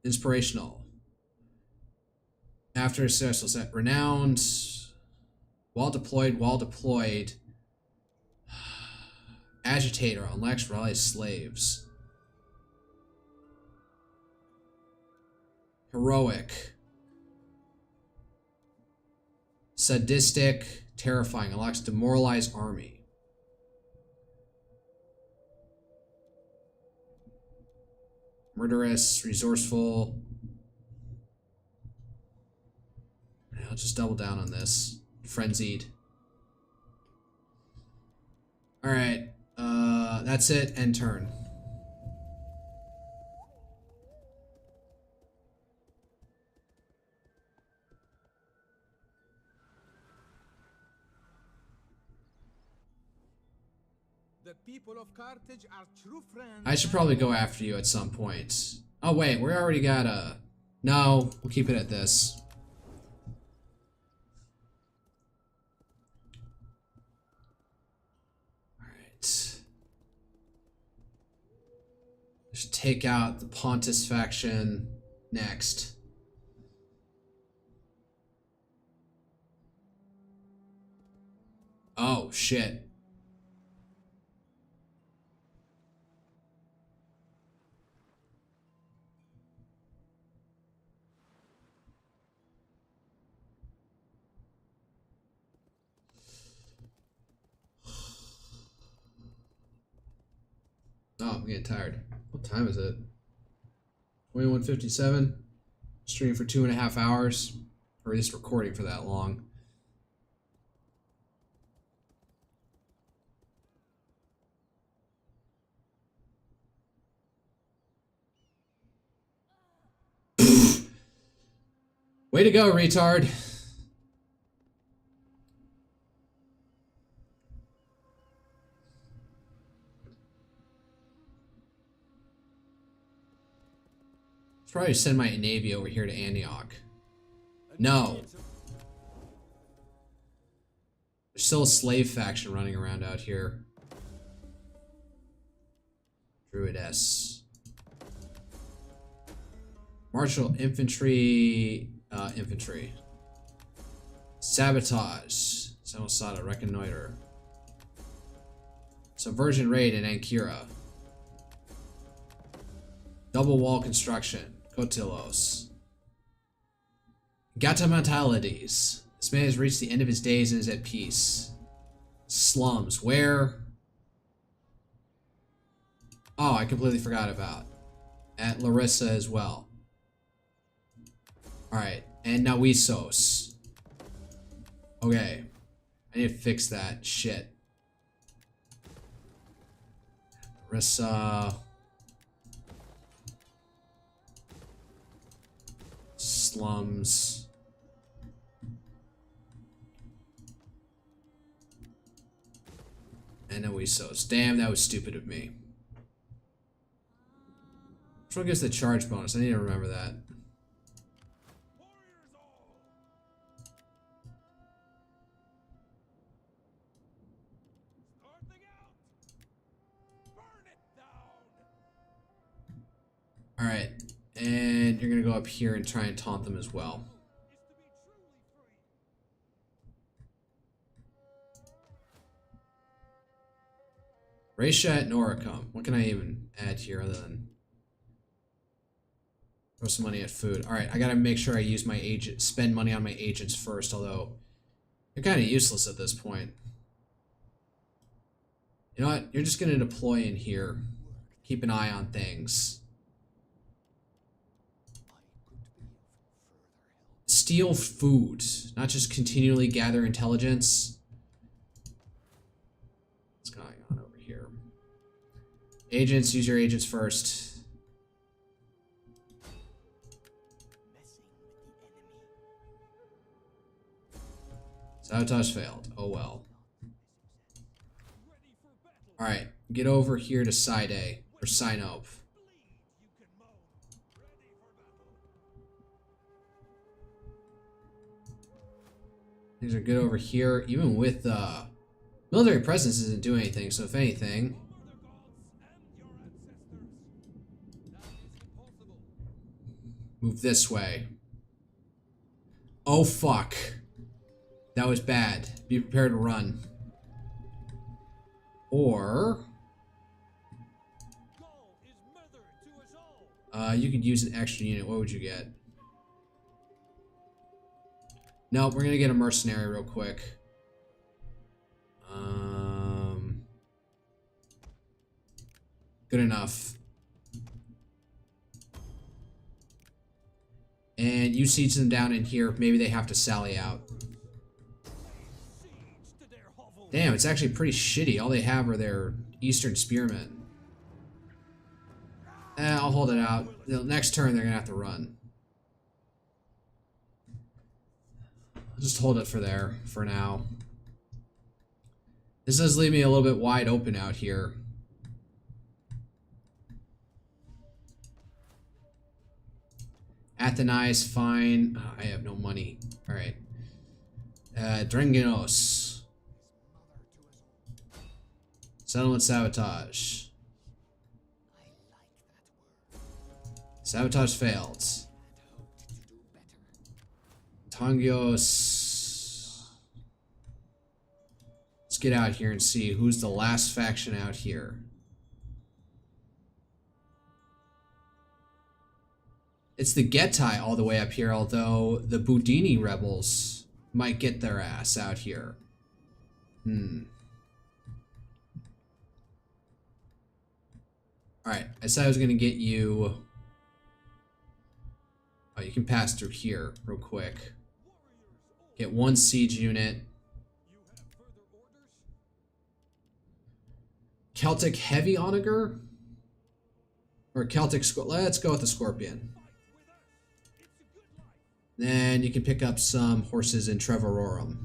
Speaker 1: Inspirational. After a successful set, renowned. While deployed. Agitator unlocks rally slaves. Heroic. Sadistic, terrifying, unlocks demoralized army. Murderous, resourceful. I'll just double down on this. Frenzied. Alright, that's it, end turn.
Speaker 3: The people of Carthage are true friends.
Speaker 1: I should probably go after you at some point. Oh wait, we already got a... No, we'll keep it at this. Alright. I should take out the Pontus faction next. Oh, shit. Oh, I'm getting tired. What time is it? 21:57. Stream for 2.5 hours. Or at least recording for that long. Way to go, retard. Probably send my navy over here to Antioch. No. There's still a slave faction running around out here. Druidess. Martial infantry. Infantry. Sabotage. Samosata. Reconnoiter. Subversion raid in Ankira. Double wall construction. Cotilos. Gatamentalities. This man has reached the end of his days and is at peace. Slums. Where? Oh, I completely forgot about. At Larissa as well. Alright. And Nawisos. Okay. I need to fix that shit. Larissa. Slums. And Nawisos. Damn, that was stupid of me. Which one gives the charge bonus? I need to remember that. Alright, and you're gonna go up here and try and taunt them as well. Raisha at Noricum. What can I even add here other than throw some money at food? Alright, I gotta make sure I use my agent, spend money on my agents first, although they're kind of useless at this point. You know what? You're just gonna deploy in here. Keep an eye on things. Steal food, not just continually gather intelligence. What's going on over here? Agents, use your agents first. Sabotage failed. Oh well. Alright, get over here to Side A, or Sinope. Things are good over here. Even with military presence isn't doing anything, so if anything. Move this way. Oh, fuck. That was bad. Be prepared to run. Or...
Speaker 3: Gaul is mother to us all.
Speaker 1: you could use an extra unit. What would you get? Nope, we're gonna get a mercenary real quick. Good enough. And you siege them down in here. Maybe they have to sally out.
Speaker 3: Siege to their hovel.
Speaker 1: Damn, it's actually pretty shitty. All they have are their Eastern Spearmen. I'll hold it out. The next turn, they're gonna have to run. I'll just hold it for there, for now. This does leave me a little bit wide open out here. Athenize, fine. Oh, I have no money. Alright. Drenginos. Settlement sabotage. Sabotage failed. Tangios. Let's get out here and see who's the last faction out here. It's the Getai all the way up here, although the Budini rebels might get their ass out here. Alright, I said I was going to get you... Oh, you can pass through here real quick. Get one siege unit.
Speaker 3: You have further orders?
Speaker 1: Celtic heavy onager? Or Celtic... Let's go with the Scorpion. Then you can pick up some horses in Treverorum.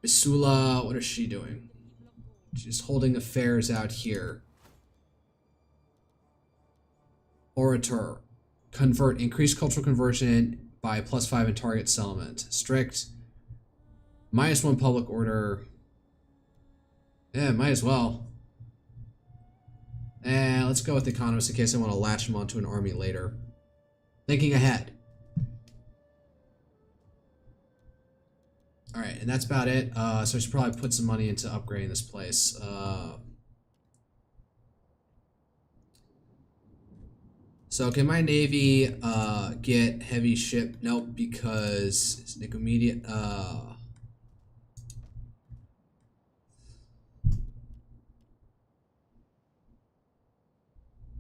Speaker 1: Missoula, what is she doing? She's holding affairs out here. Orator. Convert. Increase cultural conversion by +5 in target settlement. Strict. -1 public order. Yeah, might as well. And let's go with economist in case I want to latch them onto an army later. Thinking ahead. Alright, and that's about it. So I should probably put some money into upgrading this place. So can my navy get heavy ship? Nope, because it's Nicomedia.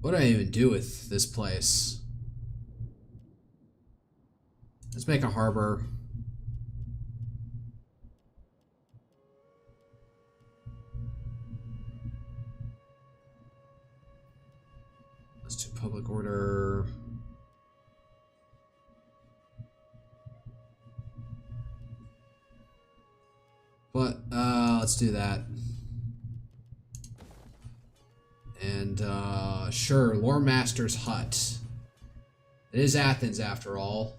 Speaker 1: What do I even do with this place? Let's make a harbor. Let's do public order. But let's do that. And sure, Lore Master's hut. It is Athens after all.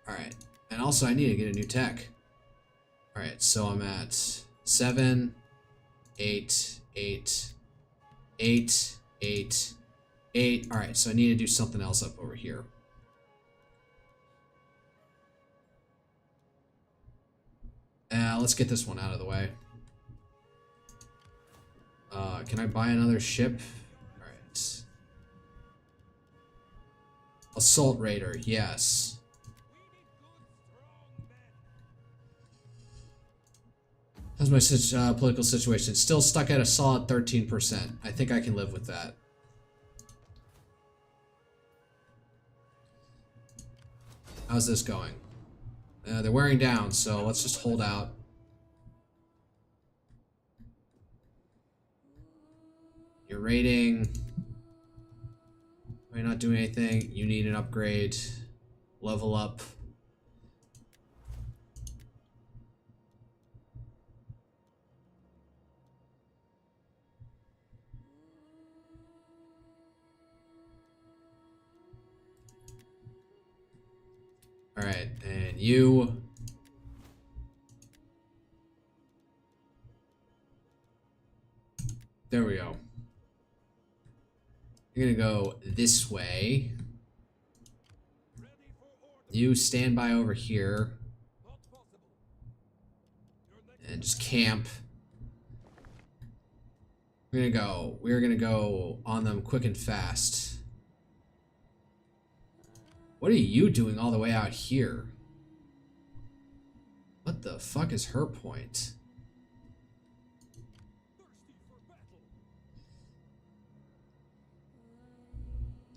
Speaker 1: Alright, and also I need to get a new tech. Alright, so I'm at 7, 8, 8, 8, 8, 8. Alright, so I need to do something else up over here. Let's get this one out of the way. Can I buy another ship? Alright. Assault Raider, yes. How's my political situation? It's still stuck at a solid 13%. I think I can live with that. How's this going? They're wearing down, so let's just hold out. Your rating. You're not doing anything. You need an upgrade. Level up. Alright, and you. There we You're gonna go this way. You stand by over here. And just camp. We're gonna go on them quick and fast. What are you doing all the way out here? What the fuck is her point?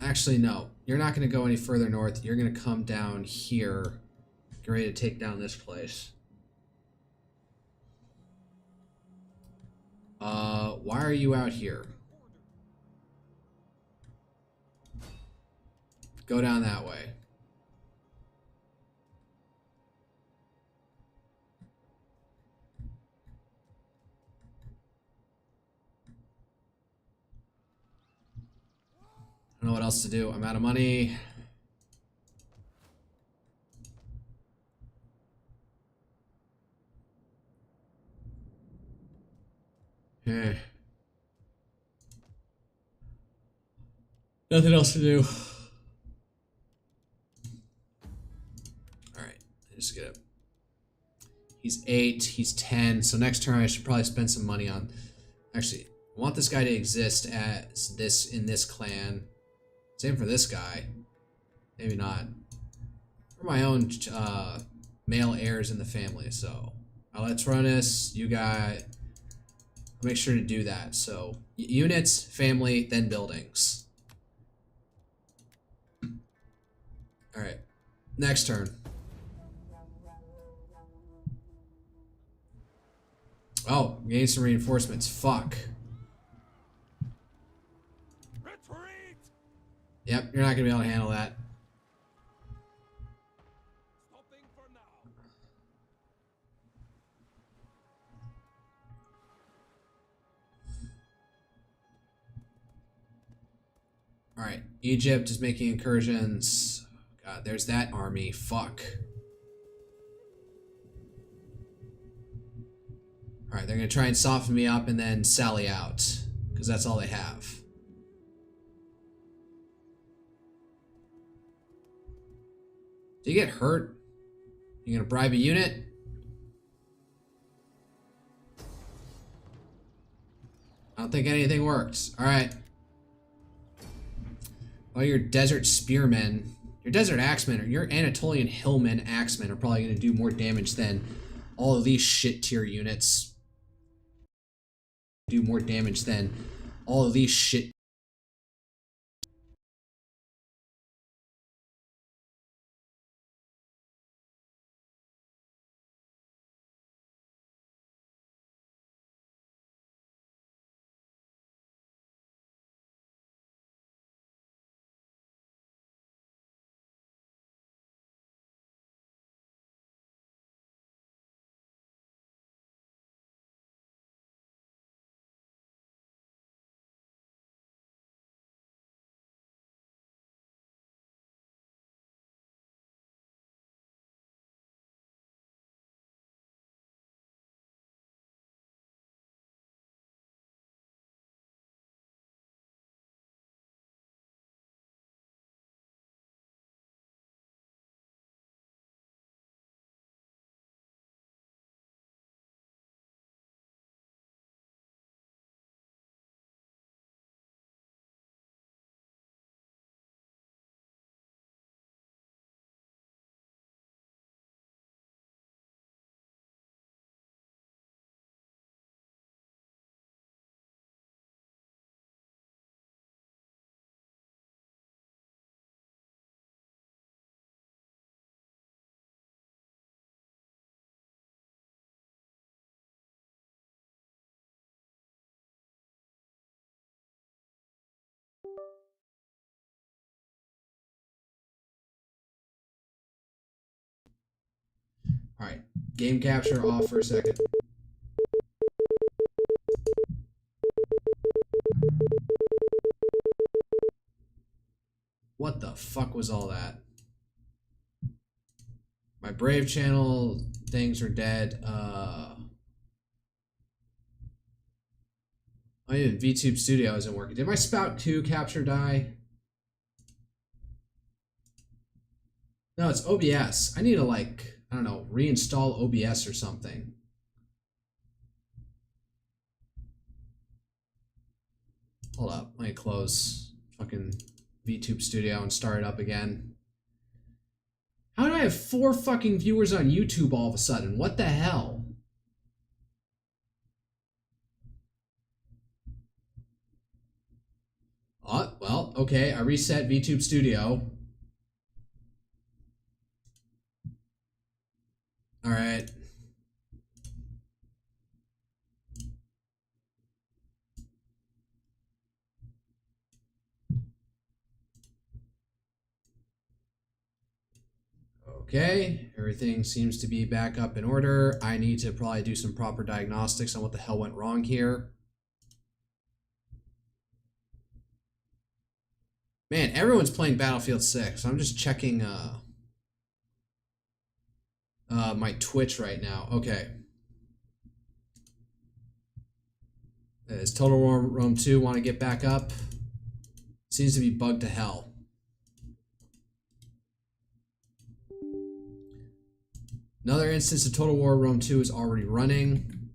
Speaker 1: Actually, no. You're not gonna go any further north. You're gonna come down here. Get ready to take down this place. Why are you out here? Go down that way. I don't know what else to do. I'm out of money. Eh. Nothing else to do. Alright, just get it. He's 8, he's 10, so next turn I should probably spend some money on... Actually, I want this guy to exist as this in this clan. Same for this guy. Maybe not. For my own male heirs in the family, so... let's run this, you got... Make sure to do that, so... Units, family, then buildings. Alright, next turn. Oh, gain some reinforcements. Fuck.
Speaker 3: Retreat!
Speaker 1: Yep, you're not gonna be able to handle that.
Speaker 3: Stopping for now.
Speaker 1: Alright, Egypt is making incursions. God, there's that army. Fuck. Alright, they're gonna try and soften me up and then sally out. Because that's all they have. Do you get hurt? You gonna bribe a unit? I don't think anything worked. Alright. Well, your desert spearmen, your desert axemen, or your Anatolian hillmen axemen are probably gonna do more damage than all of these shit tier units. Do more damage than all of these shit. Alright, game capture off for a second. What the fuck was all that? My Brave channel things are dead. Oh Oh, yeah, VTube Studio isn't working. Did my Spout 2 capture die? No, it's OBS. I need to, like, I don't know, reinstall OBS or something. Hold up. Let me close fucking VTube Studio and start it up again. How did I have 4 fucking viewers on YouTube all of a sudden? What the hell? Oh, well, okay. I reset VTube Studio. All right. Okay, everything seems to be back up in order. I need to probably do some proper diagnostics on what the hell went wrong here. Man, everyone's playing Battlefield 6. I'm just checking my Twitch right now. Okay. Is Total War Rome 2 want to get back up? Seems to be bugged to hell. Another instance of Total War Rome 2 is already running.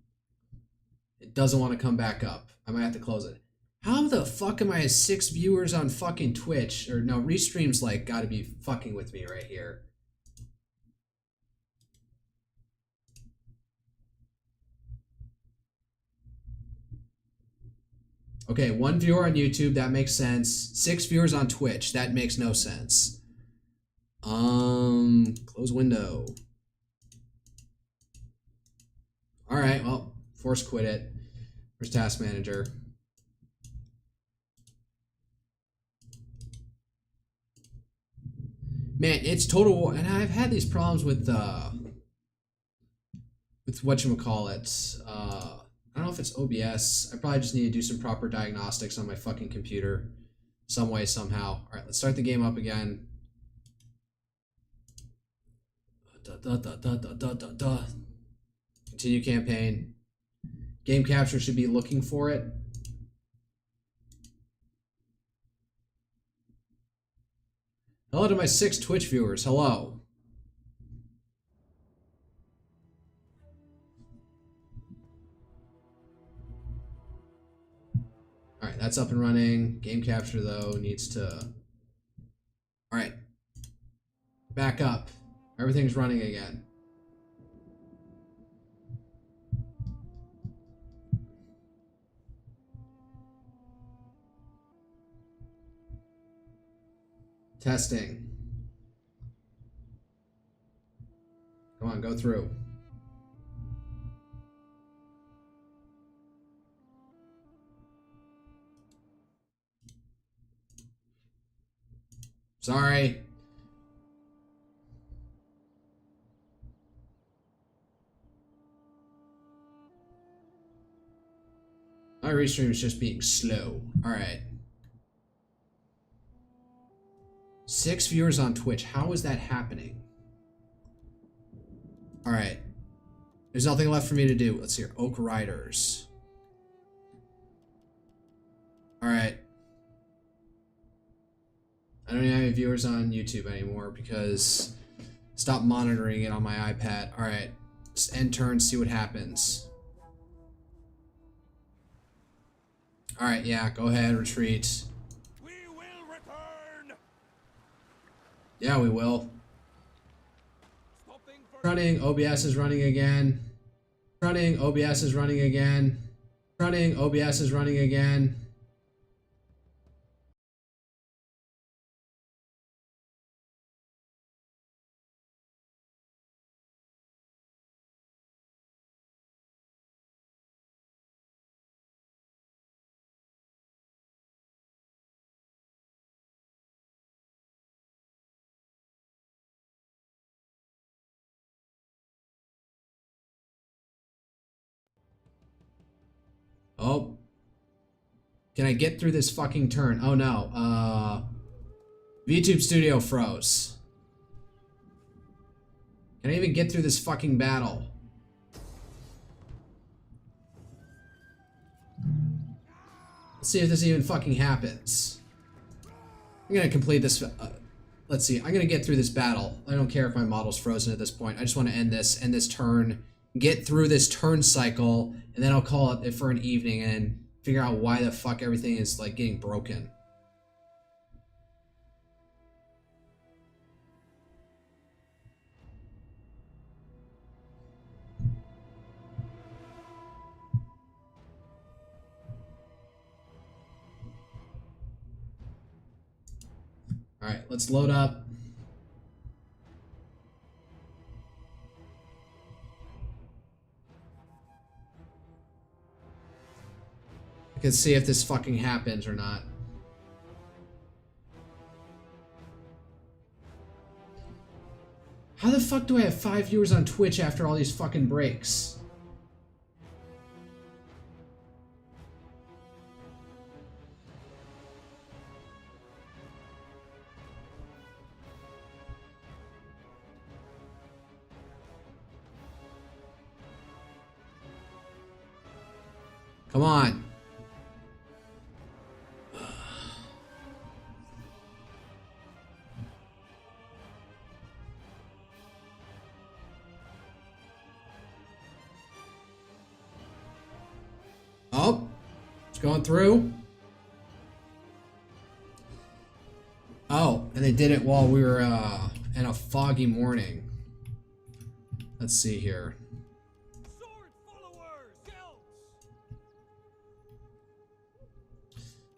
Speaker 1: It doesn't want to come back up. I might have to close it. How the fuck am I at 6 viewers on fucking Twitch? Or no, Restream's like gotta be fucking with me right here. Okay, 1 viewer on YouTube, that makes sense. 6 viewers on Twitch, that makes no sense. Close window. All right, well, force quit it. Where's Task Manager? Man, it's Total War, and I've had these problems with whatchamacallit. I don't know if it's OBS. I probably just need to do some proper diagnostics on my fucking computer. Some way, somehow. All right, let's start the game up again. Continue campaign. Game capture should be looking for it. Hello to my 6 Twitch viewers. Hello. All right, that's up and running. Game capture, though, needs to... All right. Back up. Everything's running again. Testing. Come on, go through. Sorry. My restream is just being slow. All right. 6 viewers on Twitch. How is that happening? All right. There's nothing left for me to do. Let's see here. Oak Riders. All right. I don't even have any viewers on YouTube anymore because stop monitoring it on my iPad. All right. Just end turn, see what happens. All right, yeah, go ahead, retreat.
Speaker 3: We will return.
Speaker 1: Yeah, we will.
Speaker 3: Stopping for
Speaker 1: Running, OBS is running again. Running, OBS is running again. Running, OBS is running again. Oh. Can I get through this fucking turn? Oh no. VTube Studio froze. Can I even get through this fucking battle? Let's see if this even fucking happens. I'm gonna complete this. Let's see. I'm gonna get through this battle. I don't care if my model's frozen at this point. I just want to end this turn, get through this turn cycle, and then I'll call it for an evening and figure out why the fuck everything is like getting broken. All right, let's load up. I can see if this fucking happens or not. How the fuck do I have 5 viewers on Twitch after all these fucking breaks? Come on. Oh, it's going through. Oh, and they did it while we were in a foggy morning. Let's see here.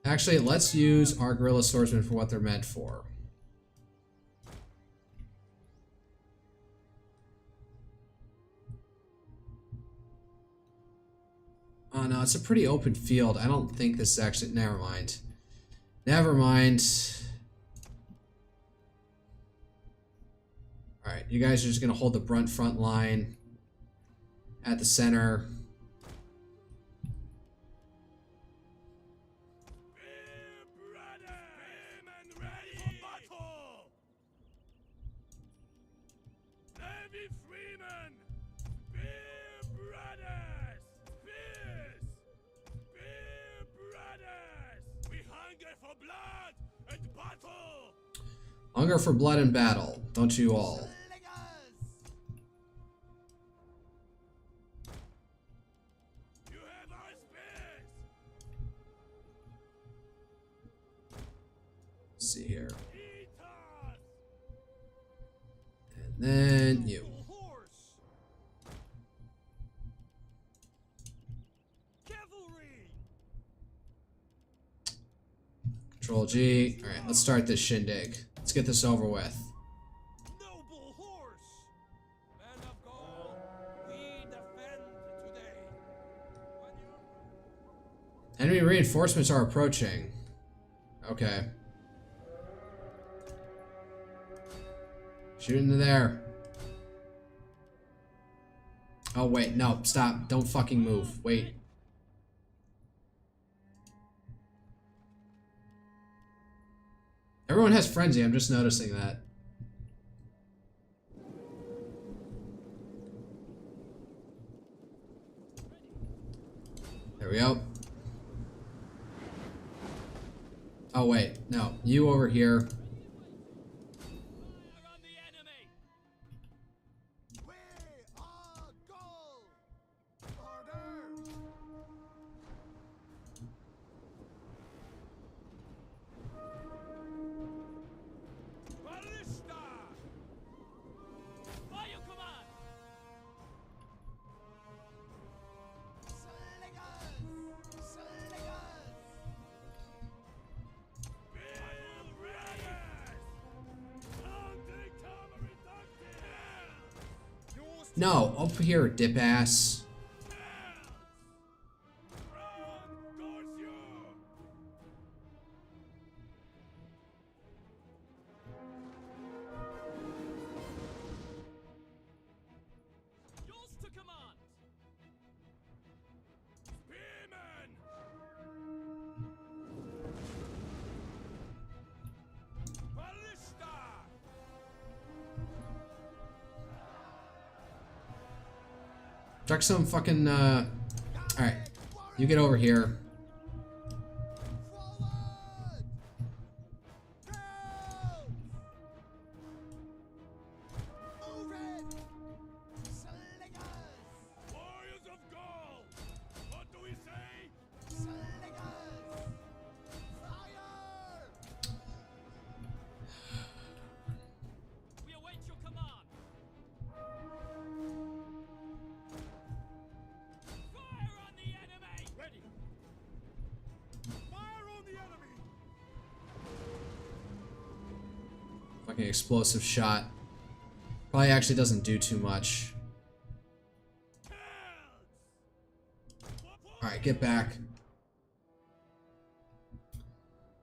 Speaker 1: Actually, let's use our guerrilla swordsmen for what they're meant for. Oh no, it's a pretty open field. I don't think this is actually... Never mind. Never mind. Alright, you guys are just going to hold the brunt front line at the center. Hunger for blood and battle, don't you all? Let's see here. And then you. Control G. Alright, let's start this shindig. Let's get this over with.
Speaker 3: Noble horse! Men of Gaul, we defend today.
Speaker 1: Enemy reinforcements are approaching. Okay. Shoot into there. Oh wait, no, stop. Don't fucking move. Wait. Everyone has frenzy, I'm just noticing that. There we go. Oh wait, no, you over here. No, up here, dip ass. Chuck some fucking, alright. You get over here. Fucking explosive shot. Probably actually doesn't do too much. Alright, get back.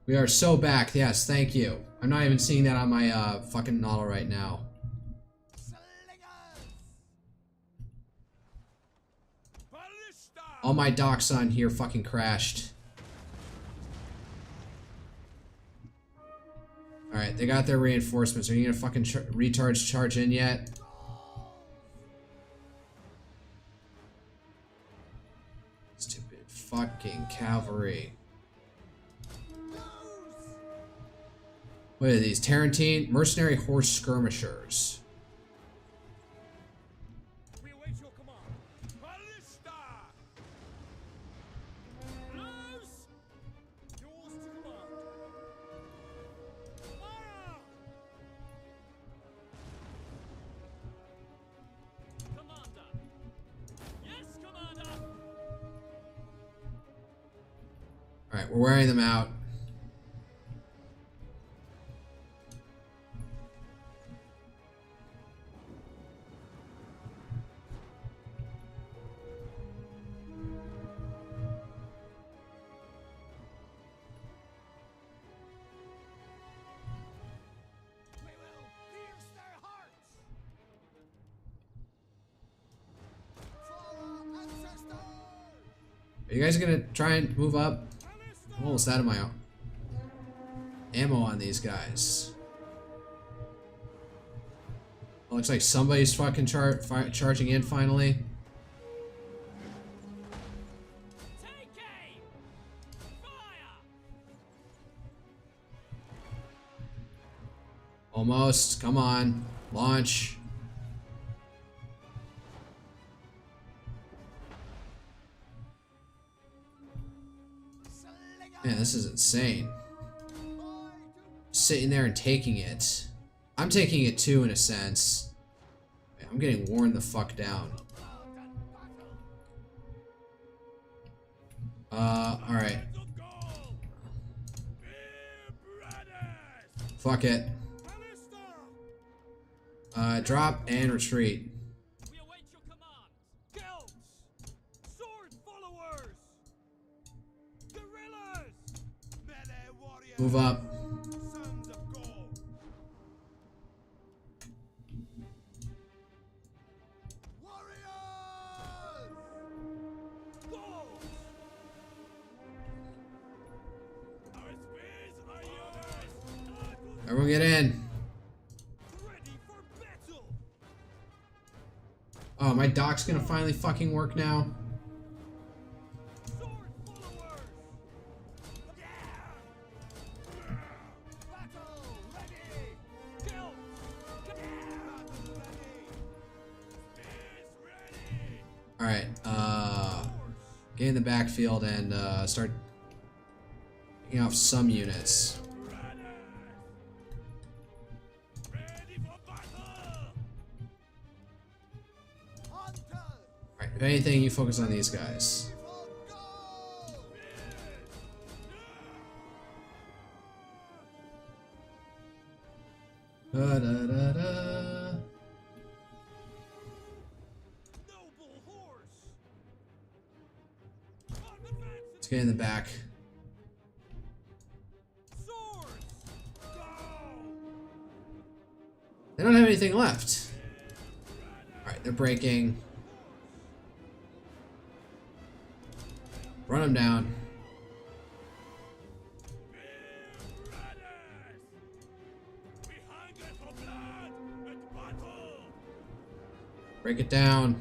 Speaker 1: We are so back. Yes, thank you. I'm not even seeing that on my fucking model right now. All my docks on here fucking crashed. Alright, they got their reinforcements. Are you gonna fucking retards charge in yet? Stupid fucking cavalry. What are these? Tarantine? Mercenary horse skirmishers.
Speaker 3: We await your command. Ballista! Loose! Yours to command. Fire! Commander! Yes, Commander!
Speaker 1: Alright, we're wearing them out.
Speaker 3: We will pierce their hearts! For our ancestors!
Speaker 1: Are you guys gonna try and move up? I'm almost out of my ammo on these guys. Oh, looks like somebody's fucking charging in finally.
Speaker 3: Take aim! Fire!
Speaker 1: Almost. Come on. Launch. Man, this is insane. Sitting there and taking it. I'm taking it too, in a sense. Man, I'm getting worn the fuck down. Alright. Fuck it. Drop and retreat.
Speaker 3: We await your command. Guilds! Sword followers! Guerrillas! Melee warriors!
Speaker 1: Move up.
Speaker 3: Sons of Gaul! Warriors! Gauls! Our spears are yours!
Speaker 1: Everyone get in.
Speaker 3: Ready for battle!
Speaker 1: Oh, my dock's gonna finally fucking work now.
Speaker 3: Sword followers! Battle ready! Guilds! Battle ready! Spears ready!
Speaker 1: Alright, get in the backfield and start picking off some units.
Speaker 3: Ready for battle! Hunter!
Speaker 1: Alright, if anything, you focus on these guys.
Speaker 3: For Gaul!
Speaker 1: Da-da-da-da.
Speaker 3: Noble horse! On the fence!
Speaker 1: Let's get in the back.
Speaker 3: Swords! Go!
Speaker 1: They don't have anything left. Alright, they're breaking. Run them down.
Speaker 3: We hunger for blood and battle!
Speaker 1: Break it down.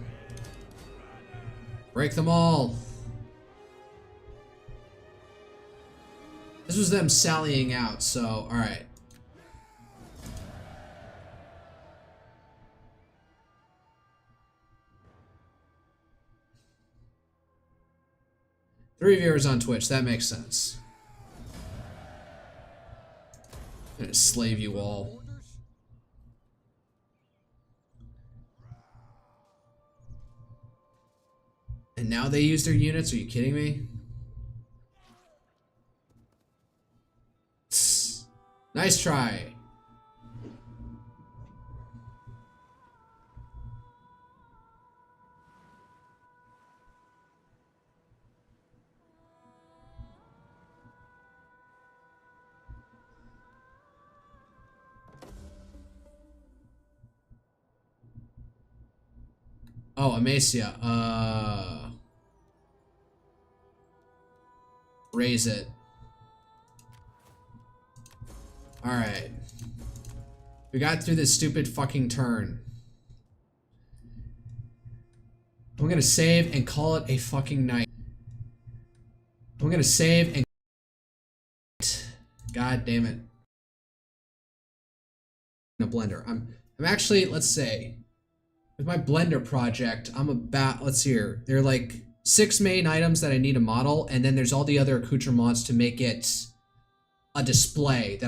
Speaker 1: Break them all. This was them sallying out, so alright. Three viewers on Twitch, that makes sense. I'm gonna slave you all. And now they use their units? Are you kidding me? Nice try. Oh, Amacia. Raise it. Alright. We got through this stupid fucking turn. I'm gonna save and call it a fucking night. I'm gonna save and... God damn it. In a blender. I'm actually, let's say, with my blender project, I'm about, let's see here. There are like 6 main items that I need to model, and then there's all the other accoutrements to make it a display that